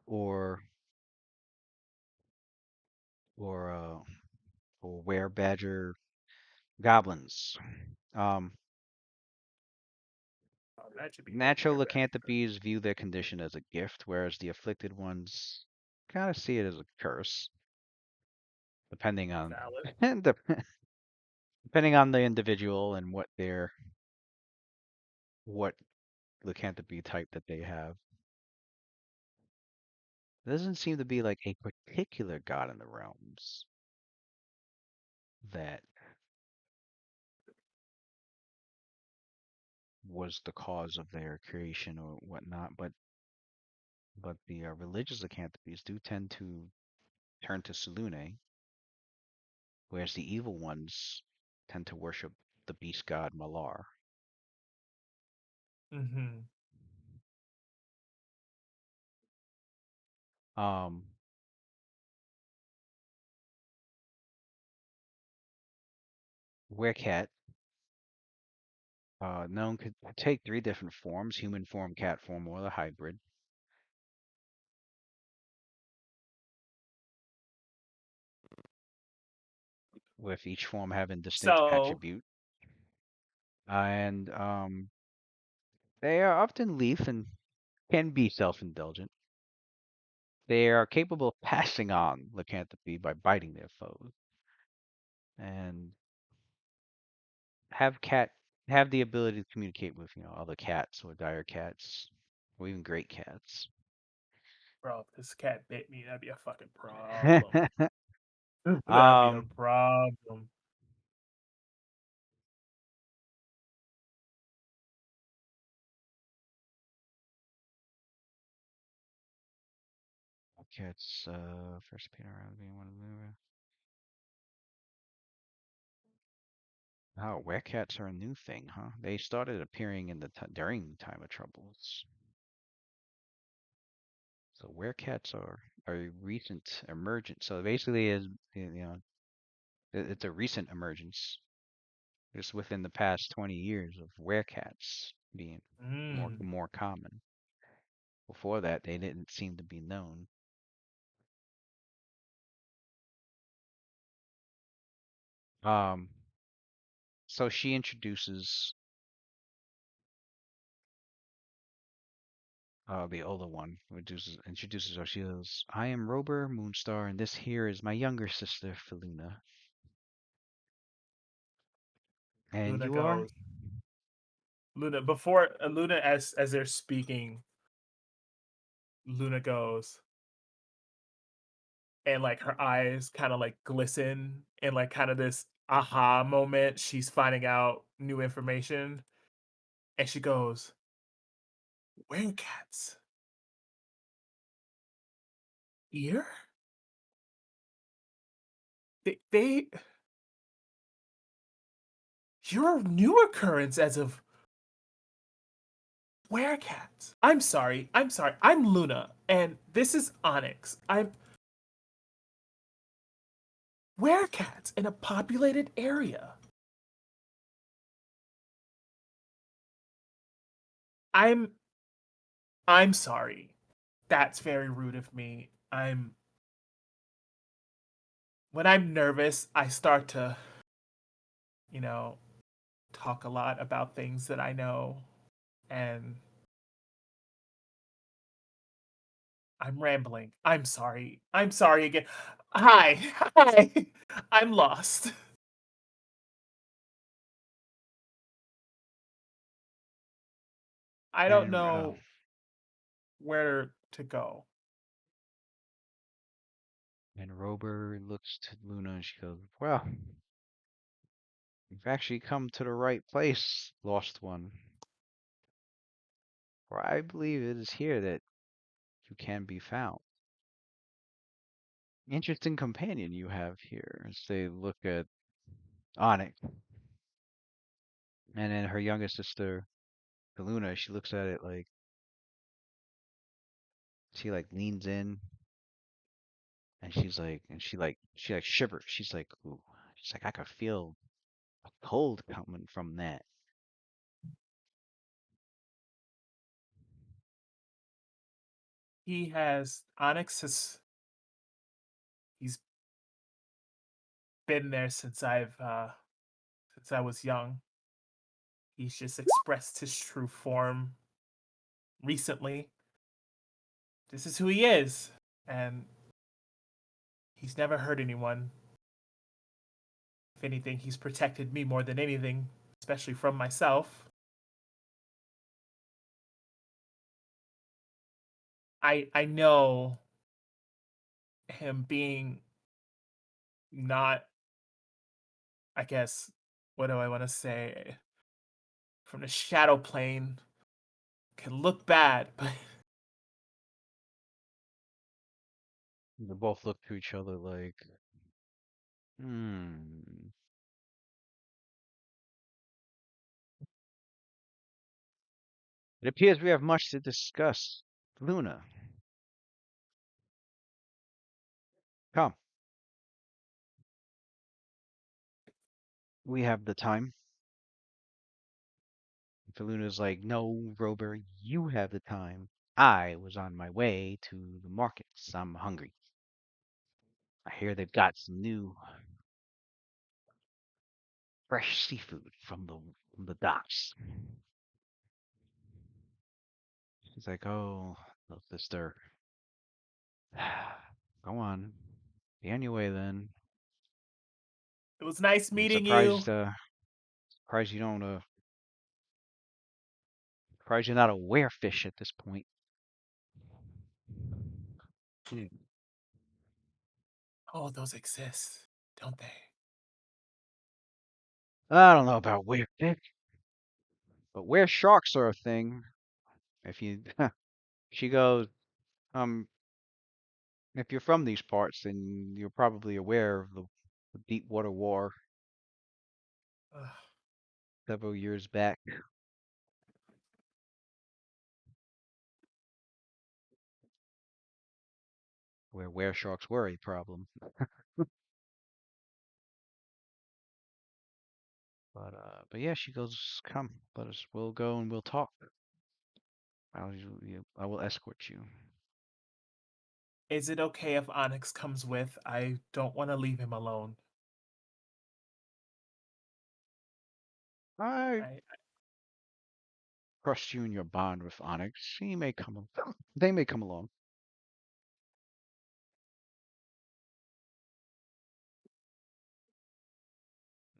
or or uh or werebadger goblins. Um, Oh, that should be Natural very bad. lycanthropes view their condition as a gift, whereas the afflicted ones kind of see it as a curse, depending on Valid. depending on the individual and what lycanthropy type that they have. There doesn't seem to be like a particular god in the realms that was the cause of their creation or whatnot, but the religious lycanthropes do tend to turn to Selûne, whereas the evil ones tend to worship the beast god Malar. Mm-hmm. Um, Werecat, known could take three different forms: human form, cat form, or the hybrid. With each form having distinct So, attribute. And they are often leaf and can be self-indulgent. They are capable of passing on lycanthropy by biting their foes, and have cat have the ability to communicate with other cats or dire cats or even great cats. bro, if this cat bit me, that'd be a fucking problem. That'd be a um, problem. cats first appear around being one of them. Oh, werecats are a new thing, huh? They started appearing in during the time of troubles. So werecats are a recent emergence. So basically, it's a recent emergence, just within the past 20 years of werecats being Mm. more common. Before that, they didn't seem to be known. Um, so she introduces the older one, introduces her. She goes, "I am Rober Moonstar, and this here is my younger sister, Feluna. And Luna you are?" goes. Luna before Luna as they're speaking, Luna goes, and like her eyes kind of like glisten and like kind of this aha moment. She's finding out new information, and she goes, "Werecats here? They you're a new occurrence as of werecats. I'm sorry. I'm sorry. I'm Luna, and this is Onyx. I'm werecats in a populated area. I'm I'm sorry. That's very rude of me. When I'm nervous, I start to, you know, talk a lot about things that I know, and I'm rambling. I'm sorry. I'm sorry again. Hi. Hi. I'm lost. I don't And know where to go. Rober looks to Luna and she goes, "Well, you've actually come to the right place, Lost One. For I believe it is here that you can be found. Interesting companion you have here." As they look at Onyx, and then her younger sister, Luna, she looks at it like she like leans in and she like shivers. She's like, "Ooh," she's like, "I could feel a cold coming from that." Onyx has he's been there since I was young. He's just expressed his true form recently. This is who he is. And He's never hurt anyone. If anything, he's protected me more than anything, especially from myself. I know him being not, I guess, what do I want to say, from the shadow plane can look bad, but They both look to each other like, hmm. It appears we have much to discuss. Luna, come. We have the time. Luna's like, no, Rober, you have the time. I was on my way to the markets. I'm hungry. I hear they've got some new fresh seafood from the docks. She's like, oh, little sister. Go on. Be on your way then. it was nice I'm meeting you. surprised you don't surprised you're not a werefish at this point. Hmm. Oh, those exist, don't they? I don't know about werefish, but were sharks are a thing. If you she goes, um, if you're from these parts, then you're probably aware of the Deepwater War Ugh. several years back, where were sharks were a problem. But yeah, she goes, come, we'll go and we'll talk. I will escort you. Is it okay if Onyx comes with? I don't want to leave him alone. I I trust you in your bond with Onyx. They may come along.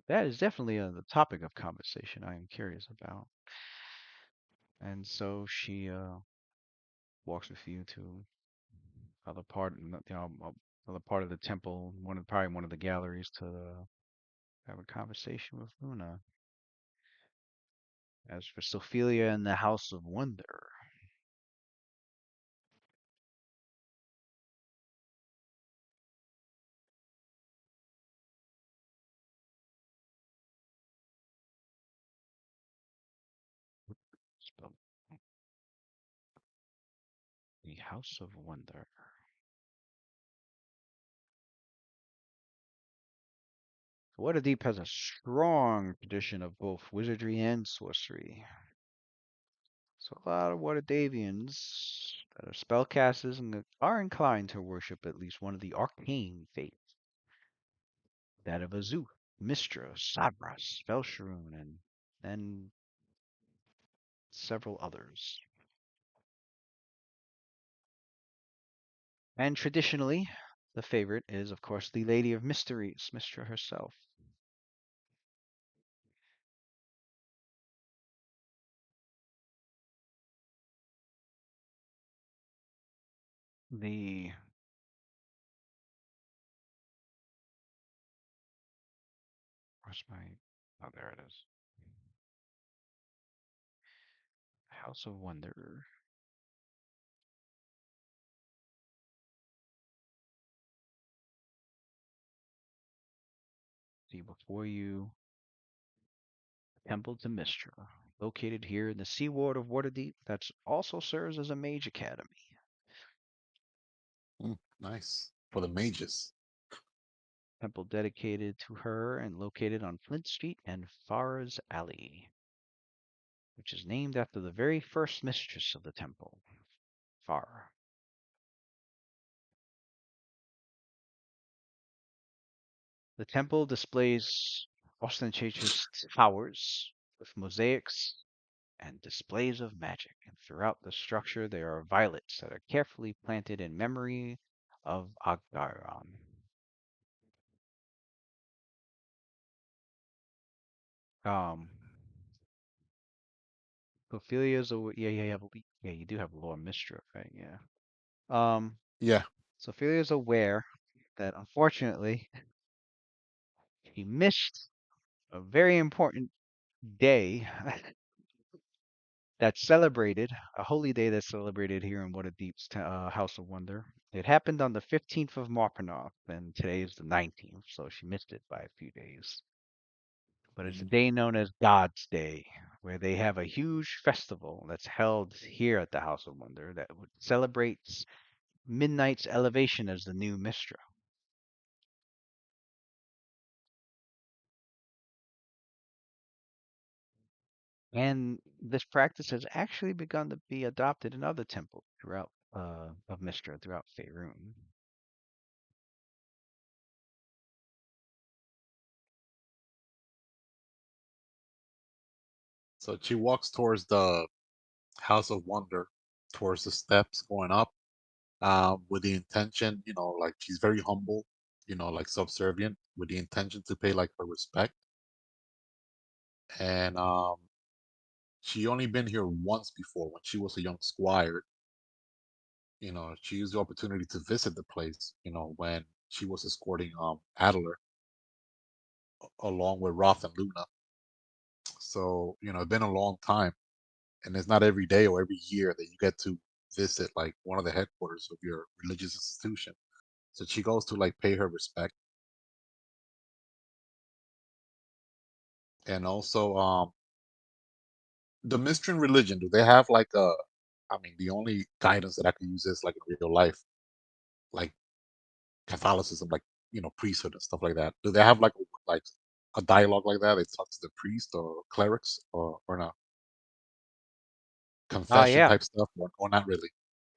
That is definitely the topic of conversation I am curious about. And so she walks with you to other part, other part of the temple, probably one of the galleries to have a conversation with Luna. As for Sophelia and the House of Wonder, spelled the House of Wonder. Waterdeep has a strong tradition of both wizardry and sorcery. So a lot of Waterdavians that are spellcasters and that are inclined to worship at least one of the arcane faiths, that of Azuth, Mistra, Sabras, Velsharoon, and several others. And traditionally, the favorite is, of course, the Lady of Mysteries, Mistra herself. The where's my oh there it is. House of Wonder. See before you Temple to Mistra, located here in the seaward of Waterdeep, that also serves as a mage academy. Nice for the mages. Temple dedicated to her and located on Flint Street and Farah's Alley, which is named after the very first mistress of the temple, Farah. The temple displays ostentatious towers with mosaics and displays of magic, and throughout the structure there are violets that are carefully planted in memory of Agdaron. Um, Ophelia's a yeah, yeah, you have yeah, you do have Lore Mistra, right? Yeah. Um, Yeah. so Ophelia's aware that unfortunately she missed a very important day that's celebrated, a holy day that's celebrated here in Waterdeep's House of Wonder. It happened on the 15th of Marpanoth, and today is the 19th, so she missed it by a few days. But it's a Mhm. day known as God's Day, where they have a huge festival that's held here at the House of Wonder that celebrates Midnight's elevation as the new Mistra. And this practice has actually begun to be adopted in other temples throughout of Mistra throughout Faerun. So she walks towards the House of Wonder, towards the steps going up, with the intention, like she's very humble, like subservient, with the intention to pay like her respect. And she only been here once before when she was a young squire. She used the opportunity to visit the place, when she was escorting Adler along with Roth and Luna. So, it's been a long time, and it's not every day or every year that you get to visit like one of the headquarters of your religious institution. So she goes to like pay her respect. And also the Mystrian religion, do they have like I mean, the only guidance that I can use is like in real life, like Catholicism, like priesthood and stuff like that. Do they have like a dialogue like that? They talk to the priest or clerics or not confession Yeah. type stuff or not really?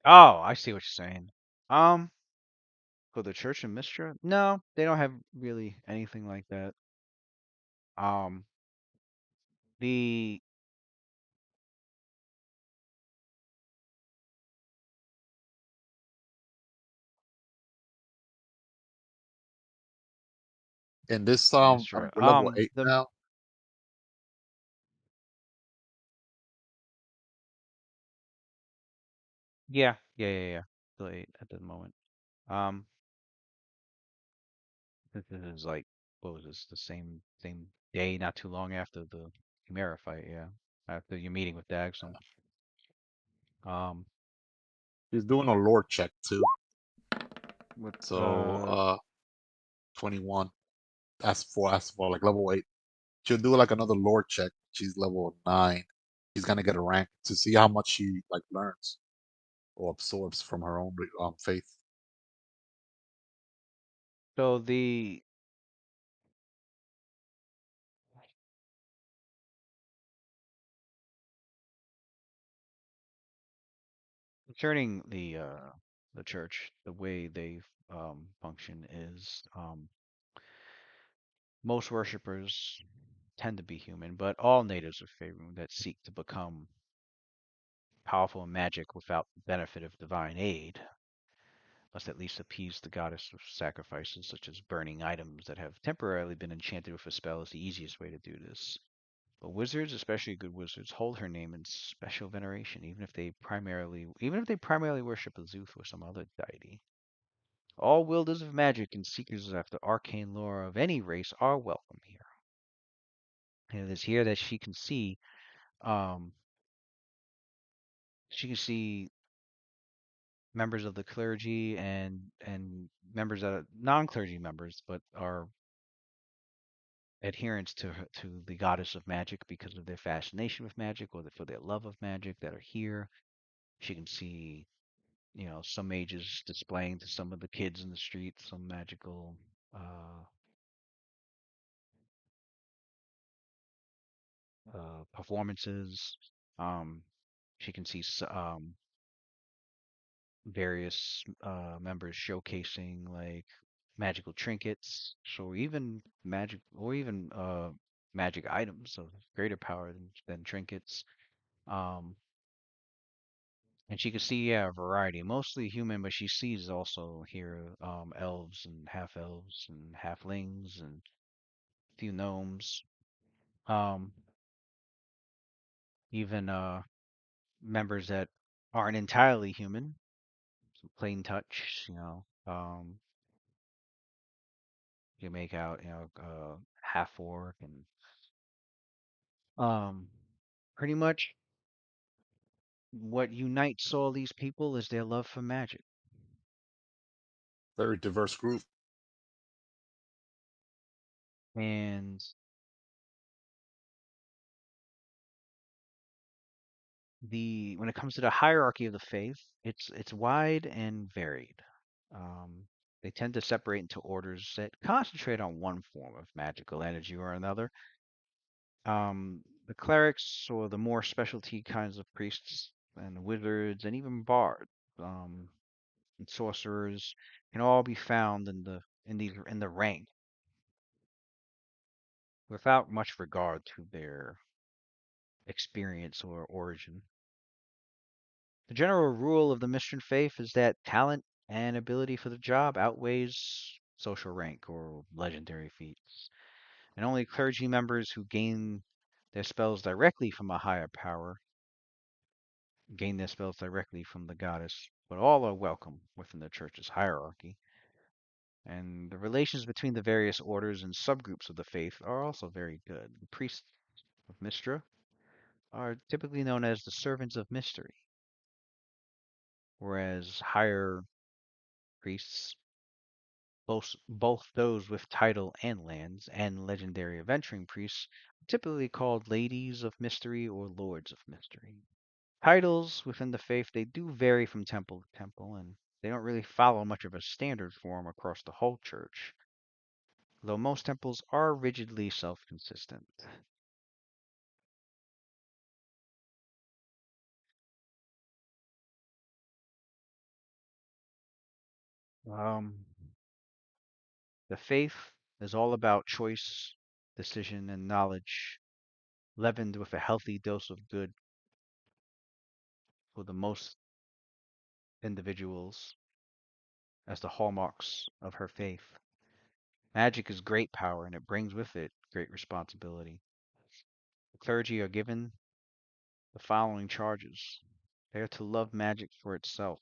Oh, I see what you're saying. Um, for the Church of Mistra? No, they don't have really anything like that. Um, the In this I mean Mistra. we're level 8 The now. yeah, yeah, yeah, yeah. Still 8 at the moment. Um, this is like what was this? The same day, not too long after the Chimera fight. Yeah, after your meeting with Dagsum. Um, He's doing a lore check too. with So 21. That's for like level 8. She'll do like another lore check. She's level 9. She's gonna get a rank to see how much she like learns or absorbs from her own faith. so the concerning the church, the way they function is most worshippers tend to be human, but all natives of Faerun that seek to become powerful in magic without the benefit of divine aid must at least appease the goddess of sacrifices, such as burning items that have temporarily been enchanted with a spell is the easiest way to do this. But wizards, especially good wizards, hold her name in special veneration, even if they primarily worship a Zuth or some other deity. All wielders of magic and seekers after arcane lore of any race are welcome here. And it is here that um, she can see members of the clergy and members that are non-clergy members, but are adherents to the goddess of magic because of their fascination with magic or for their love of magic that are here. She can see, some mages displaying to some of the kids in the street some magical uh, performances. Um, she can see various members showcasing like magical trinkets, so even magic items of greater power than trinkets. Um, and she can see a variety, mostly human, but she sees also here elves and half elves and halflings and few gnomes. Um, even members that aren't entirely human, so plain touch, you make out, half orc and um, pretty much what unites all these people is their love for magic. Very diverse group. And when it comes to the hierarchy of the faith, it's wide and varied. Um, they tend to separate into orders that concentrate on one form of magical energy or another. The clerics, or the more specialty kinds of priests and wizards and even bards, um, and sorcerers can all be found in the rank without much regard to their experience or origin. The general rule of the Mystian faith is that talent and ability for the job outweighs social rank or legendary feats, and only clergy members who gain their spells directly from a higher power gain their spells directly from the goddess, but all are welcome within the church's hierarchy. And the relations between the various orders and subgroups of the faith are also very good. The priests of Mystra are typically known as the servants of mystery, whereas higher priests, both those with title and lands, and legendary adventuring priests, are typically called ladies of mystery or lords of mystery. Titles within the faith, they do vary from temple to temple, and they don't really follow much of a standard form across the whole church, though most temples are rigidly self-consistent. Um, the faith is all about choice, decision, and knowledge, leavened with a healthy dose of good for the most individuals as the hallmarks of her faith. Magic is great power, and it brings with it great responsibility. The clergy are given the following charges. They are to love magic for itself,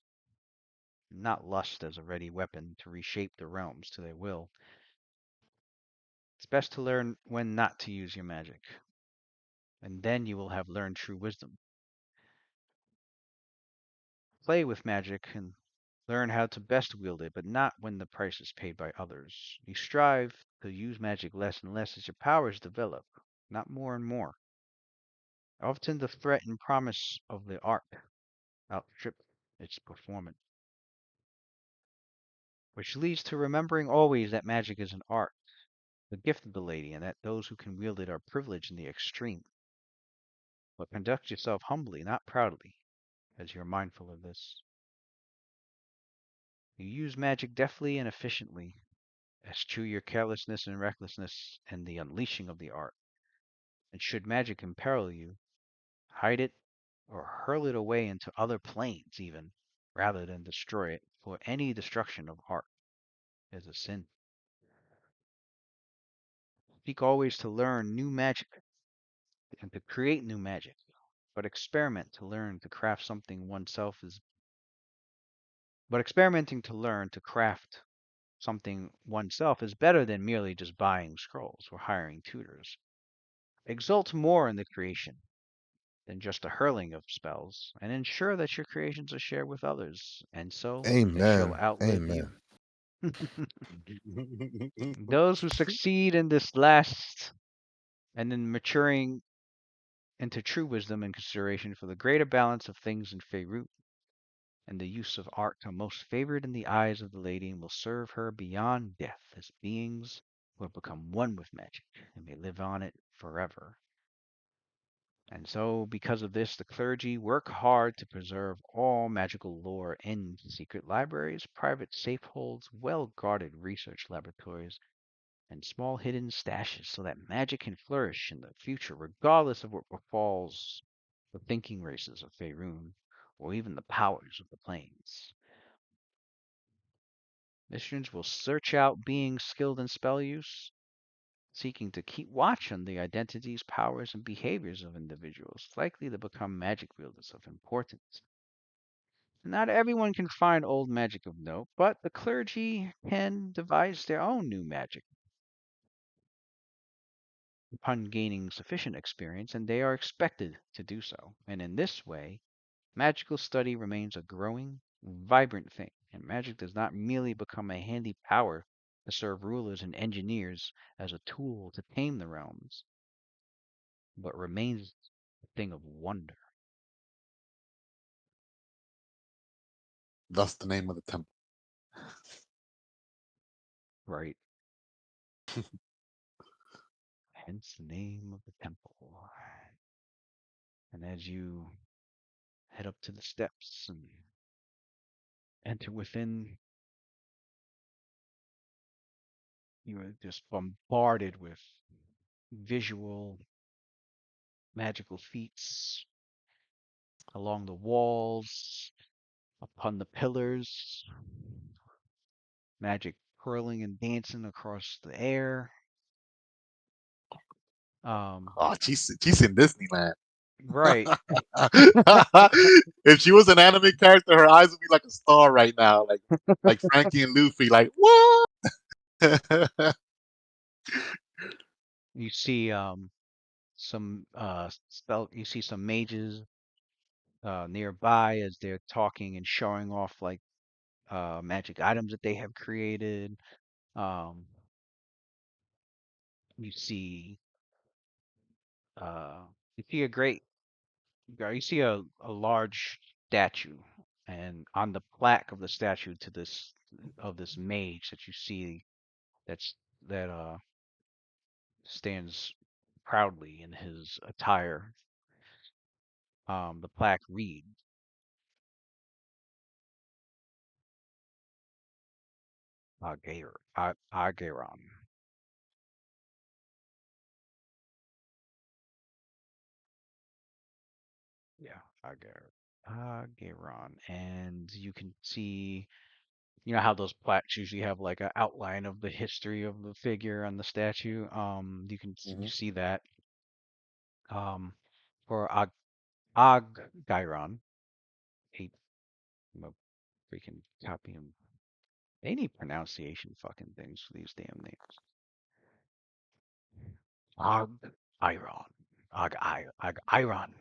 not lust as a ready weapon to reshape the realms to their will. It's best to learn when not to use your magic, and then you will have learned true wisdom. Play with magic and learn how to best wield it, but not when the price is paid by others. You strive to use magic less and less as your powers develop, not more and more. Often the threat and promise of the art outstrip its performance, which leads to remembering always that magic is an art, the gift of the lady, and that those who can wield it are privileged in the extreme. But conduct yourself humbly, not proudly, as you're mindful of this. You use magic deftly and efficiently, eschew your carelessness and recklessness and the unleashing of the art. And should magic imperil you, hide it or hurl it away into other planes even, rather than destroy it, for any destruction of art is a sin. Seek always to learn new magic and to create new magic, but experiment to learn to craft something oneself is but experimenting to learn to craft something oneself is better than merely just buying scrolls or hiring tutors. Exult more in the creation than just the hurling of spells, and ensure that your creations are shared with others, and so they shall Amen. outlive you. Amen. Those who succeed in this last and in maturing into true wisdom and consideration for the greater balance of things in Faerût and the use of art are most favored in the eyes of the lady and will serve her beyond death as beings who have become one with magic and may live on it forever. And so, because of this, the clergy work hard to preserve all magical lore in secret libraries, private safeholds, well-guarded research laboratories, and small hidden stashes so that magic can flourish in the future, regardless of what befalls the thinking races of Faerun, or even the powers of the planes. Missions will search out beings skilled in spell use, seeking to keep watch on the identities, powers, and behaviors of individuals likely to become magic wielders of importance. Not everyone can find old magic of note, but the clergy can devise their own new magic upon gaining sufficient experience, and they are expected to do so. And in this way, magical study remains a growing, vibrant thing, and magic does not merely become a handy power to serve rulers and engineers as a tool to tame the realms, but remains a thing of wonder. Thus the name of the temple. Right? Hence the name of the temple. And as you head up to the steps and enter within, you are just bombarded with visual magical feats along the walls, upon the pillars, magic whirling and dancing across the air. Um, Oh, she's in Disneyland. right. If she was an anime character, her eyes would be like a star right now, like Frankie and Luffy. Like what? You see some you see some mages nearby as they're talking and showing off like magic items that they have created. Um, you see uh, you see a great you see a large statue, and on the plaque of the statue to this of this mage that you see that's that stands proudly in his attire. The plaque reads Ageron. Yeah, Ageron. And you can see, you know how those plaques usually have like an outline of the history of the figure on the statue. You Mhm. see that. For Agiron, a I'm gonna freaking copy him. They need pronunciation fucking things for these damn names. Agiron. Agiron.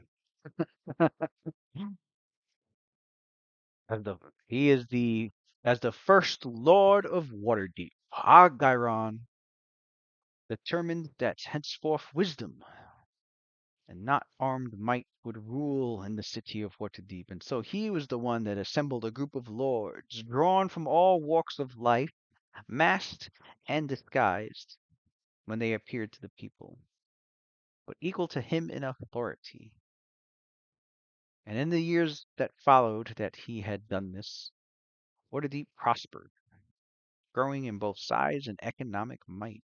As the he is the as the first Lord of Waterdeep, Agiron determined that henceforth wisdom and not armed might would rule in the city of Waterdeep, and so he was the one that assembled a group of lords drawn from all walks of life, masked and disguised when they appeared to the people, but equal to him in authority. And in the years that followed that he had done this, Waterdeep prospered, growing in both size and economic might.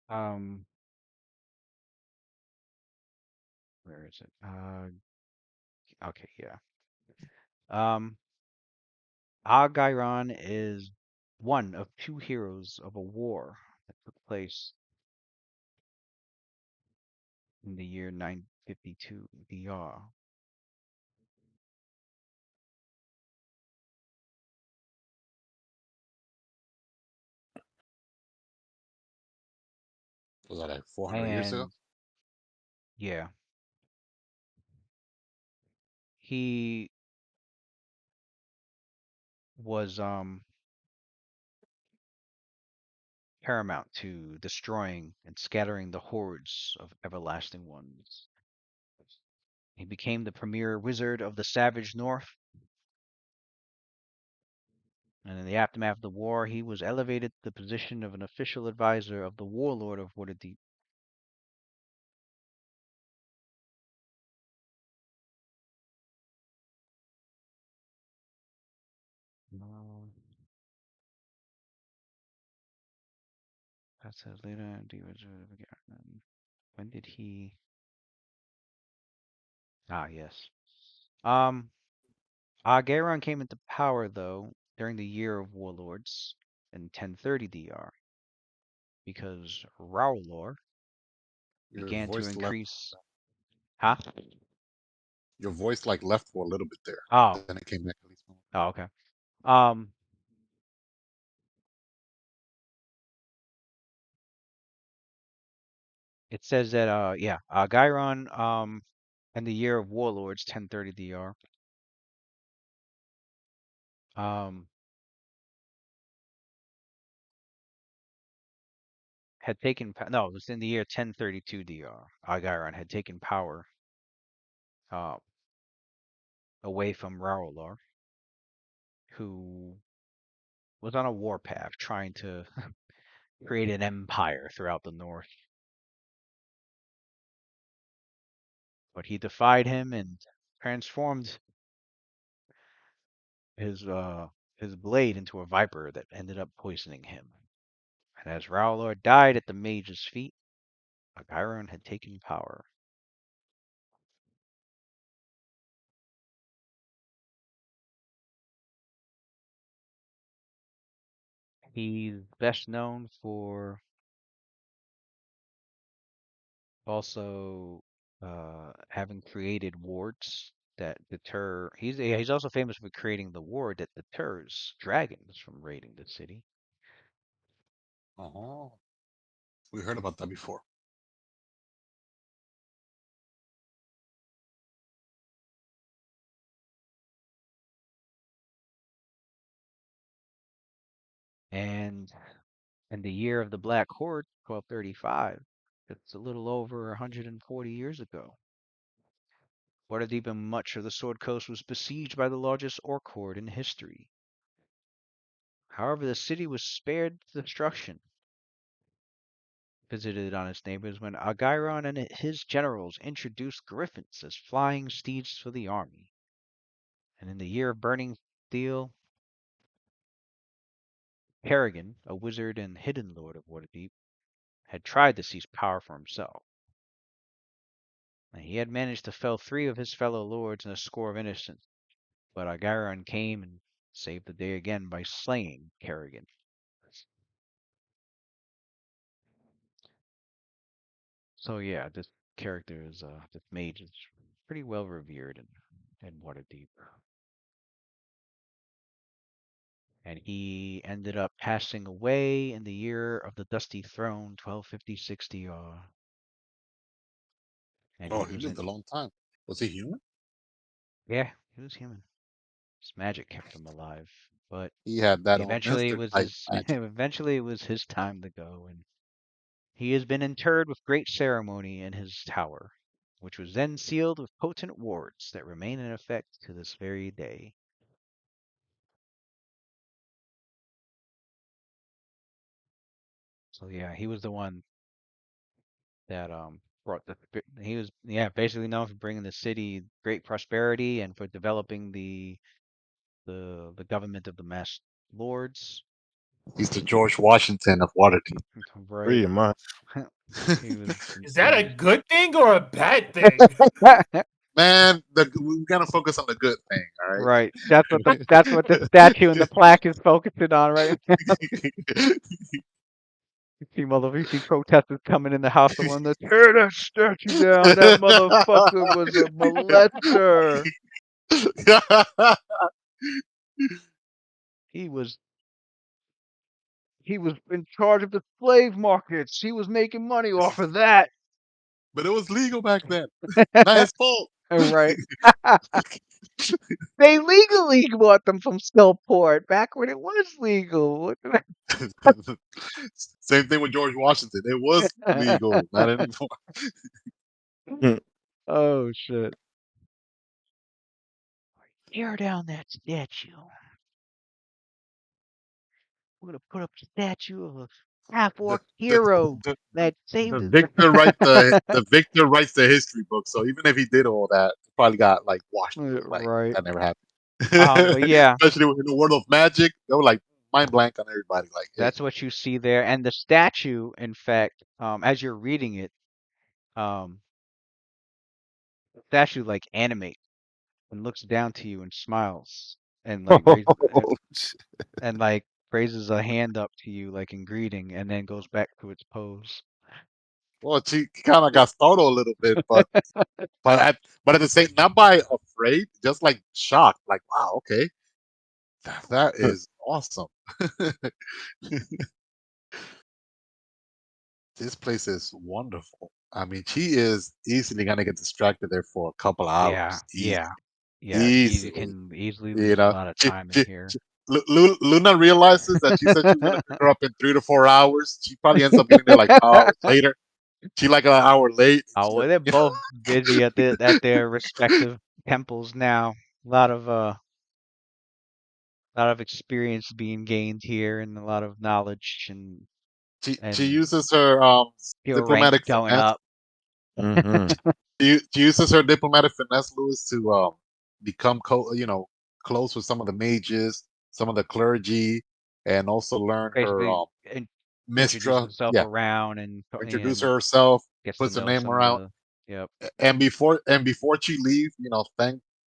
Um, where is it? Okay, yeah. Um, Algyron is one of two heroes of a war that took place in the year 952 DR. Was that like 400 years ago? And yeah, he was paramount to destroying and scattering the hordes of everlasting ones. He became the premier wizard of the Savage North, and in the aftermath of the war, he was elevated to the position of an official advisor of the warlord of Waterdeep. Um, that says later, when did he? Ah, yes. Um, Gairon came into power though during the Year of Warlords in 1030 DR because Raulor Your began to voice left. increase. Huh? Your voice like left for a little bit there. Oh, Then it came back at least. oh, okay. Um, it says that yeah, Gairon in the Year of Warlords 1030 DR um had taken no, it was in the year 1032 DR. Gairon had taken power uh away from Raulor, who was on a warpath trying to create an empire throughout the north. But he defied him and transformed his blade into a viper that ended up poisoning him. And as Raulor died at the mage's feet, Gairon had taken power. He's best known for also having created wards that deter. He's also famous for creating the ward that deters dragons from raiding the city. Oh, we heard about that before. And in the year of the Black Horde, 1235, it's a little over 140 years ago. Waterdeep and much of the Sword Coast was besieged by the largest orc horde in history. However, the city was spared destruction, visited on its neighbors when Agairon and his generals introduced griffins as flying steeds for the army. And in the year of Burning Steel, Kerrigan, a wizard and hidden lord of Waterdeep, had tried to seize power for himself. And he had managed to fell 3 of his fellow lords and a score of innocents, but Agairon came and saved the day again by slaying Kerrigan. So yeah, this character is this mage is pretty well revered in Waterdeep. And he ended up passing away in the year of the Dusty Throne, 1256 DR. And Oh, he he was lived in, a long time. Was he human? yeah, he was human. His magic kept him alive, but He had that on eventually it instant was type his magic. eventually it was his time to go, and he has been interred with great ceremony in his tower, which was then sealed with potent wards that remain in effect to this very day. So yeah, he was the one that brought he was basically known for bringing the city great prosperity and for developing the government of the masked lords. He's the George Washington of Waterdeep. Right. Pretty much. He was Is he that a was good thing or a bad thing? Man, we gotta focus on the good thing, all right? right. That's what the statue and the plaque is focusing on right now. You see protesters coming in the house of one that tear that statue down. That motherfucker was a molester. He was he was in charge of the slave markets. He was making money off of that. But it was legal back then. Not his fault. Right. They legally bought them from Skullport back when it was legal. Same thing with George Washington. It was legal, not anymore. Oh shit. Tear down that statue. We're gonna put up a statue of a half The, orc the, hero the, that the saved us. victor writes the history book. So even if he did all that, it probably got like washed away. Like Right. that never happened. But yeah, Especially in the world of magic, they were like mind blank on everybody. Like, hey, that's what you see there. And the statue, in fact, as you're reading it, um, statue like animates and looks down to you and smiles and like and like raises a hand up to you like in greeting and then goes back to its pose. Well, she kind of got startled a little bit, but at the same, not by afraid, just like shocked, like wow, okay, that is awesome. This place is wonderful. I mean, she is easily gonna get distracted there for a couple of Yeah, hours, yeah, easy, yeah. You easily. can easily You lose a know, lot of she, time in she, here. she, Luna realizes that she said she was gonna pick her up in 3 to 4 hours. She probably ends up getting there like 2 hours later. She like an hour late. And Oh, she, well, they're you know, both busy at their respective temples now. A lot of experience being gained here and a lot of knowledge she and uses her your rank diplomatic going finesse. up. Mm-hmm. She uses her diplomatic finesse, Lewis, to become close with some of the mages, some of the clergy, and also learn her Basically, introduce mistra. himself Yeah, around introduce and herself, gets to puts her know name some of around, the. Yep. and before she leaves,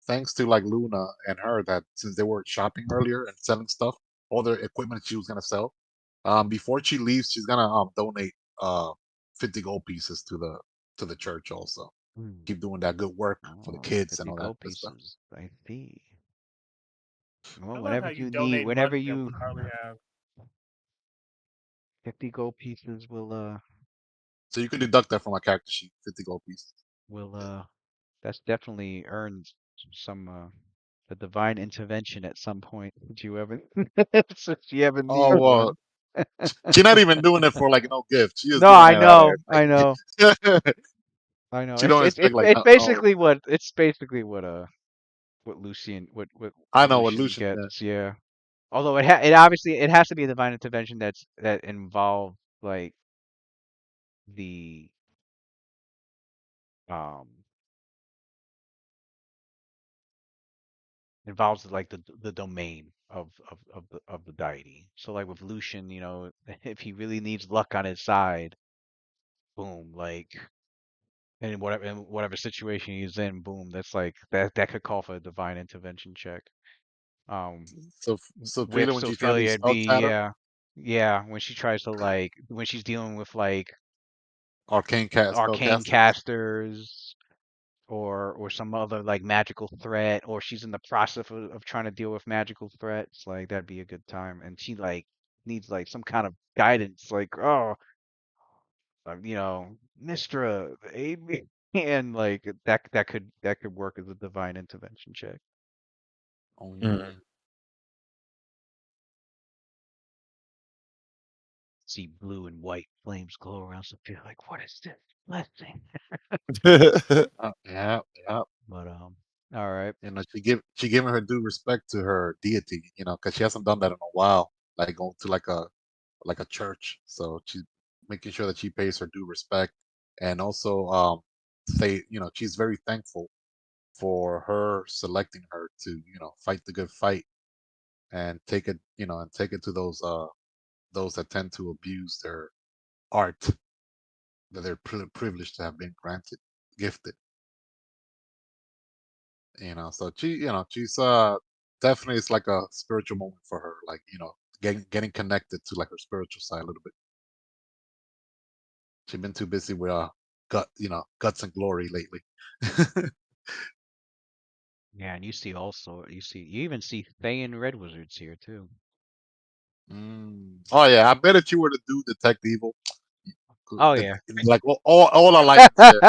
thanks to like Luna and her, that since they were shopping earlier and selling stuff, all the equipment she was gonna sell, before she leaves, she's gonna donate 50 gold pieces to the church also. Hmm. Keep doing that good work for the Oh, kids and 50 all that gold good stuff. pieces. I see. Well, I love how you donate whenever money that you we hardly have. 50 gold pieces So you can deduct that from my character sheet, 50 gold pieces. will that's definitely earned some a divine intervention at some point. Did you ever since you ever Oh needed well, one? she's not even doing it for like no gift. She is No, doing I it out of know, I know, respect. I know. She don't expect like It's no. Oh, basically what I know what Lucian Lucian. Yeah. gets, yeah. Although it obviously it has to be a divine intervention that involves like the um involves like the domain of the deity. So like with Lucian, if he really needs luck on his side, boom, like in whatever situation he's in, boom, that's like that could call for a divine intervention check. Um, So with Frida, when she's trying to do Sophia, it'd spell be chatter, yeah, when she tries to like when she's dealing with like arcane cast spell arcane casters. casters or some other like magical threat, or she's in the process of trying to deal with magical threats, like that'd be a good time. And she like needs like some kind of guidance, like Mistra, aid me, and like that could work as a divine intervention check. Mm. Um, See blue and white flames glow around Sophia, like what is this blessing? yeah, yeah. But all right. She giving her due respect to her deity, because she hasn't done that in a while, like going to like a church. So she's making sure that she pays her due respect, and also say she's very thankful for her selecting her to fight the good fight and take it to those that tend to abuse their art that they're privileged to have been gifted. So she's definitely, it's like a spiritual moment for her, like getting connected to like her spiritual side a little bit. She's been too busy with guts and glory lately. Yeah, and you even see Fae and Red Wizards here too. Oh yeah, I bet if you were to do detect evil, Oh yeah. like all our likeness, yeah.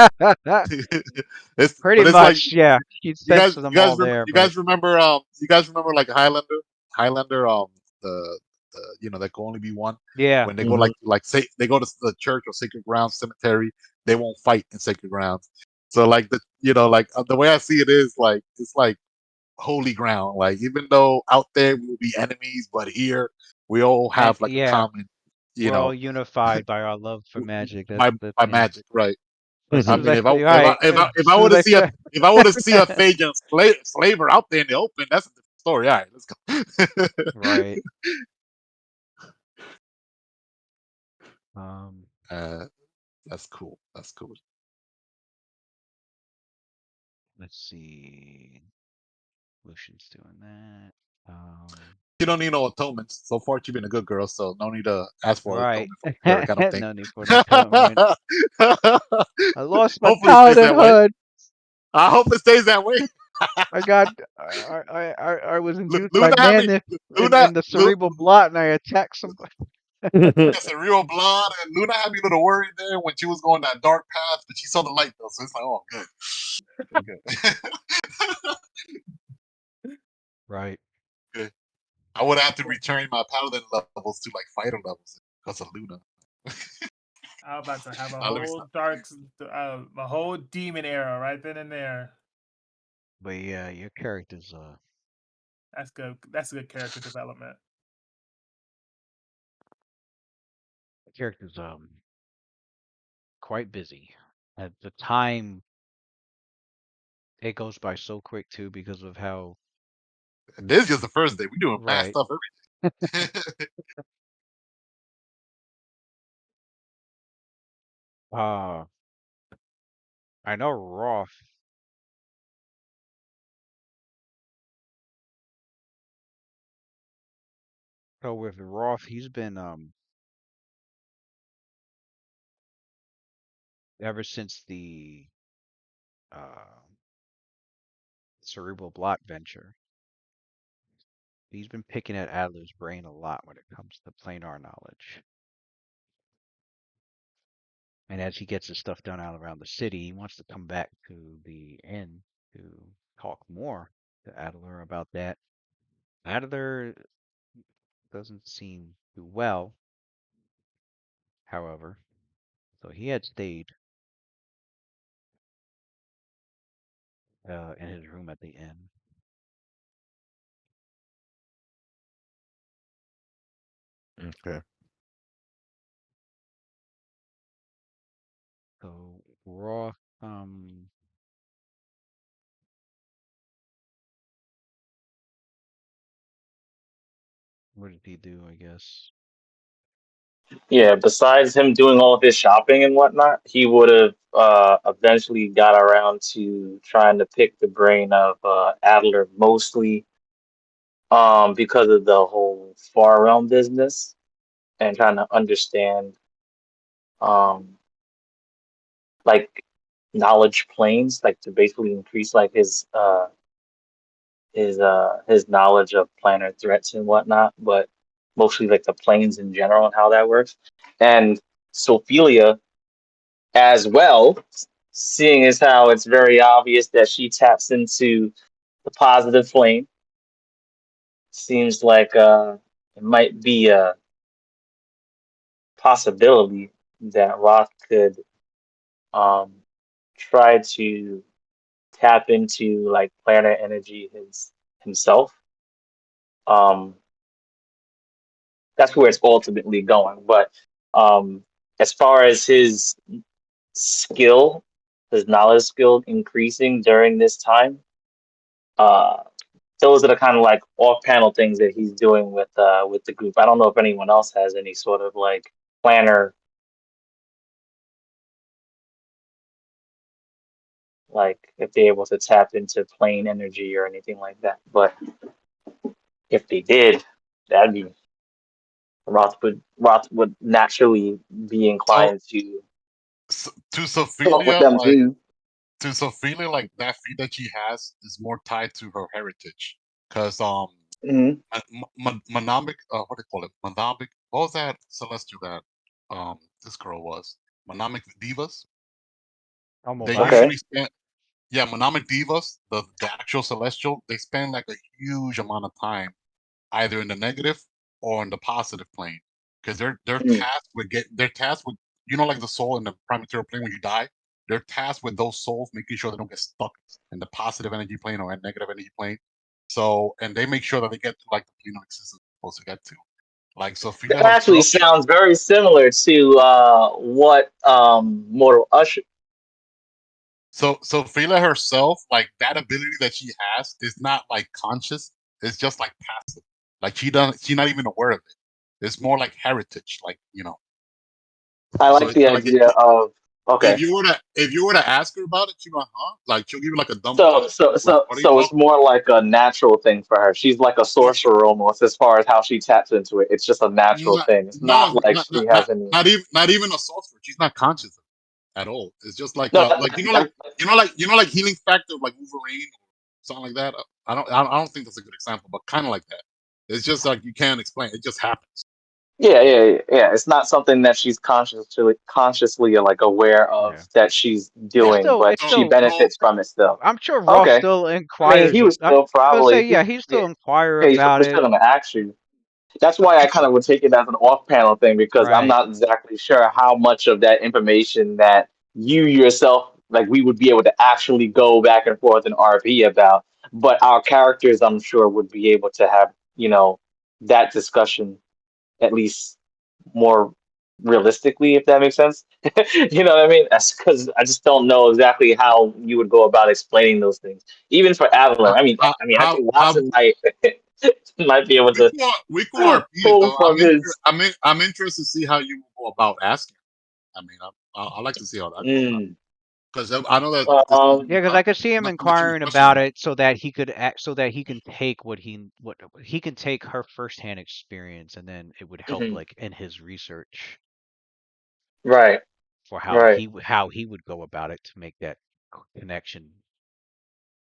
Pretty But it's like much, yeah. You'd sense them all there, but you guys remember like Highlander the there can only be one. yeah. When they go Mm-hmm. like say they go to the church or sacred grounds cemetery, they won't fight in sacred grounds. So like the way I see it is like it's like holy ground. Like even though out there we will be enemies, but here we all And have like a yeah, common, you we're all know, unified by our love for magic. by That's by yeah. magic, right? But as I soon as mean, I if I say, all if I right, if I as if I soon were as to I see say, a Thajan slaver out there in the open, that's a different story. All right, let's go. right. Um, uh, that's cool. That's cool. Let's see. Lucian's doing that. You don't need no atonements. So far, you've been a good girl, so no need to ask for Right. atonement from Eric. I don't think. No need for an atonement. I lost my Hopefully, it stays paladin that way. hood. I hope it stays that way. I got. I was induced by Luna had me. madness Luna, in the cerebral blot, and I attacked somebody. it's a real blood, and Luna had me a little worried there when she was going that dark path, but she saw the light though, so it's like, oh, good, good. Right. Good. I would have to return my paladin levels to like fighter levels because of Luna. I'm about to have a Let me whole stop. a whole demon era right then and there. But yeah, your character's That's good. That's a good character development. quite busy. At the time, it goes by so quick too because of how. This is just the first day. We doing fast Right. stuff every day. Uh, I know Roth. So with Roth, he's been ever since the uh cerebral blot venture. He's been picking at Adler's brain a lot when it comes to planar knowledge. And as he gets his stuff done out around the city, he wants to come back to the inn to talk more to Adler about that. Adler doesn't seem too well, however, so he had stayed in his room at the inn. Okay. So Roth, um, what did he do? I guess. Yeah, besides him doing all of his shopping and whatnot, he would have eventually got around to trying to pick the brain of Adler, mostly because of the whole far realm business and trying to understand um, like knowledge planes, like to basically increase like his knowledge of planar threats and whatnot, but mostly like the planes in general and how that works. And Sophelia as well, seeing as how it's very obvious that she taps into the positive flame. Seems like it might be a possibility that Roth could um, try to tap into like planet energy himself. Um, that's where it's ultimately going. But as far as his skill, his knowledge skill increasing during this time, uh, those are the kind of like off-panel things that he's doing with the group. I don't know if anyone else has any sort of like planner, like if they're able to tap into plane energy or anything like that. But if they did, that'd be Roth would naturally be So, inclined to to talk with Sophia, them like too. to Sophia, like that feat that she has is more tied to her heritage. Cause Hmm. Monomic, what do they call it? Monomic. What was that celestial that this girl was? Monomic divas. Almost They Monomic. usually spend, yeah, Monomic divas, the actual celestial. They spend like a huge amount of time either in the negative or in the positive plane, because they're tasked with they're tasked with, you know, like the soul in the prime material plane when you die. They're tasked with those souls making sure they don't get stuck in the positive energy plane or a negative energy plane. So, and they make sure that they get to like the plane of existence they're supposed to get to. Like Sophia That actually herself, sounds very similar to what Mortal Usher. so Sophia herself, like that ability that she has is not like conscious. It's just like passive. Like she's not even aware of it. It's more like heritage, like, you know. I So like it's the not like idea of Okay. if you were to ask her about it, she'd be like, huh? Like she'll give you like a dumb So like, what are you it's talking more like a natural thing for her. She's like a about? sorcerer almost as far as how she taps into it. It's just a natural No, thing. It's no, not like she has any. not even a sorcerer. She's not conscious of it at all. It's just like No, like that, like healing factor of like Wolverine or something like that. I don't think that's a good example, but kind of like that. It's just like you can't explain. It just happens. yeah. It's not something that she's consciously like aware of Yeah. that she's It's doing, still, but it's So she still. so benefits from it still. I'm sure Ross Okay. still I mean, inquires. he was I'm still gonna say, probably yeah, he yeah. still inquire Okay, so about we're still it. gonna ask you. That's why I because kind of would take it as an off-panel thing because I'm Right. not exactly sure how much of that information that you yourself, like we would be able to actually go back and forth in RP about, but our characters, I'm sure, would be able to have, that discussion at least more realistically, if that makes sense. You know what I mean? That's because I just don't know exactly how you would go about explaining those things. Even for Avalon, I think how Watson might might be able to we could RP it pull though. from his. I'm interested to see how you will go about asking. I mean, I like to see how that goes out Mm, because I know that it's Yeah, because I could see him nothing that she was inquiring questioning about about. it so that he could act, so that he can take what he can take her firsthand experience, and then it would help mhm. like in his research Right, for right. how he would go about it to make that connection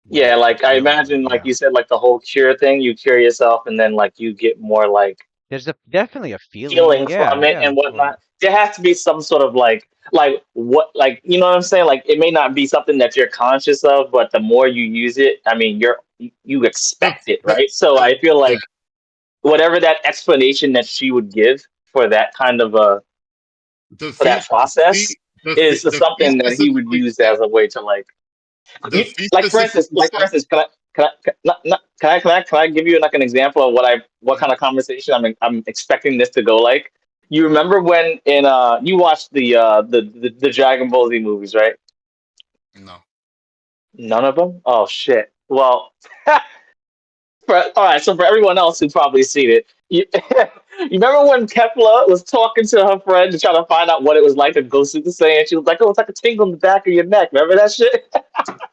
with Yeah, like I Avalon. imagine, like Yeah, you said, like the whole cure thing, you cure yourself and then like you get more like there's definitely a feeling. healing Yeah, from it yeah, and or whatnot. There has to be some sort of like what, like, you know what I'm saying? Like it may not be something that you're conscious of, but the more you use it, I mean, you The, expect it, the, right? So the, I feel yeah, like whatever that explanation that she would give for that kind of a the for that fee, process is the fee something that he would specifically. use Yeah, as a way to like the fee like for instance, specifically said. can I give you like an example of what kind of conversation I'm expecting this to go like? You remember when in you watched the Dragon Ball Z movies, right? No. None of them? Oh shit. Well, all right, so for everyone else who's probably seen it, you remember when Kepler was talking to her friend to try to find out what it was like to go Super Saiyan? She was like, "Oh, it's like a tingle in the back of your neck." Remember that shit?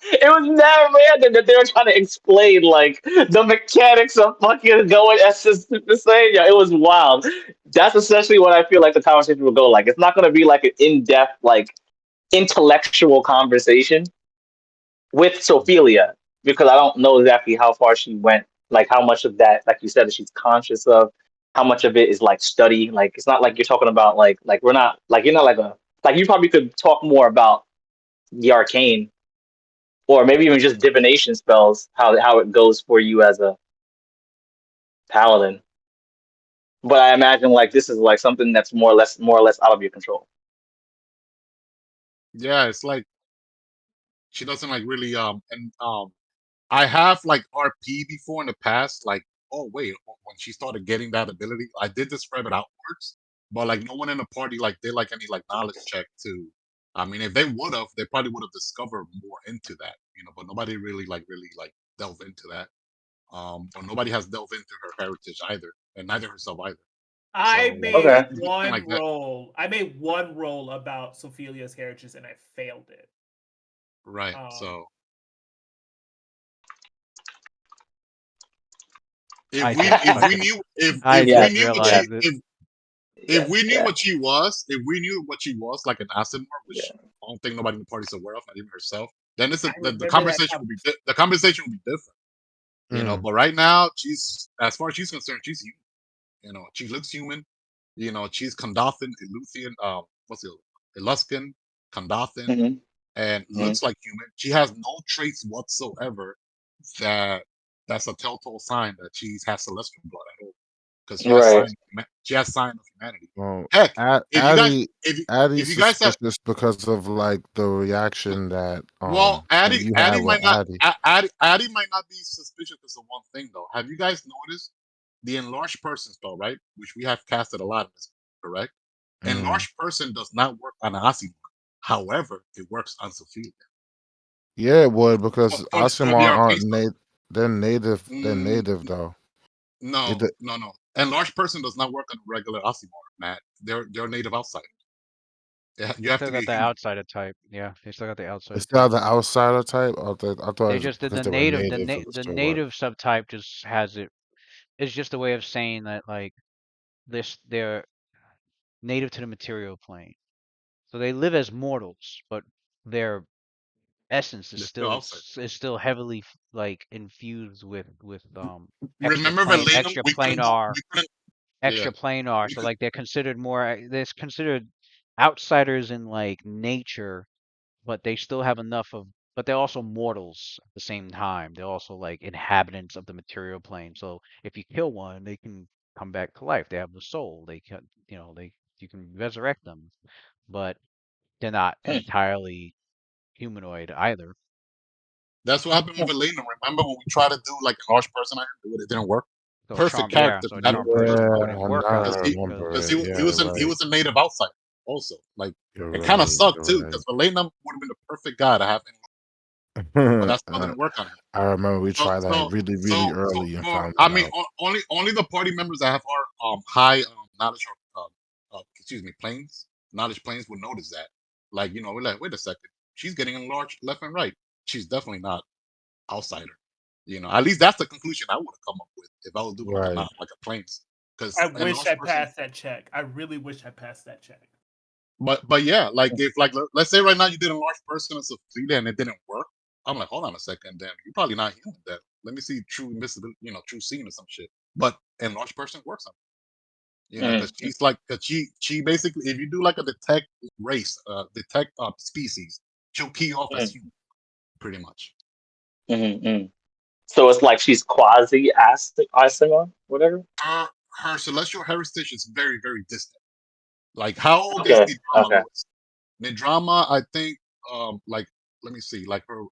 It was that random that they were trying to explain like the mechanics of fucking going as a Super Saiyan. Yeah, it was wild. That's essentially what I feel like the conversation will go like. It's not going to be like an in-depth, like intellectual conversation with Sophia because I don't know exactly how far she went, like how much of that, like you said, that she's conscious of, how much of it is like study. Like it's not like you're talking about like we're not like you're not like a like you probably could talk more about the arcane or maybe even just divination spells, how it goes for you as a paladin. But I imagine like this is like something that's more or less out of your control. Yeah, it's like she doesn't like really and I have like RP before in the past, like, oh wait, when she started getting that ability, I did describe it outwards, but like no one in the party like did like any like knowledge check to. I mean, if they would have, they probably would have discovered more into that, but nobody really like delve into that. Or nobody has delved into her heritage either, and neither herself either. I So Okay. made it's something one like that, roll. I made one roll about Sophilia's heritage and I failed it. right? Um, So I just if we knew I if we just Yes. knew what Yes. realized it. if we Yes. knew Yeah. what she was, if we knew what she was, like an Asimar, Yeah. which I don't think nobody in the party's aware of, not even herself, then I the remember that conversation would be the conversation would be different. Mm. But right now, she's as far as she's concerned, she's human. She looks human. She's Kandothan, Eluthian, what's it, Eluskin, Kandothan, Hmm. and Hmm. looks like human. She has no traits whatsoever that that's a telltale sign that she has celestial blood at all because Right. she has sign of humanity. Well, Heck, if you guys Addie, if you if Addie's you guys have suspicious because of like the reaction that well, that you had Addy with might not Addie. Addy might not be suspicious because of one thing though. Have you guys noticed the enlarged person spell, right? Which we have casted a lot of this, correct? Mm. Enlarged person does not work on Asimov. However, it works on Sophia Yeah, it would because for the Asimar arcane aren't spell. native. They're native. They're Mm, native though. It, no, no, no. Enlarged person does not work on regular Asimov, Matt. They're native outside. You They have still to be got a the human. outsider type. Yeah, they still got the outsider It's still type. the outsider type. I thought it They was just did because the they were native. native. It was The still work. native subtype just has it. It's just a way of saying that like they're native to the material plane. So they live as mortals, but their essence They're still outside. is still heavily like infused with Remember Valenum? We couldn't do. We couldn't. Yeah. extra planar. We So could. like they're considered more. They're considered outsiders in like nature, but they still have enough of. But they're also mortals at the same time. They're also like inhabitants of the material plane. So if you kill one, they can come back to life. They have the soul. They can, you can resurrect them, but they're not entirely humanoid either. That's what happened with Valenum. Remember when we tried to do like a harsh person? It didn't work. So a Perfect charm, yeah. character So a for that charm Yeah, perfect person role wouldn't work now on I because him remember because it. Yeah, he right. was a native outsider also. Like You're it kind of right. sucked too You're because Valenum would have been the perfect guy to have, but right. that still didn't work on him. I remember we So tried that so really, really so early and for found I it mean out. only the party members that have our high knowledge or excuse me planes knowledge planes will notice that. Like we're like, wait a second, she's getting enlarged left and right. She's definitely not outsider. At least that's the conclusion I would have come up with if I was doing like a Right. not like a planes. I Because an wish large I person, passed that check. I really wish I passed that check. but yeah, like if like let's say right now you did a large person as a Sophia and it didn't work, I'm like, hold on a second, then you're probably not human. Then let me see true invisible, true scene or some shit. But a large person works on because Mm-hmm. she's like, cause she basically, if you do like a detect race, detect species, she'll key off as human, pretty much. Mm-hmm. So it's like she's quasi Asimov, whatever. Her her celestial heritage is very very distant. Like how old is Okay. the drama, Okay. Lewis? The drama, I think, like let me see, like her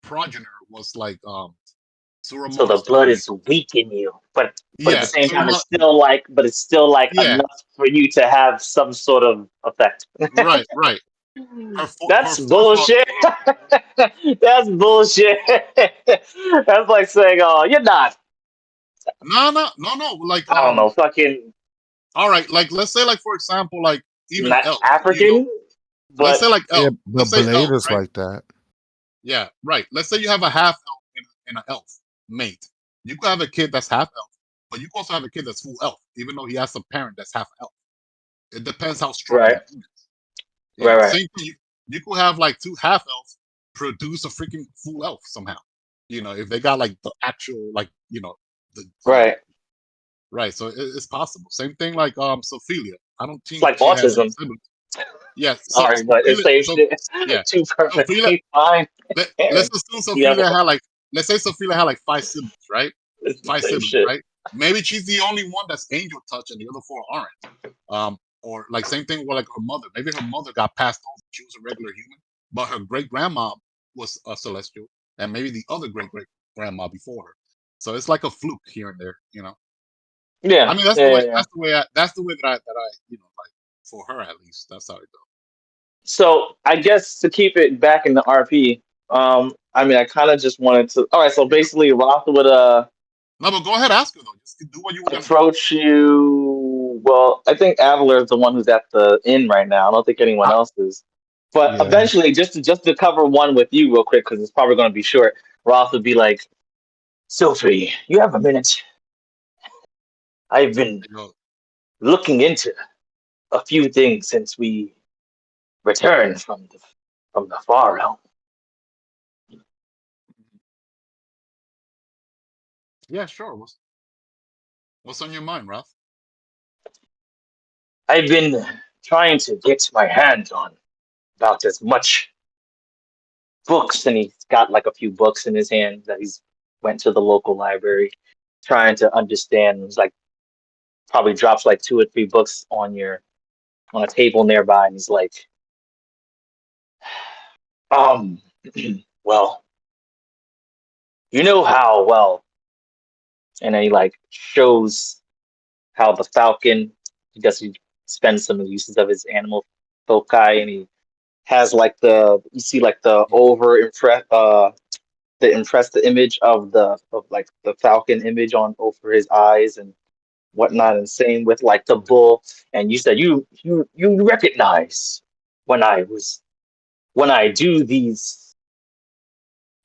progenitor was like So the Suramar's blood mother. is weak in you, but at the Yeah, same time, Suramar. it's still like Yeah, enough for you to have some sort of effect. right, right. Her That's forefather. bullshit. That's bullshit. That's like saying, "Oh, you're not." No, no, no, no. Like I don't know, fucking all right. Like let's say like for example like even not elves. African, Let's but say like Yeah, elf. the Let's say blade elves, is right? like that. Yeah, right. Let's say you have a half elf and an elf mate. You could have a kid that's half elf, but you can also have a kid that's full elf, even though he has a parent that's half elf. It depends how strong the right, gene is. right, right, Same thing. You could have like two half elves produce a freaking full elf somehow. If they got like the actual like the right. right. So it's possible. Same thing like Sophia. I don't It's think like she had any autism. siblings. Yeah. So Sorry, but it's Sophia. same So shit. yeah. Two Sophia. perfectly fine Let's parents. assume Yeah, Sophia had like let's say Sophia had like five siblings, right? it's the Five same siblings, shit. right? Maybe she's the only one that's angel touch and the other four aren't. Or like same thing with like her mother. Maybe her mother got passed over. She was a regular human, but her great grandma was a celestial, and maybe the other great great grandma before her. So it's like a fluke here and there. I Yeah, mean, that's yeah, the way. yeah, yeah. That's the way that I like for her at least. That's how it goes. So I guess to keep it back in the RP, I mean, I kind of just wanted to. All right, so basically, Roth would No, but go ahead, ask her though. Just do what you were gonna do. approach you. Well, I think Adler is the one who's at the inn right now. I don't think anyone I, else is. But Yeah. eventually, just to cover one with you real quick, because it's probably going to be short. Roth would be like, "Sophie, you have a minute? I've been you know, looking into a few things since we returned from the far realm. yeah, sure. What's on your mind, Ralph? I've been trying to get my hands on about as much books, and he's got like a few books in his hand that he's went to the local library, trying to understand. He's like probably drops like two or three books on a table nearby, and he's like, um, well, you know how well, and then he like shows how the falcon. He spends some uses of his animal foci, and he has like you see like the image of like the falcon image on over his eyes and Mhm. whatnot, and same with like the bull. And you said you recognize. when I do these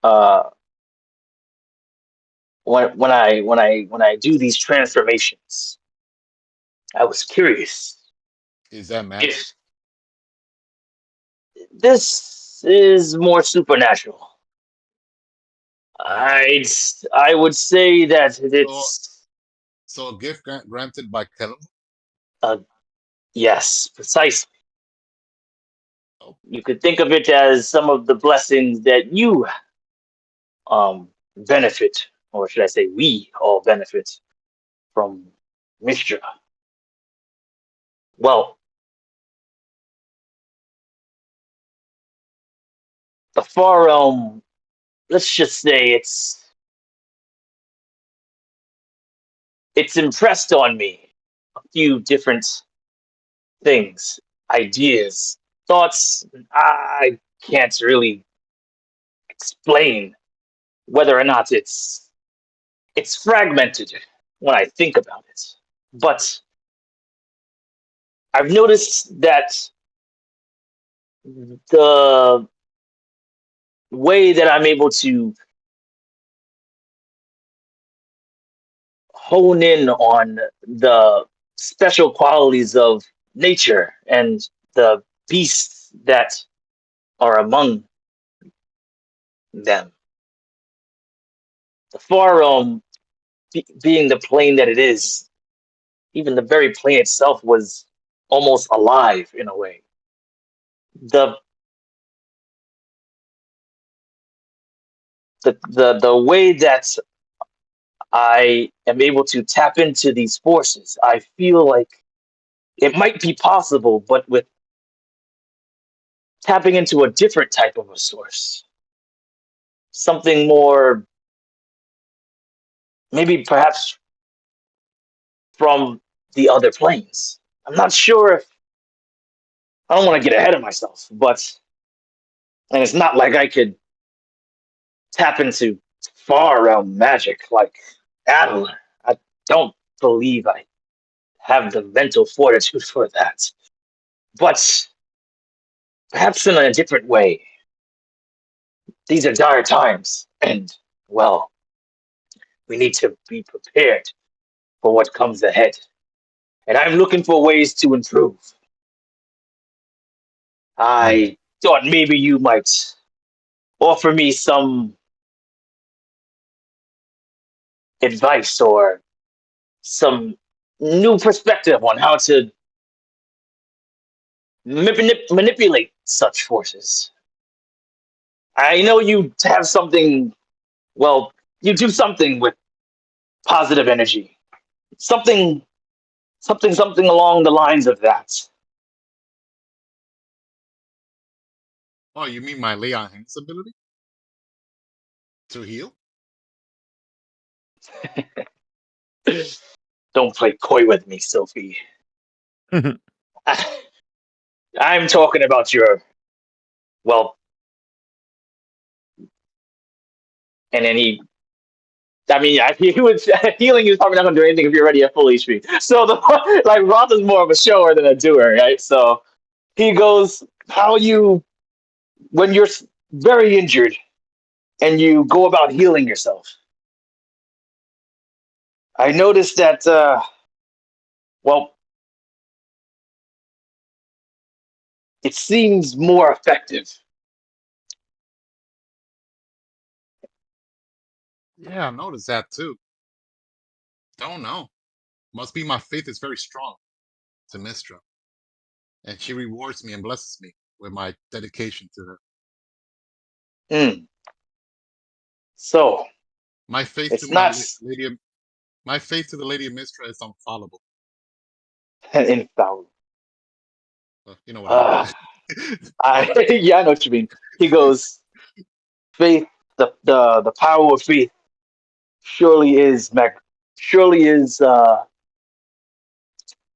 uh when I do these transformations, I was curious Is that magic? if this is more supernatural. Okay. I would say that So, it's so a gift granted by Kelm. a yes, precisely. Oh, You could think of it as some of the blessings that you benefit, or should I say, we all benefit from Mistra. Well, the far realm, let's just say it's impressed on me a few different things, ideas, thoughts. I can't really explain whether or not it's fragmented when I think about it. But I've noticed that the way that I'm able to hone in on the special qualities of nature and the beasts that are among them. The far being the plane that it is, even the very plane itself was almost alive in a way. The the way that I am able to tap into these forces, I feel like it might be possible, but with tapping into a different type of a source, something more, maybe perhaps from the other planes. I'm not sure if I don't want to get ahead of myself, but and it's not like I could tap into far realm magic like Adler. I don't believe I have the mental fortitude for that. But perhaps in a different way. These are dire times, and well, we need to be prepared for what comes ahead. And I'm looking for ways to improve. Hmm. I thought maybe you might offer me some advice or some new perspective on how to manipulate such forces. I know you have something, well, you do something with positive energy. Something, something along the lines of that. oh, you mean my Leon Hanks ability to heal? Don't play coy with me, Sophie. I'm talking about your, well, and then I mean, he was healing is probably not going to do anything if you're already at full HP. So like Roth is more of a shower than a doer, right? So he goes, how you when you're very injured and you go about healing yourself. I noticed that, well, it seems more effective. Yeah, I noticed that too. Don't know. Must be my faith is very strong to Mistra, and she rewards me and blesses me with my dedication to her. Hmm. So My faith to it's not lady, my faith to the Lady of Mistra is unfallible. infallible. You know what I Uh, mean. yeah, I know what you mean. He goes, faith, the power of faith surely is surely is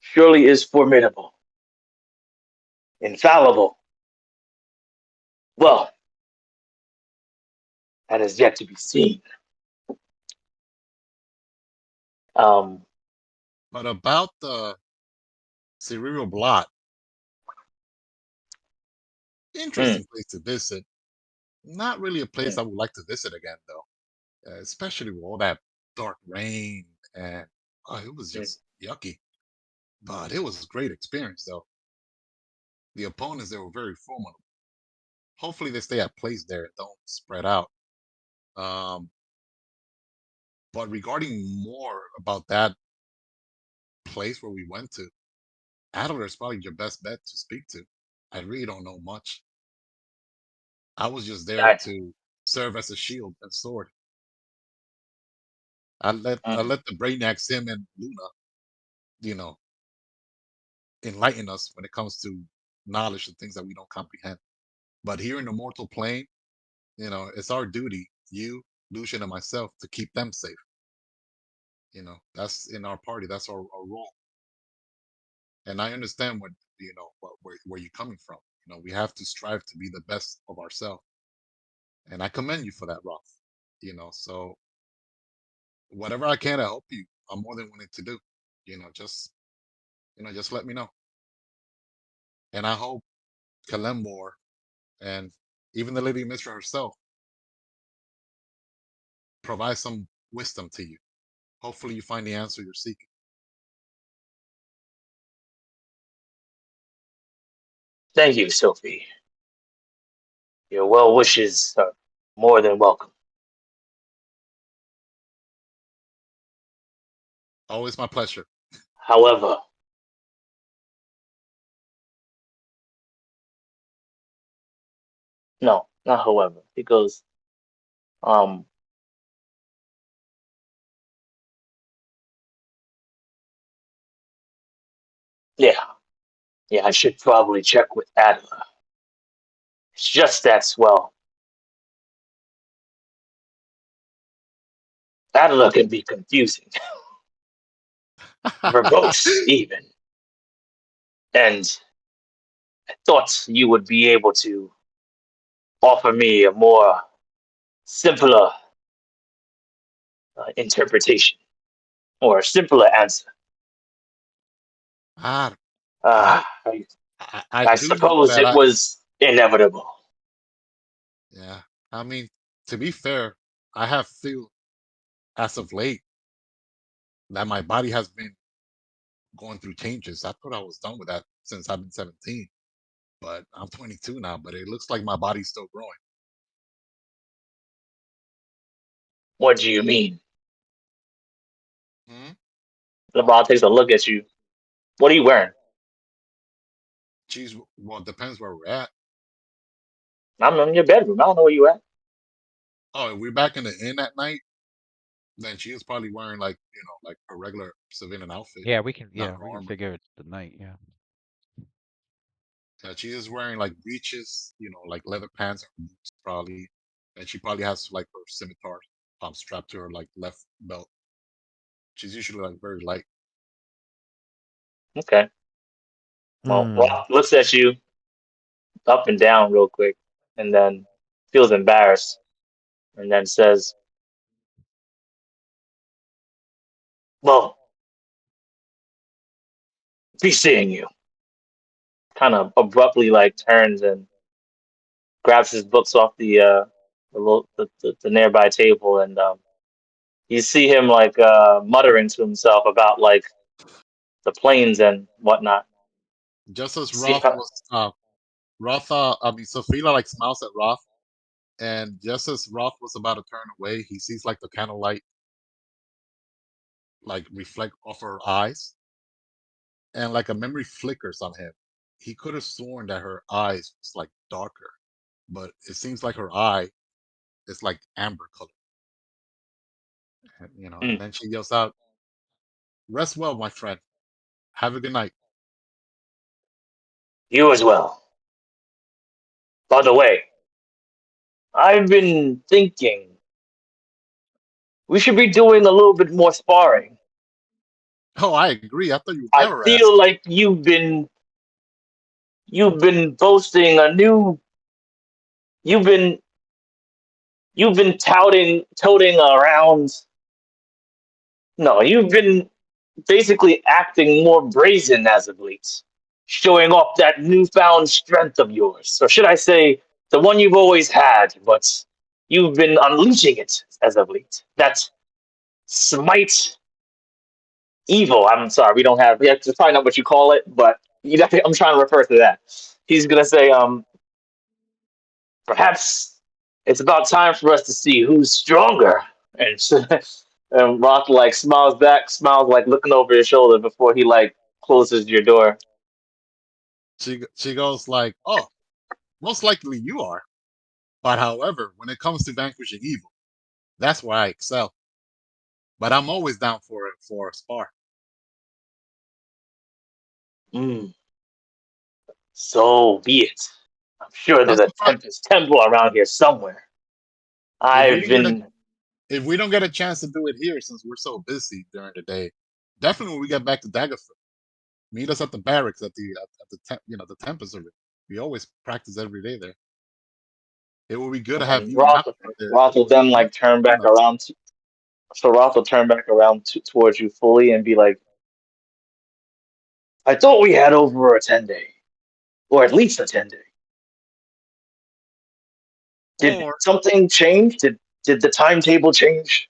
surely is formidable, infallible. Well, that is yet to be seen. Um, But about the cerebral blot, Mm, Interesting place to visit. Not really a place mm, I would like to visit again, though. Especially with all that dark rain and it was mm. just yucky. But it was a great experience, though. The opponents, they were very formidable. Hopefully, they stay at place there and don't spread out. Um, but regarding more about that place where we went to, Adler is probably your best bet to speak to. I really don't know much. I was just there That, to serve as a shield and sword. I let the brainiacs him and Luna, you know, enlighten us when it comes to knowledge and things that we don't comprehend. But here in the mortal plane, it's our duty, you, Lucian, and myself, to keep them safe. That's in our party. That's our role. And I understand where you're coming from. We have to strive to be the best of ourselves. And I commend you for that, Roth. So whatever I can to help you, I'm more than willing to do. Just let me know. And I hope Kalembor and even the Lady Mistral herself provide some wisdom to you. Hopefully, you find the answer you're seeking. thank you, Sophie. Your well wishes are more than welcome. Always my pleasure. However, no, not however, because um, yeah, yeah, I should probably check with Adler. It's just that, well, Adler can be confusing, verbose even, and I thought you would be able to offer me a more simpler interpretation or a simpler answer. Ah, Uh, I, I, I I do know suppose that it was inevitable. yeah. I mean, to be fair, I have feel as of late that my body has been going through changes. I thought I was done with that since I've been 17, but I'm 22 now. But it looks like my body's still growing. What do you mean? Hmm? LeBron takes a look at you. What are you wearing? Geez, well, it depends where we're at. I'm in your bedroom. I don't know where you at. Oh, if we're back in the inn at night, then she is probably wearing like a regular civilian outfit, Yeah, we can. not Yeah, her we can armor. figure it's the night. Yeah. Yeah, she is wearing like breeches, like leather pants and boots probably, and she probably has like her scimitar strapped to her like left belt. She's usually like very light. Okay. Well, Hmm. Rock looks at you up and down real quick, and then feels embarrassed, and then says, "Well, be seeing you." Kind of abruptly, like turns and grabs his books off the nearby table, and you see him like muttering to himself about like the planes and whatnot. Just as See, I mean, Sophia like smiles at Roth, and just as Roth was about to turn away, he sees like the candlelight like reflect off her eyes, and like a memory flickers on him. He could have sworn that her eyes was like darker, but it seems like her eye is like amber color. And mm, then she yells out, "Rest well, my friend. Have a good night." you as well. By the way, I've been thinking we should be doing a little bit more sparring. Oh, I agree. I thought you would I never ask. feel like you've been boasting a new you've been you've been toting around. No, you've been basically acting more brazen as of late. showing off that newfound strength of yours. Or should I say, the one you've always had, but you've been unleashing it as of late. That smite evil. I'm sorry, we don't have. That's probably not what you call it, but I'm trying to refer to that. He's gonna say, perhaps it's about time for us to see who's stronger. And and Roth like smiles back, smiles like looking over his shoulder before he like closes your door. She goes like, "Oh, most likely you are. But however, when it comes to vanquishing evil, that's where I excel. But I'm always down for a spar." Mm, so be it. I'm sure there's Plus a the fact, Tempest temple around here somewhere. if we I've didn't get a been. if we don't get a chance to do it here since we're so busy during the day, definitely when we get back to Daggerford, meet us at the barracks at the the Tempest of it. We always practice every day there. It will be good to have And you and Malcolm there. Roth will then like turn back Us. around. So Roth will turn back around towards you fully and be like, I thought we had over a 10-day, or at least a 10-day. Did Or something change? Did the timetable change?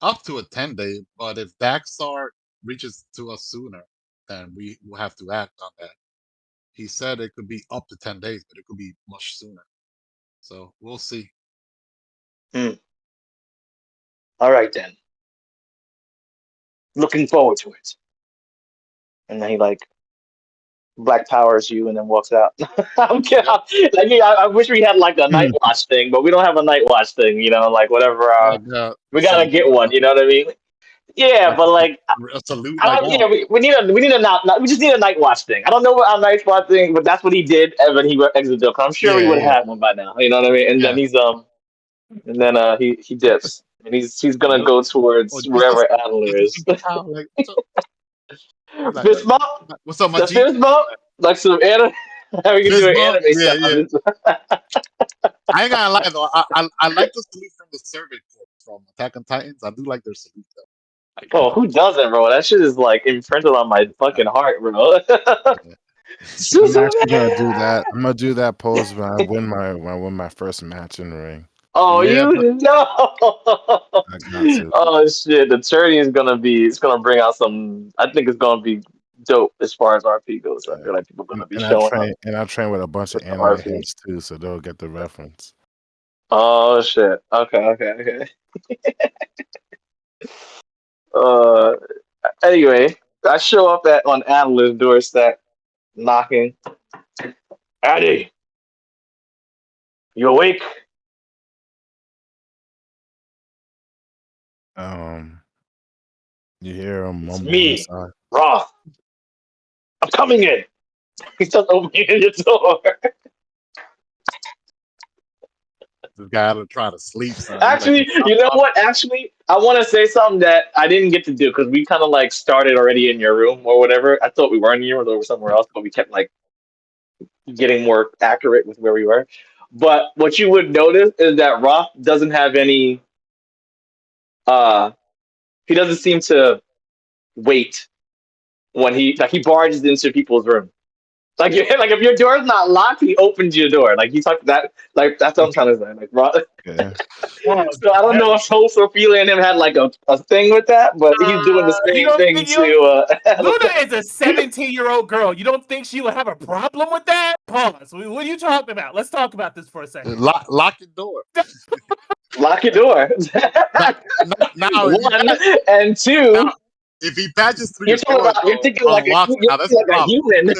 up to a 10-day, but if Daxar reaches to us sooner, then we will have to act on that. He said it could be up to 10 days, but it could be much sooner. So we'll see. Hmm. All right then. Looking forward to it. And then he like black powers you and then walks out. I'm kidding. Yep. Like, yeah, I wish we had like a night watch thing, but we don't have a night watch thing. Like whatever. Like We gotta salute, get one. You know what I mean? Yeah, like but like a salute, I like don't. Yeah, we need a we just need a night watch thing. I don't know what our night watch thing, but that's what he did. And when he exited the I'm sure we yeah, would yeah, have one by now. You know what I mean? And then yeah. and then he dips and he's gonna Yep. go Or towards wherever Adler just a is. simple cow, like like Fist bump, what's up, my the G? fist bump, like some anime. We can do Fist an bump. anime Yeah, yeah. sound. I ain't gonna lie though. I like the salute from the Servant Corps from Attack on Titans. I do like their salute though. Like, Oh, who doesn't, bro? That shit is like imprinted on my uh, fucking heart, bro. yeah. I'm actually gonna do Suzume! that. I'm gonna do that pose when I win my first match in the ring. Oh, Yeah, you but know. I got to. Oh shit, the tourney is gonna be. It's gonna bring out some. I think it's gonna be dope as far as RP goes. I Yeah. feel like people are And, gonna be and I showing up train and I train with a bunch of with the anime RP. heads too, so they'll get the reference. Oh shit. Okay. Uh. Anyway, I show up on Adler's doorstep, knocking. Addy, you awake? Um, you hear them It's mumble me, inside. Roth. I'm coming in. He's just opening the door. this guy to try to sleep, son. He's like, Actually, you know what? Actually, I want to say something that I didn't get to do because we kind of like started already in your room or whatever. I thought we were in your room or somewhere else, but we kept like getting more accurate with where we were. But what you would notice is that Roth doesn't have any. Uh, he doesn't seem to wait when he barges into people's room. Like, like if your door's not locked, he opens your door. Like he's like that. Like that's what I'm trying to say. Like Roth. Yeah. Oh, So I don't know if Hope Sophia and him had like a thing with that, but he's doing the you same don't thing think you to Luna is a 17-year-old girl. You don't think she would have a problem with that? Pause. What are you talking about? Let's talk about this for a second. lock your door. lock your door. Now, now, if One and two. if he patches through You're your talking door about. You're though, thinking like unlocks it, you're now that's thinking a like a problem. human.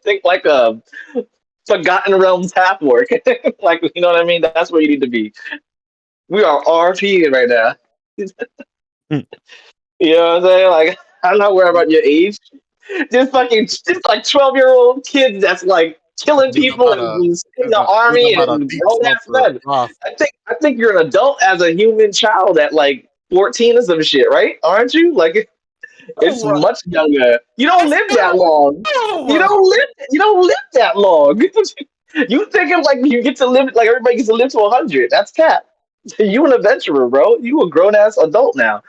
think like a Forgotten Realms half work. Like you know what I mean? That's where you need to be. We are RP right now. You know what I'm saying? Like I'm not worried about your age. Just like 12-year-old kids that's like killing Being people about and a in the being army about a and deep grown ass smoker men. off. I think you're an adult as a human child at like 14 or some shit, right? Aren't you? Like it's Oh, much younger. You don't live that long. no. You don't live that long. You thinking like you get to live like everybody gets to live to 100. That's cap. You an adventurer, bro. You a grown ass adult now.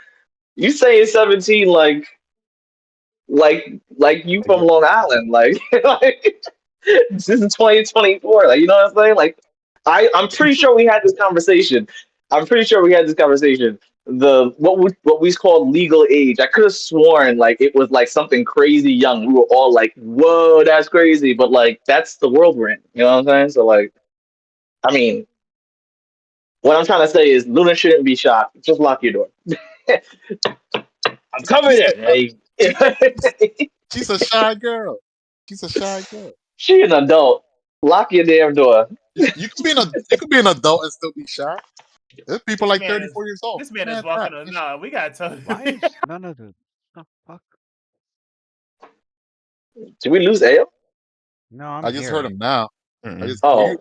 You saying 17 like like you from Long Island, like this is 2024. Like, you know what I'm saying? Like, I'm pretty sure we had this conversation. I'm pretty sure we had this conversation. The what we call legal age. I could have sworn like it was like something crazy young. We were all like, "Whoa, that's crazy!" But like, that's the world we're in. You know what I'm saying? So like, I mean, what I'm trying to say is, Luna shouldn't be shot. Just lock your door. I'm coming She's a in. Hey. she, she's a shy girl. She's a shy girl. She an adult. Lock your damn door. You could be an adult and still be shy. There's people This like man is 34 years old. this man is Man, walking that on. is Nah, we gotta tell. Why is none of the fuck? Did we lose Ale? No, I'm I just heard here. him now. I Mm-mm. just Oh,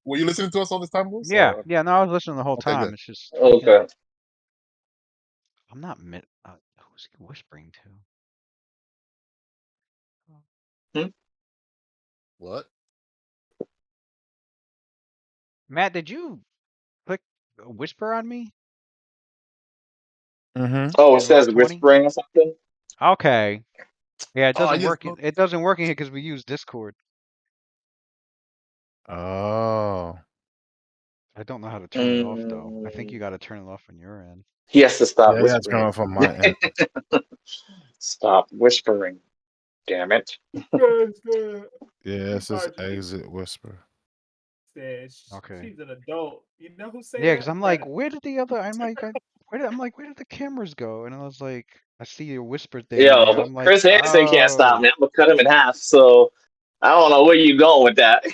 were you listening to us all this time, Bruce? Yeah, Or yeah. No, I was listening the whole okay, time. good. It's just freaking. okay. I'm not mid. Who's he whispering to? Hmm? What? Matt, did you click whisper on me Mm-hmm. Oh, it in roll says 20? whispering or something. Okay. Yeah, it Oh, I doesn't just work. It doesn't work in here because we use Discord. Oh. I don't know how to turn it off though. I think you Mm, got to turn it off on your end. he has to stop Yeah, yeah, it's coming whispering. from my end. Stop whispering. Damn it. Yeah, it says RG exit whisper. says Okay. she's an adult. You know who say Yeah, because that? I'm like, where did the other? Where did the cameras go? And I was like, I see your whisper thing in Yo, there. but I'm like, Chris Hansen can't stop oh. me. I'm gonna cut him in half. So I don't know where you going with that.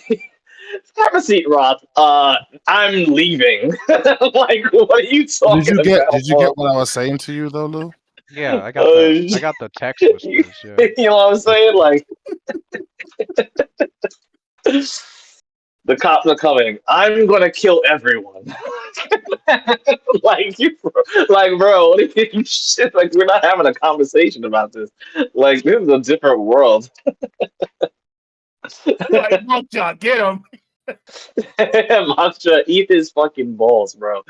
Have a seat, Roth. I'm leaving. Like, what are you talking Did about, you get bro? what I was saying to you though, Lou? Yeah, I Uh, got the text you whispers. Yeah. know what I'm saying? Like, the cops are coming. I'm gonna kill everyone. Like you, like bro, what are you shit? Like we're not having a conversation about this. Like this is a different world. Like, Mockjaw, get him. Mantra, eat his fucking balls, bro.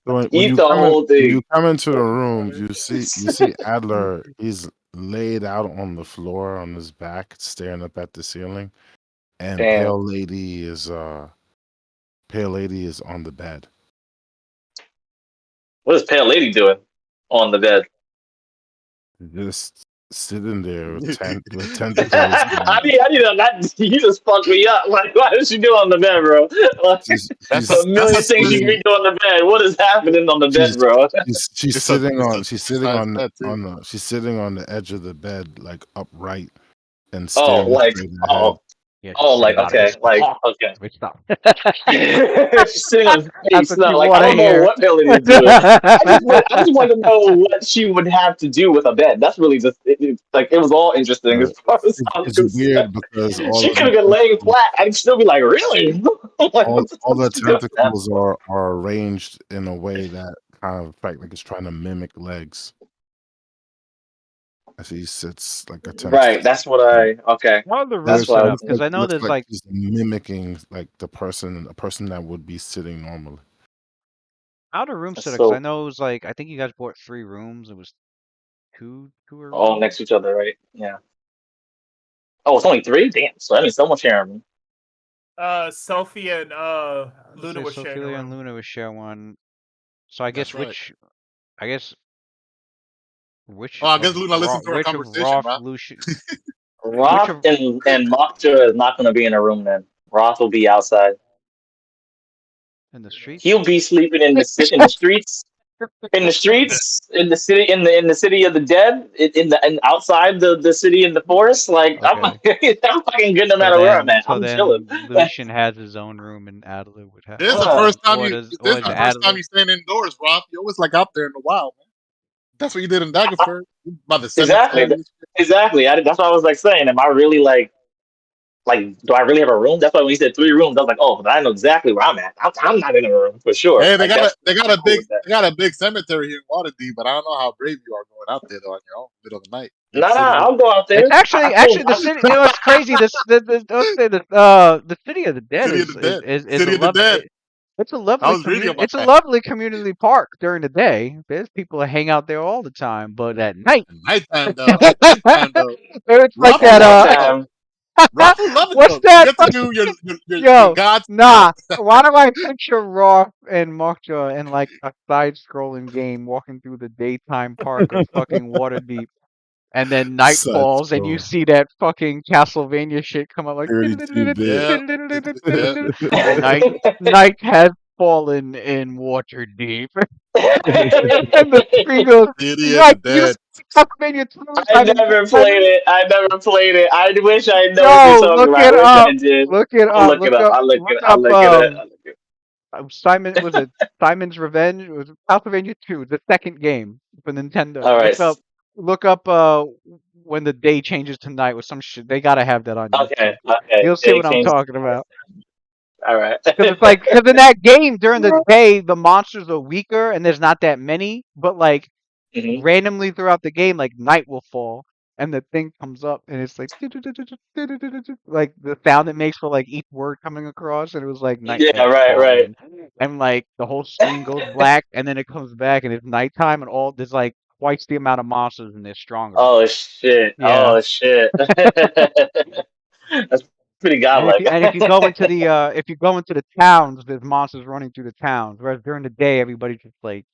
So Eat the whole when thing. you come into the Oh, he's room, coming. you see Adler. He's laid out on the floor on his back, staring up at the ceiling, and Damn. Pale Lady is on the bed. What is Pale Lady doing on the bed? Just sitting there with tentacles. I need to not. You just fucked me up. Like, what is she doing on the bed, bro? Like, that's a that's a million things you can twist. be doing on the bed. What is happening on the bed, She's bro? she's sitting Size bed too. she's sitting on the edge of the bed, like upright and Oh, staring like, straight ahead. oh, Yeah, she's oh, like, sitting on okay, his like, cock. okay. Wait, stop. She's sitting on his That's face. what No, you like, I want to don't know hear. what Pale Lady is doing. I just want to know what she would have to do with a bed. That's really just like it was all interesting as far as I'm It's concerned. weird because She could have been laying flat. I'd still be like, really? I'm like, what the all fuck the is she doing with that tentacles for? are arranged in a way that kind of fact like it's trying to mimic legs. As he sits like a Right. tentacle. That's what I. Okay. How are the That's rooms what set I up? was Because I know Looks there's like like, he's mimicking like a person that would be sitting normally. how are the rooms set up? Because I so know it was like, I think you guys bought 3 rooms. It was two a all room. next to each other, right? Yeah. Oh, it's only three. Damn. So that means someone's sharing them. Sophie and Let's Luna say were sharing a Sophia and room. Luna would share one. So I That's guess right. I guess which Oh, I guess of Luna listened to our Which of conversation, Roth right? Lucian, which Roth of and Mockja is not going to be in a room then. Roth will be outside. in the streets? He'll be sleeping in the streets. In the streets, in the city, in the city of the dead, in the and outside the city in the forest, like Okay. I'm fucking good no matter where I'm at. So I'm chilling. then Lucian has his own room and Adler would have, This is the first time you. This or is is the first time Adler? you staying indoors, Rob. You always like out there in the wild, man. That's what you did in Daggerford. By the Exactly, cemetery. exactly. That's what I was like saying. Am I really like? Do I really have a room? That's why when you said three rooms, I was like, oh, I know exactly where I'm at. I'm not in a room for sure. Hey, Like I'm cool with that. they got a big cemetery here in Waterdeep, but I don't know how brave you are going out there though on your own, middle of the night. Big No, no, city. I'll go out It's there. I told. actually the city. You know, it's crazy. This let's say the city of the dead City of the dead. is City of the 11. dead. It's a I lovely was reading community. about It's a that. lovely community park during the day. There's people that hang out there all the time, but at night, Nighttime though. it's like Rafa At that. love it though. nighttime. Rafa love it What's though. You that? get to do your Yo, God stuff. nah. Why do I picture Roth and Mockjaw in like a side-scrolling game walking through the daytime park of fucking Waterdeep, and then night Such falls and you cool. see that fucking Castlevania shit come up like 32-bit. Yeah. Yeah. night has fallen in Waterdeep, and the screen goes City of the like you Dead. Castlevania 2 I never played it. I never played it. I wish I know what you're Yo, talking look about. I it wish I up. did. Look it I'll up. look it up. I'll look it. Look I'll up look it up. I'll look it. Simon was it Simon's Revenge? It was Castlevania 2, the second game for Nintendo. All right. Look up when the day changes to night with some shit. They gotta have that on Okay. YouTube. Okay. You'll see They what I'm changed. talking about. All right. Because it's like, because in that game during the day the monsters are weaker and there's not that many, but like hmm randomly throughout the game, like night will fall and the thing comes up and it's like like the sound it makes for like each word coming across, and it was like night Yeah. has Right. Right. fallen, and like the whole screen goes black and then it comes back and it's nighttime and all there's like twice the amount of monsters and they're stronger. Oh shit. Yeah. Oh shit. That's pretty And godlike. if you go into the towns, there's monsters running through the towns. Whereas during the day, everybody's just like,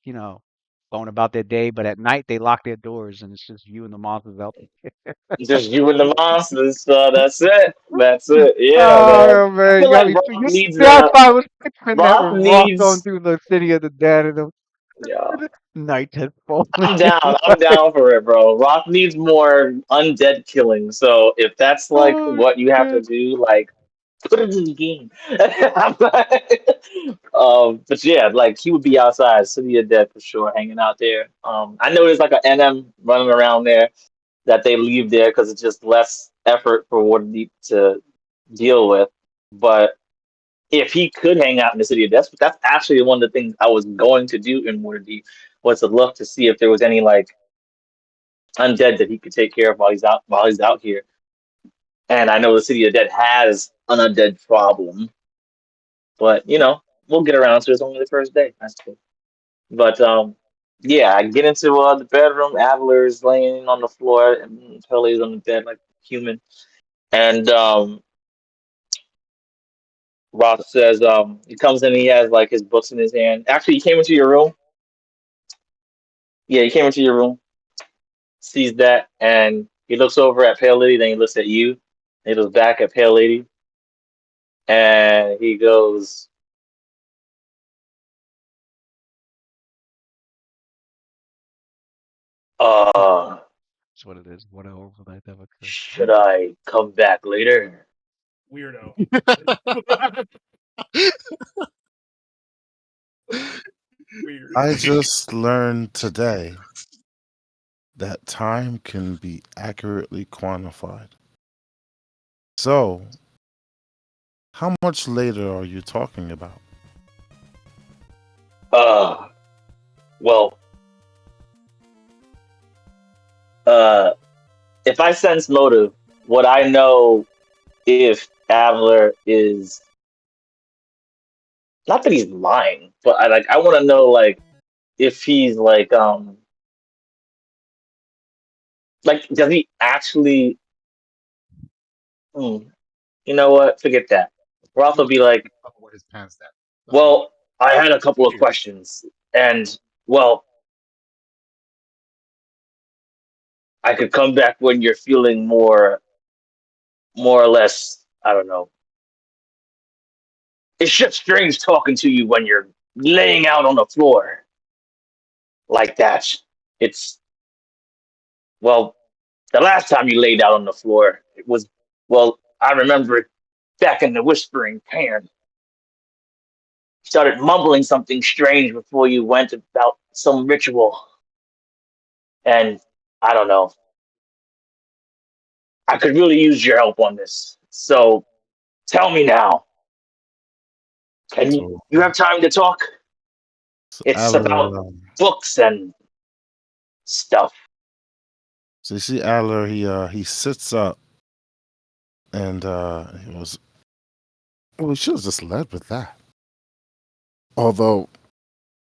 going about their day. But at night, they lock their doors, and it's just you and the monsters out Just you and the monsters. So that's it. That's there. it. Yeah, man. Oh I man, feel you got like me. Roth needs That's a why I was picturing that Roth with Ross going needs. through the city of the dead, and Yeah. the night has fallen. I'm down. I'm down for it, bro. Rock needs more undead killing. So if that's like Oh what you have to shit. do, like put it in the game. But yeah, like he would be outside, City of Dead for sure, hanging out there. I know there's like an NM running around there that they leave there because it's just less effort for Waterdeep to deal with. But if he could hang out in the City of Death, that's actually one of the things I was going to do in Waterdeep was to look to see if there was any like undead that he could take care of while he's out here. And I know the City of Dead has an undead problem, but we'll get around to it. It's only the first day. That's cool. But yeah, I get into the bedroom. Adler's laying on the floor, and Pelle's on the bed like a human. And Roth says he comes in. He has like his books in his hand. Actually, he came into your room. Yeah, he came into your room, sees that, and he looks over at Pale Lady. Then he looks at you. And he looks back at Pale Lady, and he goes, That's what it is. What an overnight ever could. should I come back later?" Weirdo. Weird. I just learned today that time can be accurately quantified. So, how much later are you talking about? Uh, well, uh, if I sense motive, would I know if Adler is not that he's lying, but I want to know like if he's like does he actually? Hmm, you know what? Forget that. Roth will He's be like, talking about his pants that. That's all. well, I had a couple of Weird. questions, and well, I could come back when you're feeling more or less. I don't know. It's just strange talking to you when you're laying out on the floor like that. It's well, the last time you laid out on the floor, it was well. I remember it back in the Whispering Pan. Started mumbling something strange before you went about some ritual, and I don't know. I could really use your help on this. So tell me now. Can you So, you have time to talk? so It's about Adler, books and stuff. so you see Adler, he sits up and he was. Well, we should have just led with that. Although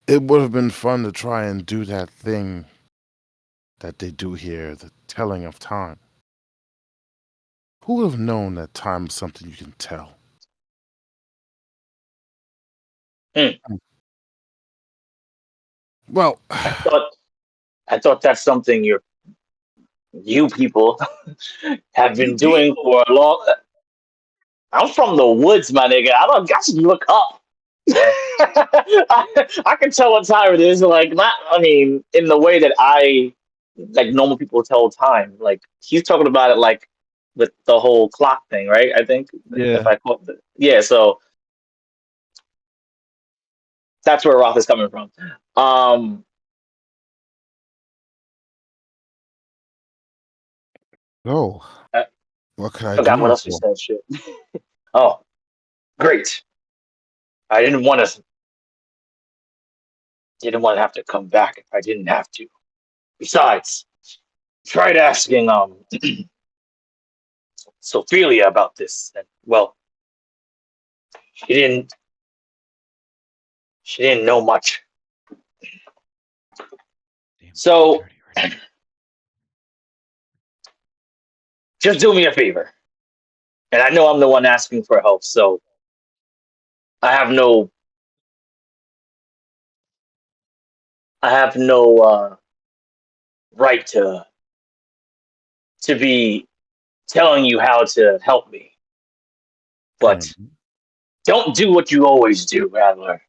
it would have been fun to try and do that thing that they do here, the telling of time. Who would have known that time is something you can tell? Hmm. Well, I thought I thought that's something you people have You been doing people. for a long. I'm from the woods, my nigga. I don't got to look up. I can tell what time it is. Like not, I mean, in the way that I like normal people tell time. Like he's talking about it like with the whole clock thing, right? I think if Yeah. I quote, yeah. So that's where Roth is coming from. Um, no. I What can I do forgot what you else we for? said. Shit. Oh, great. I didn't want to have to come back if I didn't have to. Besides, tried asking Sophia about this, and well, she didn't she didn't know much. Damn, So 3:30 already. just do me a favor. And I know I'm the one asking for help, so I have no right to be telling you how to help me. But Hmm. don't do what you always do, Adler.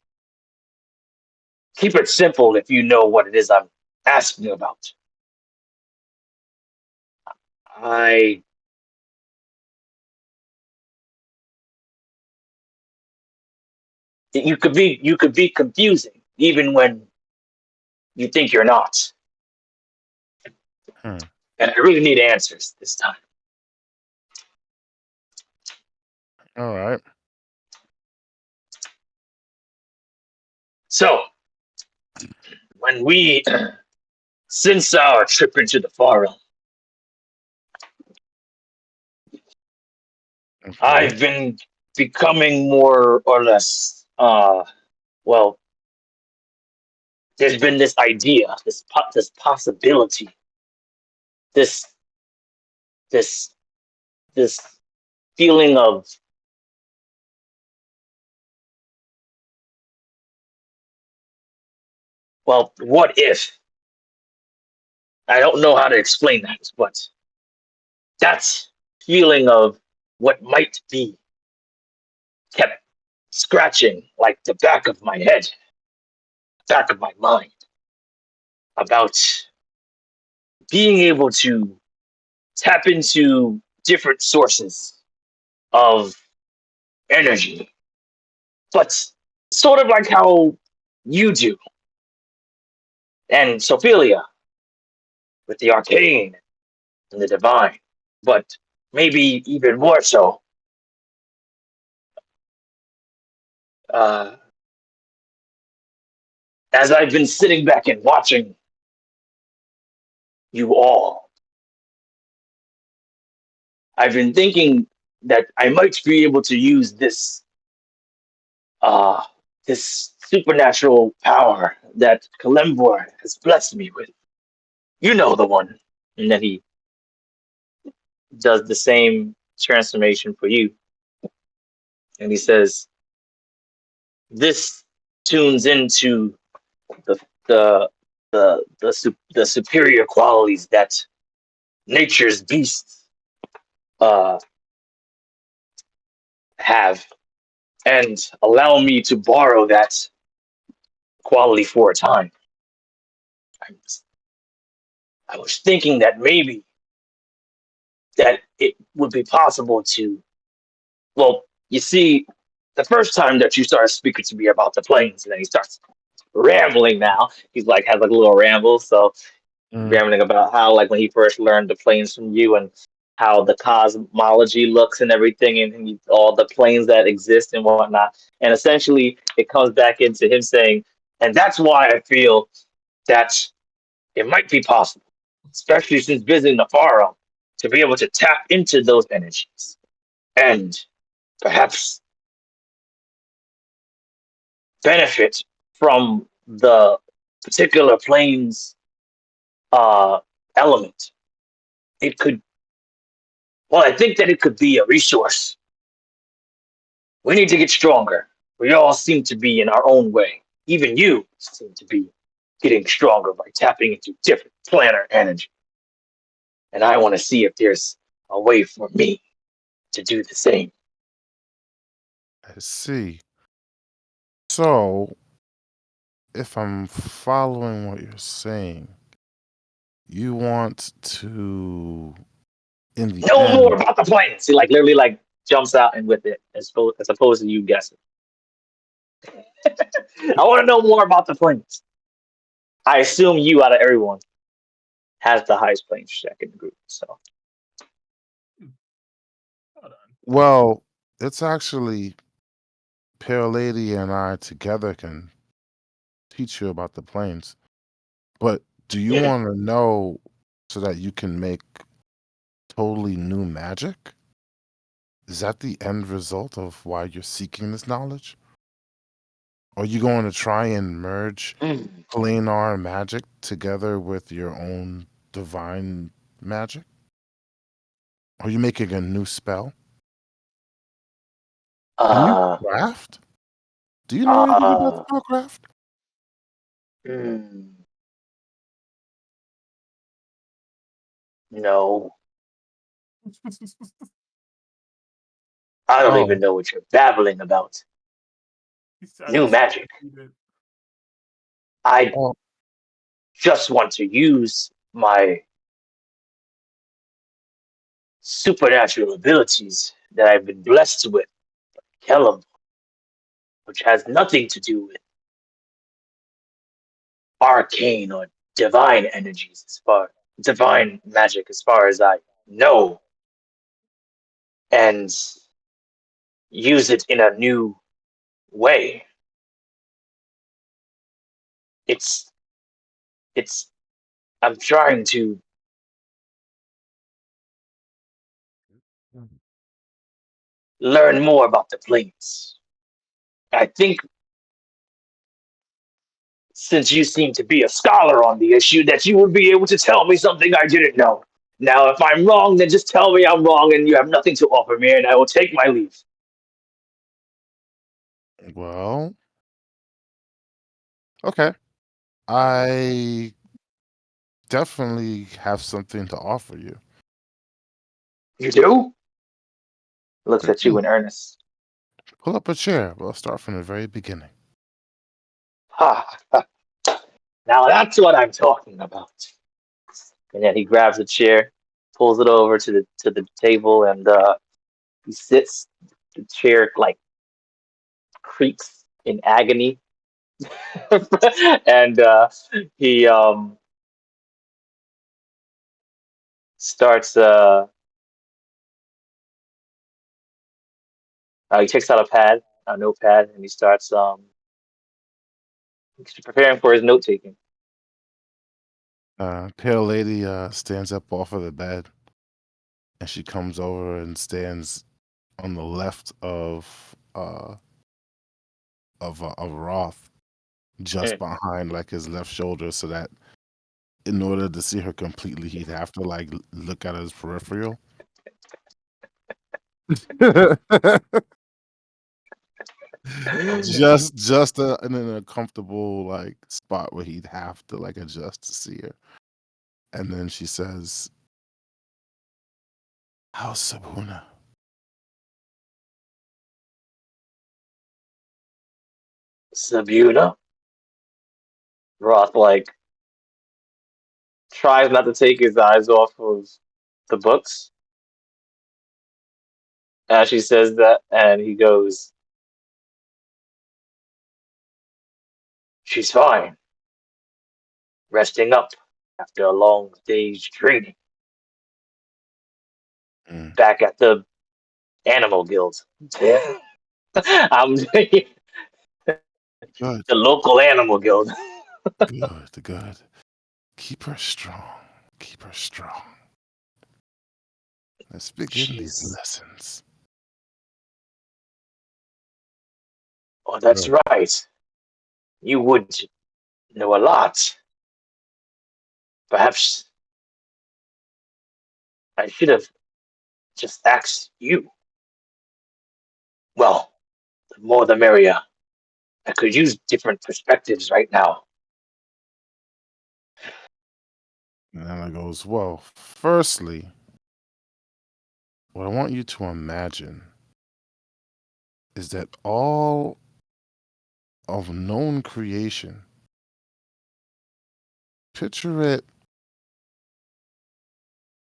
Keep it simple if you know what it is I'm asking about. I you could be confusing even when you think you're not. Hmm. And I really need answers this time. All right. So when we since our trip into the far realm, Okay. I've been becoming more or less well, there's been this idea, this possibility, this this this feeling of, well, what if? I don't know how to explain that, but that feeling of what might be kept scratching like the back of my head, back of my mind, about being able to tap into different sources of energy, but sort of like how you do, and Sophia with the arcane and the divine, but maybe even more so, uh, as I've been sitting back and watching you all, I've been thinking that I might be able to use uh, this supernatural power that Kalembor has blessed me with. You know the one. And then he does the same transformation for you. And he says, this tunes into the the the superior qualities that nature's beasts uh, have, and allow me to borrow that quality for a time. I was, I was thinking that maybe that it would be possible to, well, you see, the first time that you started speaking to me about the planes, and then he starts rambling now. He's like, has like a little ramble. So Mm. rambling about how, like, when he first learned the planes from you and how the cosmology looks and everything, and all the planes that exist and whatnot. And essentially, it comes back into him saying, and that's why I feel that it might be possible, especially since visiting the Faro, to be able to tap into those energies and perhaps benefit from the particular plane's element. It could, well, I think that it could be a resource. We need to get stronger. We all seem to be in our own way. Even you seem to be getting stronger by tapping into different planar energy. And I want to see if there's a way for me to do the same. I see. So, if I'm following what you're saying, you want to, in the Know more end, about the planes. He like literally like jumps out and with it, as opposed to you guessing. I want to know more about the planes. I assume you out of everyone has the highest planes check in the group. So Hold on. well, it's actually Pale Lady and I together can teach you about the planes. But do you Hmm. want to know so that you can make totally new magic? Is that the end result of why you're seeking this knowledge? Are you going to try and merge Hmm. planar magic together with your own divine magic? Are you making a new spell? Can you Uh, craft? Do you know anything about uh, spellcraft? hmm. No, I don't Oh, even know what you're babbling about. He sounded New so magic. defeated. I oh, just want to use my supernatural abilities that I've been blessed with, Kellum, which has nothing to do with arcane or divine energies as far divine magic as far as I know, and use it in a new way. It's it's I'm trying to learn more about the planes. I think since you seem to be a scholar on the issue, that you would be able to tell me something I didn't know. Now, if I'm wrong, then just tell me I'm wrong and you have nothing to offer me, and I will take my leave. well, okay. I definitely have something to offer you. You do? Looks at you Mhm. in earnest. Pull up a chair. We'll start from the very beginning. Ha! Ha. Now that's what I'm talking about. And then he grabs a chair, pulls it over to the table, and he sits. The chair like creaks in agony, and he starts. He takes out a notepad, and he starts preparing for his note taking. Pale Lady stands up off of the bed and she comes over and stands on the left of Roth, just Mm. behind like his left shoulder, so that in order to see her completely, he'd have to like look at his peripheral. just in a comfortable like spot where he'd have to like adjust to see her. And then she says, "How's Sabuna?" Sabuna. Roth like tries not to take his eyes off of the books as she says that, and he goes, "She's fine, resting up after a long day's training Mm, back at the Animal Guild." I'm the good, local Animal Guild. good. Keep her strong. Keep her strong. Let's begin these She's lessons. oh, that's Good. right. You would know a lot. Perhaps I should have just asked you. Well, the more the merrier. I could use different perspectives right now. And then it goes, well, firstly, what I want you to imagine is that all of known creation, picture it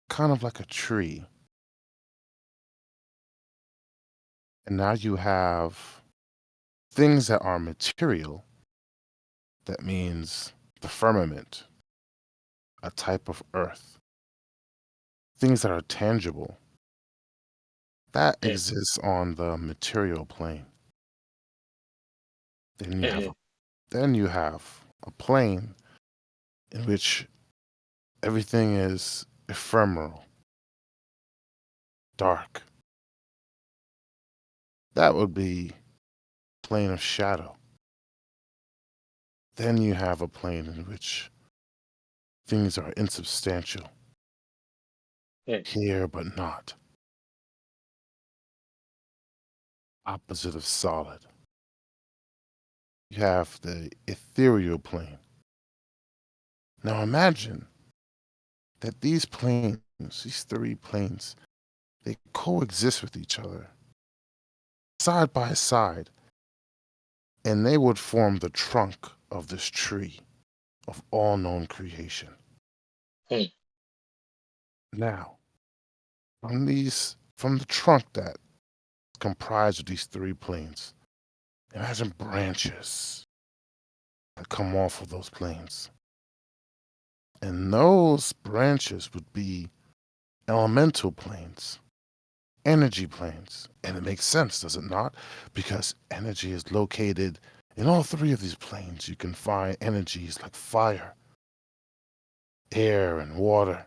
kind of like a tree. And now you have things that are material. That means the firmament, a type of earth. Things that are tangible, that Mm, exists on the material plane. Then you have mm, a, then you have a plane in which everything is ephemeral, dark. That would be plane of shadow. Then you have a plane in which things are insubstantial, mm, here but not, opposite of solid. You have the ethereal plane. Now imagine that these planes, these three planes, they coexist with each other, side by side, and they would form the trunk of this tree of all known creation. mm, Now, from the trunk that comprised of these three planes, imagine branches that come off of those planes. And those branches would be elemental planes, energy planes. And it makes sense, does it not? Because energy is located in all three of these planes. You can find energies like fire, air, and water.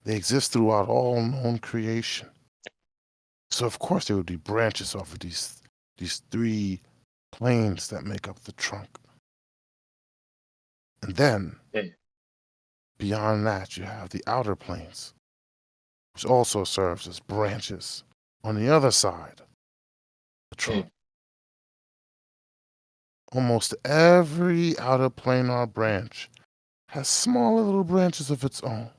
They exist throughout all known creation. So of course there would be branches off of these three planes that make up the trunk. And then mm, beyond that you have the outer planes, which also serves as branches on the other side of the trunk. mm. Almost every outer plane or branch has smaller little branches of its own.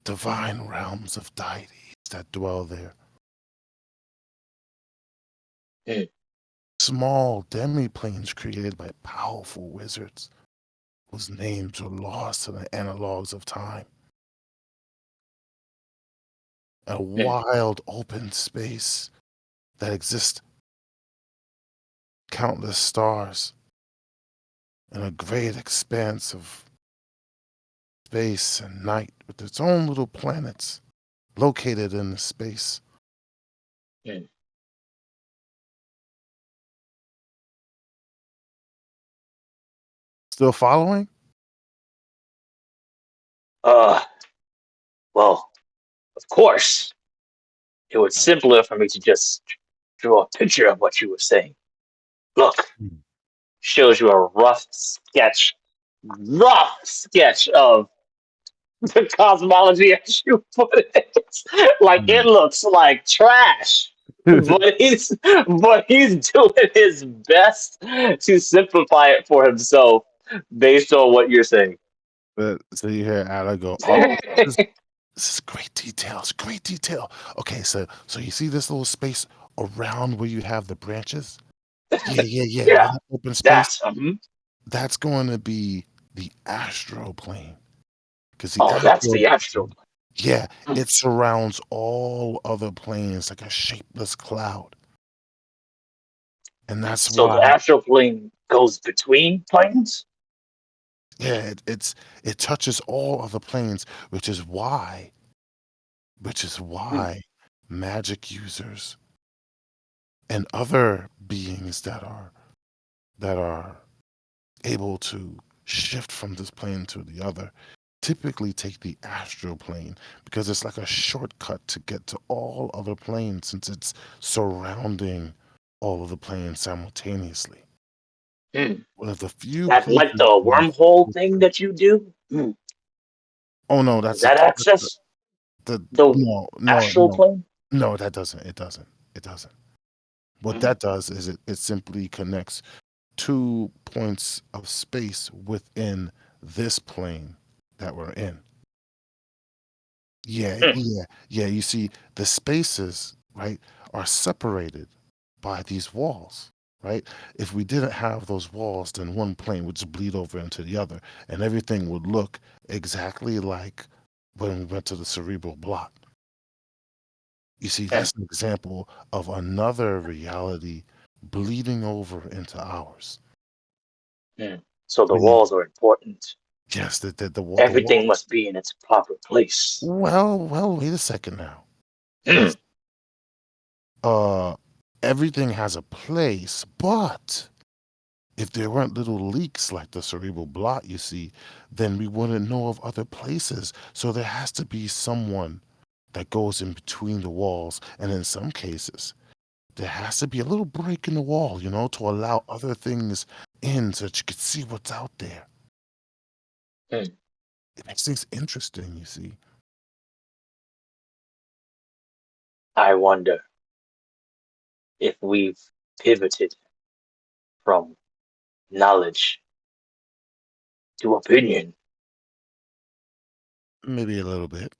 Divine realms of deities that dwell there. Mm. Small demi-planes created by powerful wizards whose names were lost in the analogs of time. A Mm. wild open space that exists countless stars in a great expanse of space and night with its own little planets located in the space. Mm. Still following? Uh, well, of course, it was simpler for me to just draw a picture of what you were saying. Look, Hmm. shows you a rough sketch of the cosmology as you put it. Like it looks like trash. But he's doing his best to simplify it for himself based on what you're saying. But so you hear Ala go, "Oh, this is great detail. It's great detail." Okay, so you see this little space around where you have the branches? Yeah, yeah, yeah. Yeah, All that open space. that's That's going to be the astral plane. Because the oh, that's astral the astral. plane, yeah, Mm. it surrounds all other planes like a shapeless cloud. And that's So the why, astral plane goes between planes. yeah, it touches all other planes, which is Mm, why magic users and other beings that are able to shift from this plane to the other typically take the astral plane because it's like a shortcut to get to all other planes since it's surrounding all of the planes simultaneously. Hmm. One of the few That like places the on wormhole thing that you do? Hmm. Oh, no, Does that access the the no, no, astral no. plane? No, that doesn't. It doesn't. It doesn't. What Hmm. that does is it simply connects 2 points of space within this plane that we're in. Yeah, Hmm. yeah, yeah. You see, the spaces, right, are separated by these walls, right? If we didn't have those walls, then one plane would just bleed over into the other, and everything would look exactly like when we went to the cerebral block. You see, Hmm. that's an example of another reality bleeding over into ours. Hmm. So the Yeah. walls are important. Yes, the Everything walls. must be in its proper place. Well, wait a second now. Wait a Hmm. s- uh, Everything has a place, but if there weren't little leaks like the cerebral blot, you see, then we wouldn't know of other places. So there has to be someone that goes in between the walls, and in some cases, there has to be a little break in the wall, to allow other things in so that you can see what's out there. Hmm. It makes things interesting, you see. I wonder if we've pivoted from knowledge to opinion. Maybe a little bit.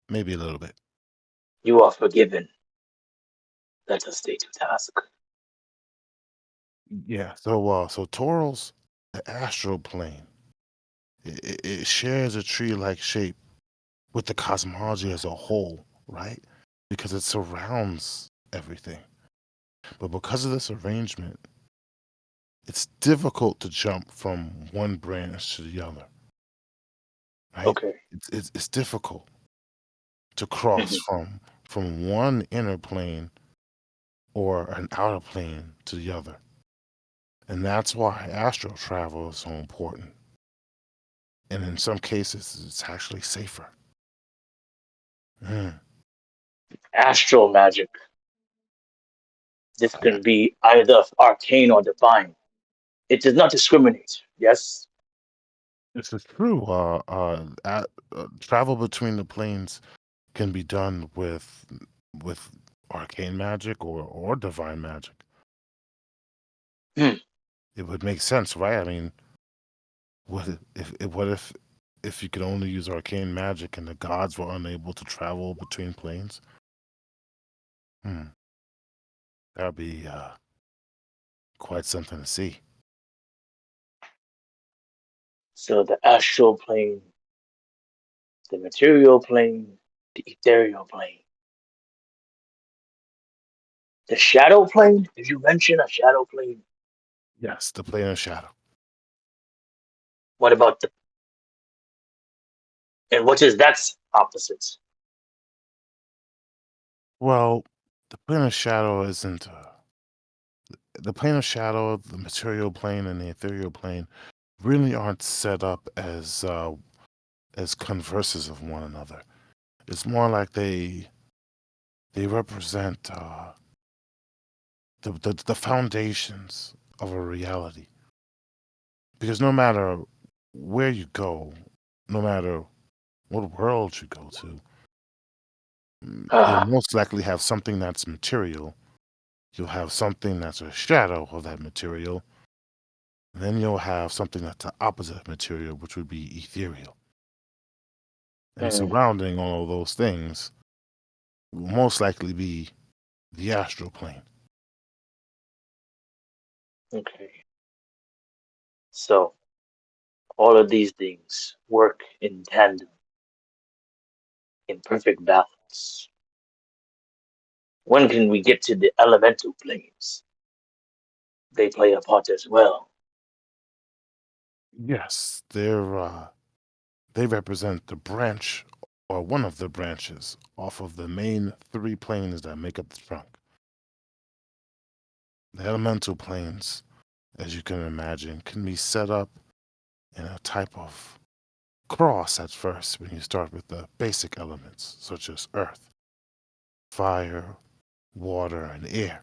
Maybe a little bit. You are forgiven. Let us stay to task. Yeah. So Torals, the astral plane, it shares a tree-like shape with the cosmology as a whole, right? Because it surrounds everything. But because of this arrangement, it's difficult to jump from one branch to the other, right? Okay. It's difficult to cross Mhm. from one inner plane or an outer plane to the other. And that's why astral travel is so important. And in some cases, it's actually safer. Mm. Astral magic. This Yeah, can be either arcane or divine. It does not discriminate. Yes? this is true. Travel between the planes can be done with arcane magic or divine magic. Hmm. It would make sense, right? I mean, what if you could only use arcane magic and the gods were unable to travel between planes? Hmm, that'd be quite something to see. So the astral plane, the material plane, the ethereal plane. The shadow plane? Did you mention a shadow plane? Yes, the plane of shadow. What about the and what is that's opposite? Well, the plane of shadow isn't the plane of shadow, the material plane, and the ethereal plane really aren't set up as converses of one another. It's more like they represent the foundations of a reality. Because no matter where you go, no matter what world you go to, you'll Ah, most likely have something that's material. You'll have something that's a shadow of that material. And then you'll have something that's the opposite of material, which would be ethereal. And hmm, surrounding all of those things will most likely be the astral plane. okay. So all of these things work in tandem, in perfect balance. When can we get to the elemental planes? They play a part as well. Yes, they represent the branch or one of the branches off of the main three planes that make up the trunk. The elemental planes, as you can imagine, can be set up in a type of cross at first when you start with the basic elements such as earth, fire, water, and air.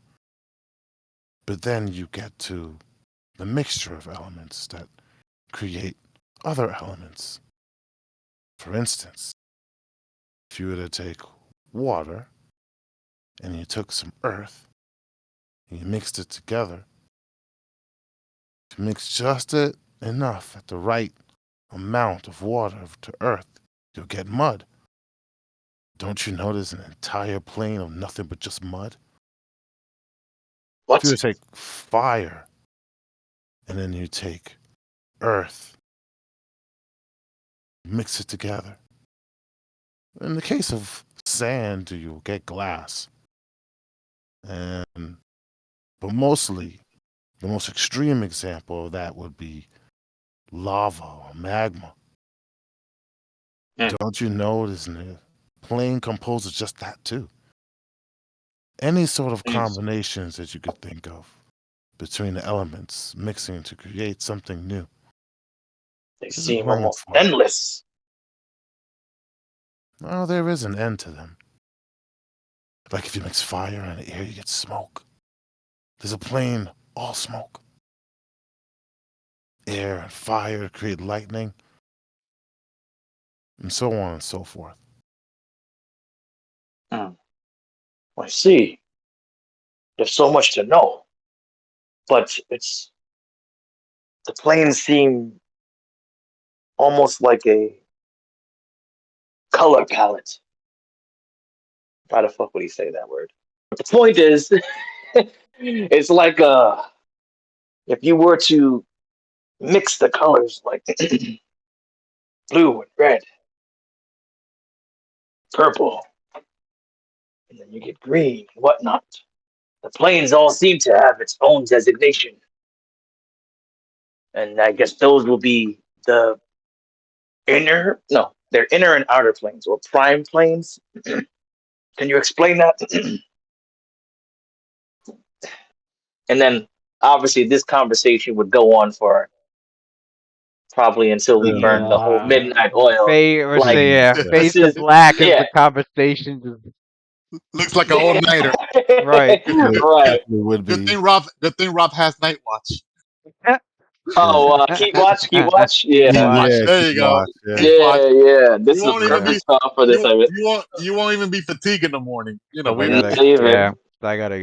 But then you get to the mixture of elements that create other elements. For instance, if you were to take water and you took some earth and you mixed it together, to mix just enough at the right amount of water to earth, you'll get mud. Don't you notice an entire plain of nothing but just mud? If you What? were to take fire and then you take earth, mix it together. In the case of sand, you'll get glass. But mostly, the most extreme example of that would be lava or magma. Hmm. Don't you notice the plane composed of just that too? Any sort of Mm. combinations that you could think of between the elements mixing to create something new. They This is seem where almost it's fun. endless. Well, there is an end to them. Like if you mix fire and air, you get smoke. There's a plane, all smoke. Air and fire create lightning, and so on and so forth. Hmm. I see. There's so much to know, but the planes seem almost like a color palette. Why the fuck would he say that word? But the point is, it's like if you were to mix the colors like blue and red, purple, and then you get green and whatnot. The planes all seem to have its own designation. And I guess those will be the they're inner and outer planes or prime planes. Can you explain that? And then obviously this conversation would go on for probably until we burn the whole Yeah. midnight oil. Or Like say, yeah, Yeah. fade this to is black as yeah. the conversation Looks like an all nighter. right. It Right. definitely would Good be. thing Rob. Good thing Rob has night watch. Oh, keep watch, keep watch. Keep Yeah. watch. Yeah, There keep you go. watch. Yeah. Keep watch. Yeah. This You is a won't even Yeah. perfect be. spot for this. I mean, You won't even be fatigued in the morning. You know, 'Cause I we gotta, not even. yeah, I the gotta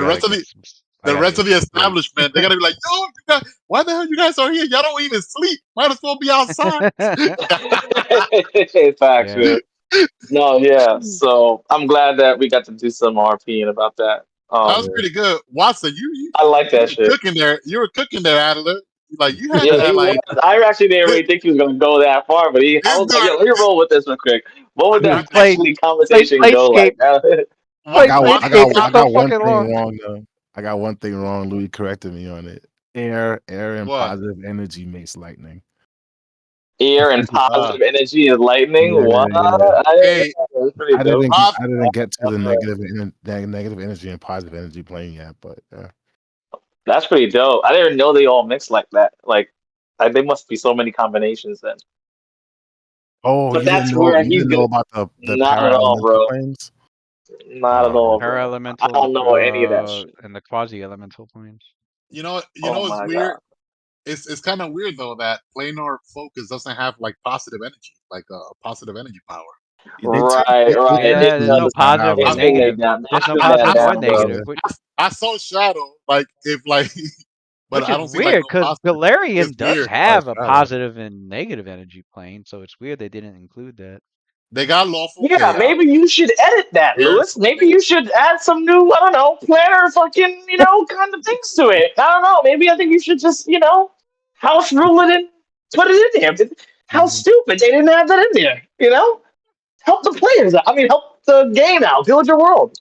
rest of get the some, I the gotta rest of get the some sleep. establishment, they're gonna be like, "Yo, you guys, why the hell you guys are here? Y'all don't even sleep. Might as well be outside." Facts, Yeah. man. No, yeah. So I'm glad that we got to do some RPing about that. That was Yeah. pretty good, Watson. I like You that were shit. cooking there. You were cooking there, Adler. Like you had Yeah, he that. was. Like I actually didn't this, really think he was gonna go that far, but I this was like, dude. yo, let me roll with this real quick. What would I that think actually conversation go like? Planescape, I Watson. got Planescape Watson for I got so got one fucking thing long. wrong though. I got one thing wrong. Louis corrected me on it. Air and what? positive energy makes lightning. Air and Uh, positive energy is lightning. What? Yeah. hey, That's pretty dope. Rob. I didn't get to the Uh, negative energy and positive energy plane yet, but yeah. that's pretty dope. I didn't even know they all mix like that. Like they must be so many combinations then. Oh, But that's where you he's didn't know gonna. about the Not at para all, elemental bro. planes? Not at Oh all, man. Para bro. I elemental, don't know any of that shit. and the quasi elemental planes. You Oh know it's my weird. god. It's kind of weird though that planar focus doesn't have like positive energy, like a positive energy power. Right, They right. tend Yeah, to there's no use that, positive or I, They spin that negative. down. They There's no spin I, that positive I, or down, bro. negative, I saw Shadow like if like, but which I is don't see like weird no because positive. It's Galarian does weird. Oh, have a shadow. positive and negative energy plane, so it's weird they didn't include that. They got lawful Yeah, chaos maybe you should edit that, here and Lewis. Maybe support. you should add some new, I don't know, planner fucking, kind of things to it. I don't know. Maybe I think you should just, house rule it and put it in there. How Mhm. stupid they didn't have that in there. Help the players out. I mean, help the game out. Build your world.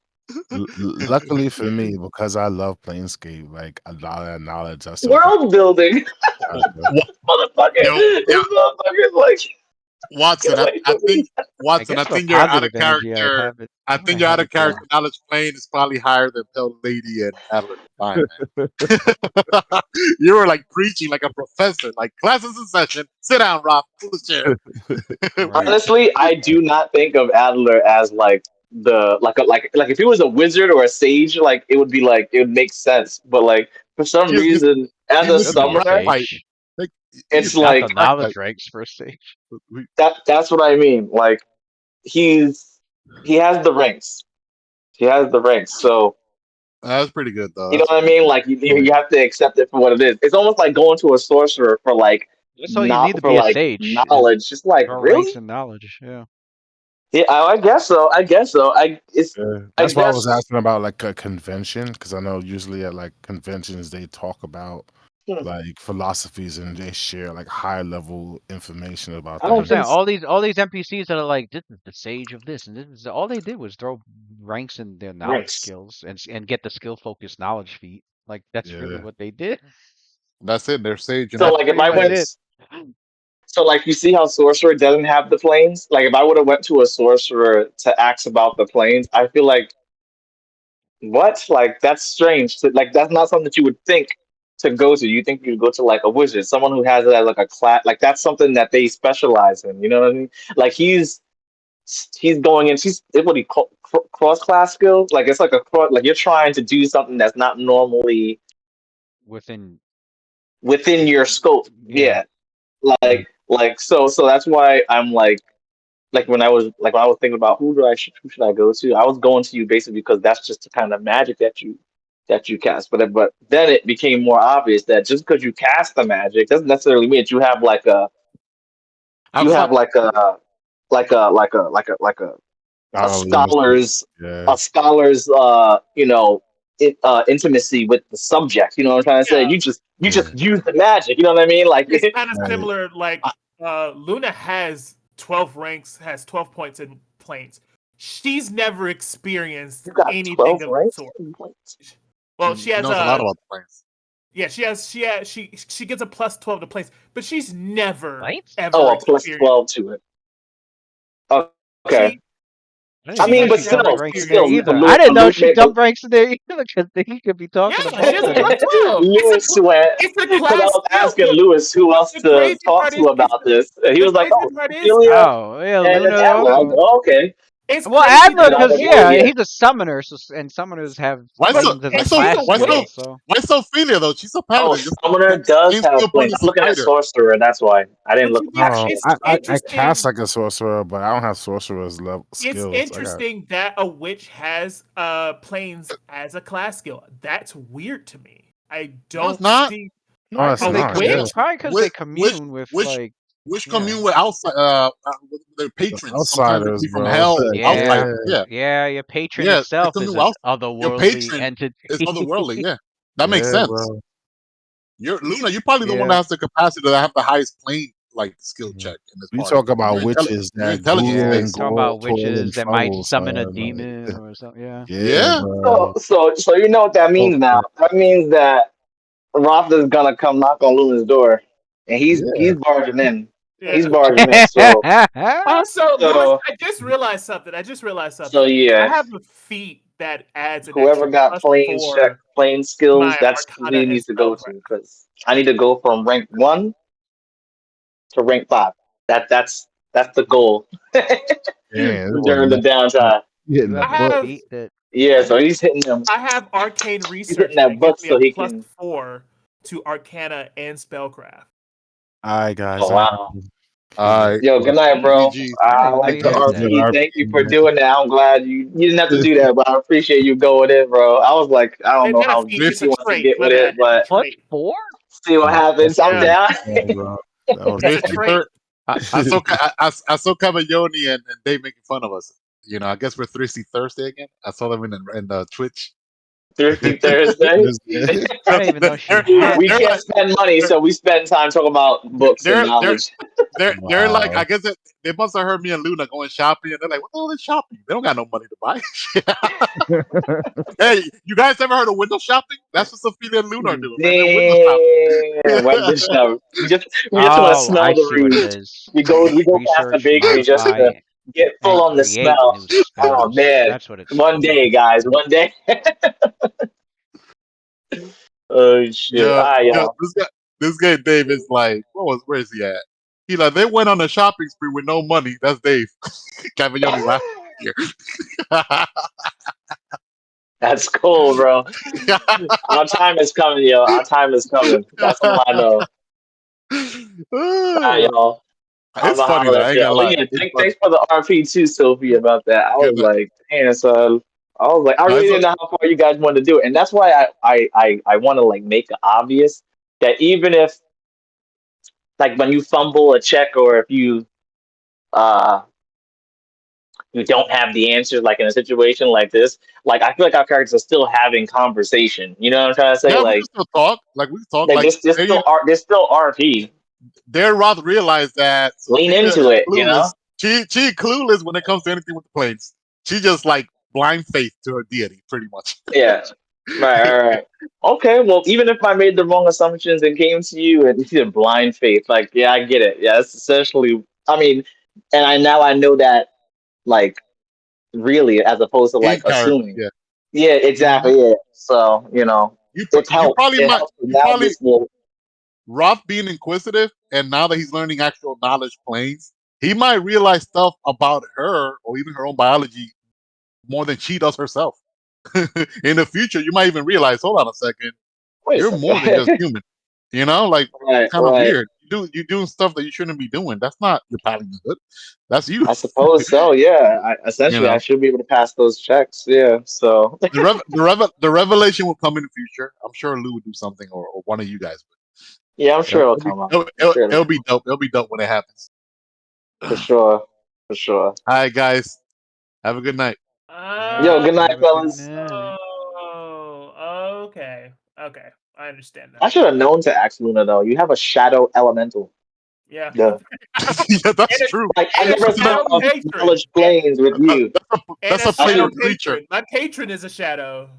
Luckily for me, because I love Planescape, like a lot of that knowledge I still can World building. out there. Wa- Motherfucker. Yo, yeah, This motherfucker's like, Watson. get away I from think me. I Watson. guess I for think you're out of positive energy, I'd character. have it. I I'm gonna think your out have of it go. character knowledge plane is probably higher than Pale Lady and Adler combined, man. You were like preaching like a professor, like classes in session. Sit down, Rob. Pull the chair. Right. Honestly, I do not think of Adler as like like if he was a wizard or a sage, like it would make sense. But like for some He's reason, as he's a Could missing the be a summoner, breastplate. sage. Like it's he's Got missing the like the breastplate. knowledge ranks for a sage. We- that's what I mean. Like he has the ranks. He has the ranks. So That's pretty good though. you know That's what I mean? Like really you have to accept it for what it is. It's almost like going to a sorcerer for like That's all you need not to for be a like sage is knowledge. Just like your really? ranks and knowledge. Yeah. Yeah, I guess so. I guess so. Yeah. I That's why I was guess. asking about like a convention because I know usually at like conventions they talk about Hmm, like philosophies and they share like high level information about I That's what I'm don't things. saying. think so. All these NPCs that are like, this is the sage of this, and this is all they did was throw ranks in their knowledge Ranks. skills and get the skill focused knowledge feat. Like that's really Yeah. what they did. that's it. They're sage and So That's like if pretty I much went it. so like you see how sorcerer doesn't have the planes? Like if I would have went to a sorcerer to ask about the planes, I feel like what? Like that's strange. Like that's not something that you would think to go to. You think you'd go to like a wizard, someone who has it as like a class. Like that's something that they specialize in. You know what I mean? Like he's going in. She's what do you call cross class skills? Like it's like like you're trying to do something that's not normally Within within your scope. yeah. Yeah. So that's why I'm when I was thinking about who should I go to, I was going to you basically because that's just the kind of magic that you cast. But then it became more obvious that just because you cast the magic doesn't necessarily mean that you outside. have a Scholarly. Yeah. scholar's intimacy with the subject. You know what I'm trying to say? Yeah, You just Yeah. use the magic. You know what I mean? Like it's kind of Right. similar. Like I, Luna has 12 ranks, has 12 points in planes. She's never experienced you got anything 12 of the ranks sort. in planes. Well, she she has knows a lot about the planes. yeah, she gets a plus 12 to planes, but she's never Planes? Oh, ever a plus experienced. 12 to it. Okay. She I didn't I even she know mean, has but she never dumped still, ranks in there experienced. either. I Lewis, didn't know she dumped ranks in there either because he could be talking Yeah, she about has a them. plus 12. Lewis went It's a because I class was skill. asking Lewis who else The to crazy talk part to is about this, and he the was like, crazy "Oh, part is Ophelia Oh, yeah, and Luna Adler." I was also. like, "Oh, okay." it's Well, crazy Adler, And that I was because like, "Oh yeah, yeah." he's a summoner, so and summoners have Why so? planes as a Why so? class Why skill. so? So Why Sophia though? She's a Oh, paladin. Just Summoner does same skill have point planes. as I'm a looking at fighter. Sorcerer. That's why I didn't but look you at know, that No, shit. it's I cast interesting. like a sorcerer, but I don't have sorcerer's level It's skills. I got interesting that a witch has planes as a class skill. That's weird to me. I No, it's don't not. see no, probably it's a because they not. witch. Yeah, commune. Probably because they Which which commune with which like which yeah, commune with outside with their the patrons. Sometimes they could outsiders, be from bro. hell, yeah, outsiders. Yeah, Yeah, yeah. Your patron yeah. They itself commune is with an your otherworldly patron is entity. otherworldly. Yeah, that makes yeah, sense. bro. You're Luna. You're probably the one that Yeah, has the capacity to have the highest plane like skill Mhm. check in this We party. talk about witches You're that intelligence yeah. Google You and based. talking go about toil and witches that might trouble, summon a son. Like, demon or something? Yeah. yeah, Yeah. bro. So you know what that Go means now. for it. That means that Roth is gonna come knock on Luna's door, and he's Yeah, barging in. He's Yeah. barging in. Also, Lewis, So I just realized something. so I yeah. have a feat that adds an Whoever extra got plus planes check 4 plane to skills, my that's who Arcana he and needs to go Spellcraft. to because I need to go from rank 1 to rank 5. That's the goal damn, this boy during the you downtime. You hitting the I have a book. have feat that Yeah, so he's hitting them. I have Arcane He's hitting Research that that gives book me a so he plus can. 4 to Arcana and Spellcraft. All right, guys. Oh I have wow. to. Yo, good night, bro. GG. I didn't I even know like you the had Yeah, that. good RP. Thank you RP, for man. doing that. I'm glad you didn't have to do that, but I appreciate you going in, bro. I was like, I don't It's know not a how feat, deep it's you a want to trait. get My with bad. it, It's but a Plus trait. 4? see what happens. I'm Yeah. down. Yeah, bro. That was It's a Thirsty trait. third. I saw Cavalloni and Dave making fun of us. You know, I guess we're thirsty Thursday again. I saw them in Twitch. Thrifty Thursday. Thursday. I No, didn't even know she they're had We they're that. can't like spend money, they're so we spend time talking about books and they're they're knowledge. they're like I Wow. guess they must have heard me and Luna going shopping and they're like, what the hell is shopping? They don't got no money to buy. Hey, you guys ever heard of window shopping? That's what Sophia and Luna are doing, man. They're window Damn, shopping. what the show? We just want to Oh, smell I the see what it room. is. We go past the Research, bakery just to modify, get full and on the create smell. new Oh spells. man, That's what it's one for. day, guys, one day. Oh shit! All Yo, right, yo, y'all. this guy Dave is like, where is he at? He like they went on a shopping spree with no money. That's Dave. Cavaglione laugh. here. That's cool, bro. Our time is coming, yo. Our time is coming. That's all I know. All right, y'all. I'm It's gonna funny holler though. I at ain't you. gonna But lie. yeah, It's funny. thanks for the RP too, Sophie, about that. I Good was night. like, damn, so I No, really it's didn't know how far you guys wanted to do it, and that's why I want to like make it obvious that even if like when you fumble a check or if uh you don't have the answers, like in a situation like this, like I feel like our characters are still having conversation. You know what I'm trying to say? yeah, we can still talk. Like we can talk. Like Like there's still RP. they'd rather realize that Lean Sophia into is it, you know? clueless. She clueless when it comes to anything with the planes. She just like blind faith to her deity, pretty much. Yeah. Right. Okay, well, even if I made the wrong assumptions and came to you and you had blind faith, like, yeah, I get it. Yeah, that's essentially, I mean, and I know that, like, really, as opposed to, In like, character, assuming. yeah. Yeah, Mhm. exactly, yeah. So, it's You helped. probably It might helps. you Now probably this will, Roth being inquisitive, and now that he's learning actual knowledge planes, he might realize stuff about her or even her own biology more than she does herself. In the future, you might even realize, hold on a second, wait a you're more than just second. human. You know, like Right, kind of right. weird. You're doing stuff that you shouldn't be doing. That's not your pattern. That's you. I suppose so, yeah. You Essentially, I know, should be able to pass those checks, yeah. So, the revelation will come in the future. I'm sure Lou would do something, or one of you guys would. yeah, I'm You know, sure it'll come up. I'm sure it'll it'll come be up. dope. It'll be dope when it happens. For All sure. For sure. right, guys. Have a good night. Yo, Uh, good night, Have a good fellas. night. okay. Okay. I understand I now. should have known to ask Luna though. You have a shadow elemental. Yeah. Yeah. Yeah, that's And a, true. Like I and a never You know, thought shadow of patron. knowledge planes with you. And that's a a I planar shadow should creature. patron. My patron is a shadow.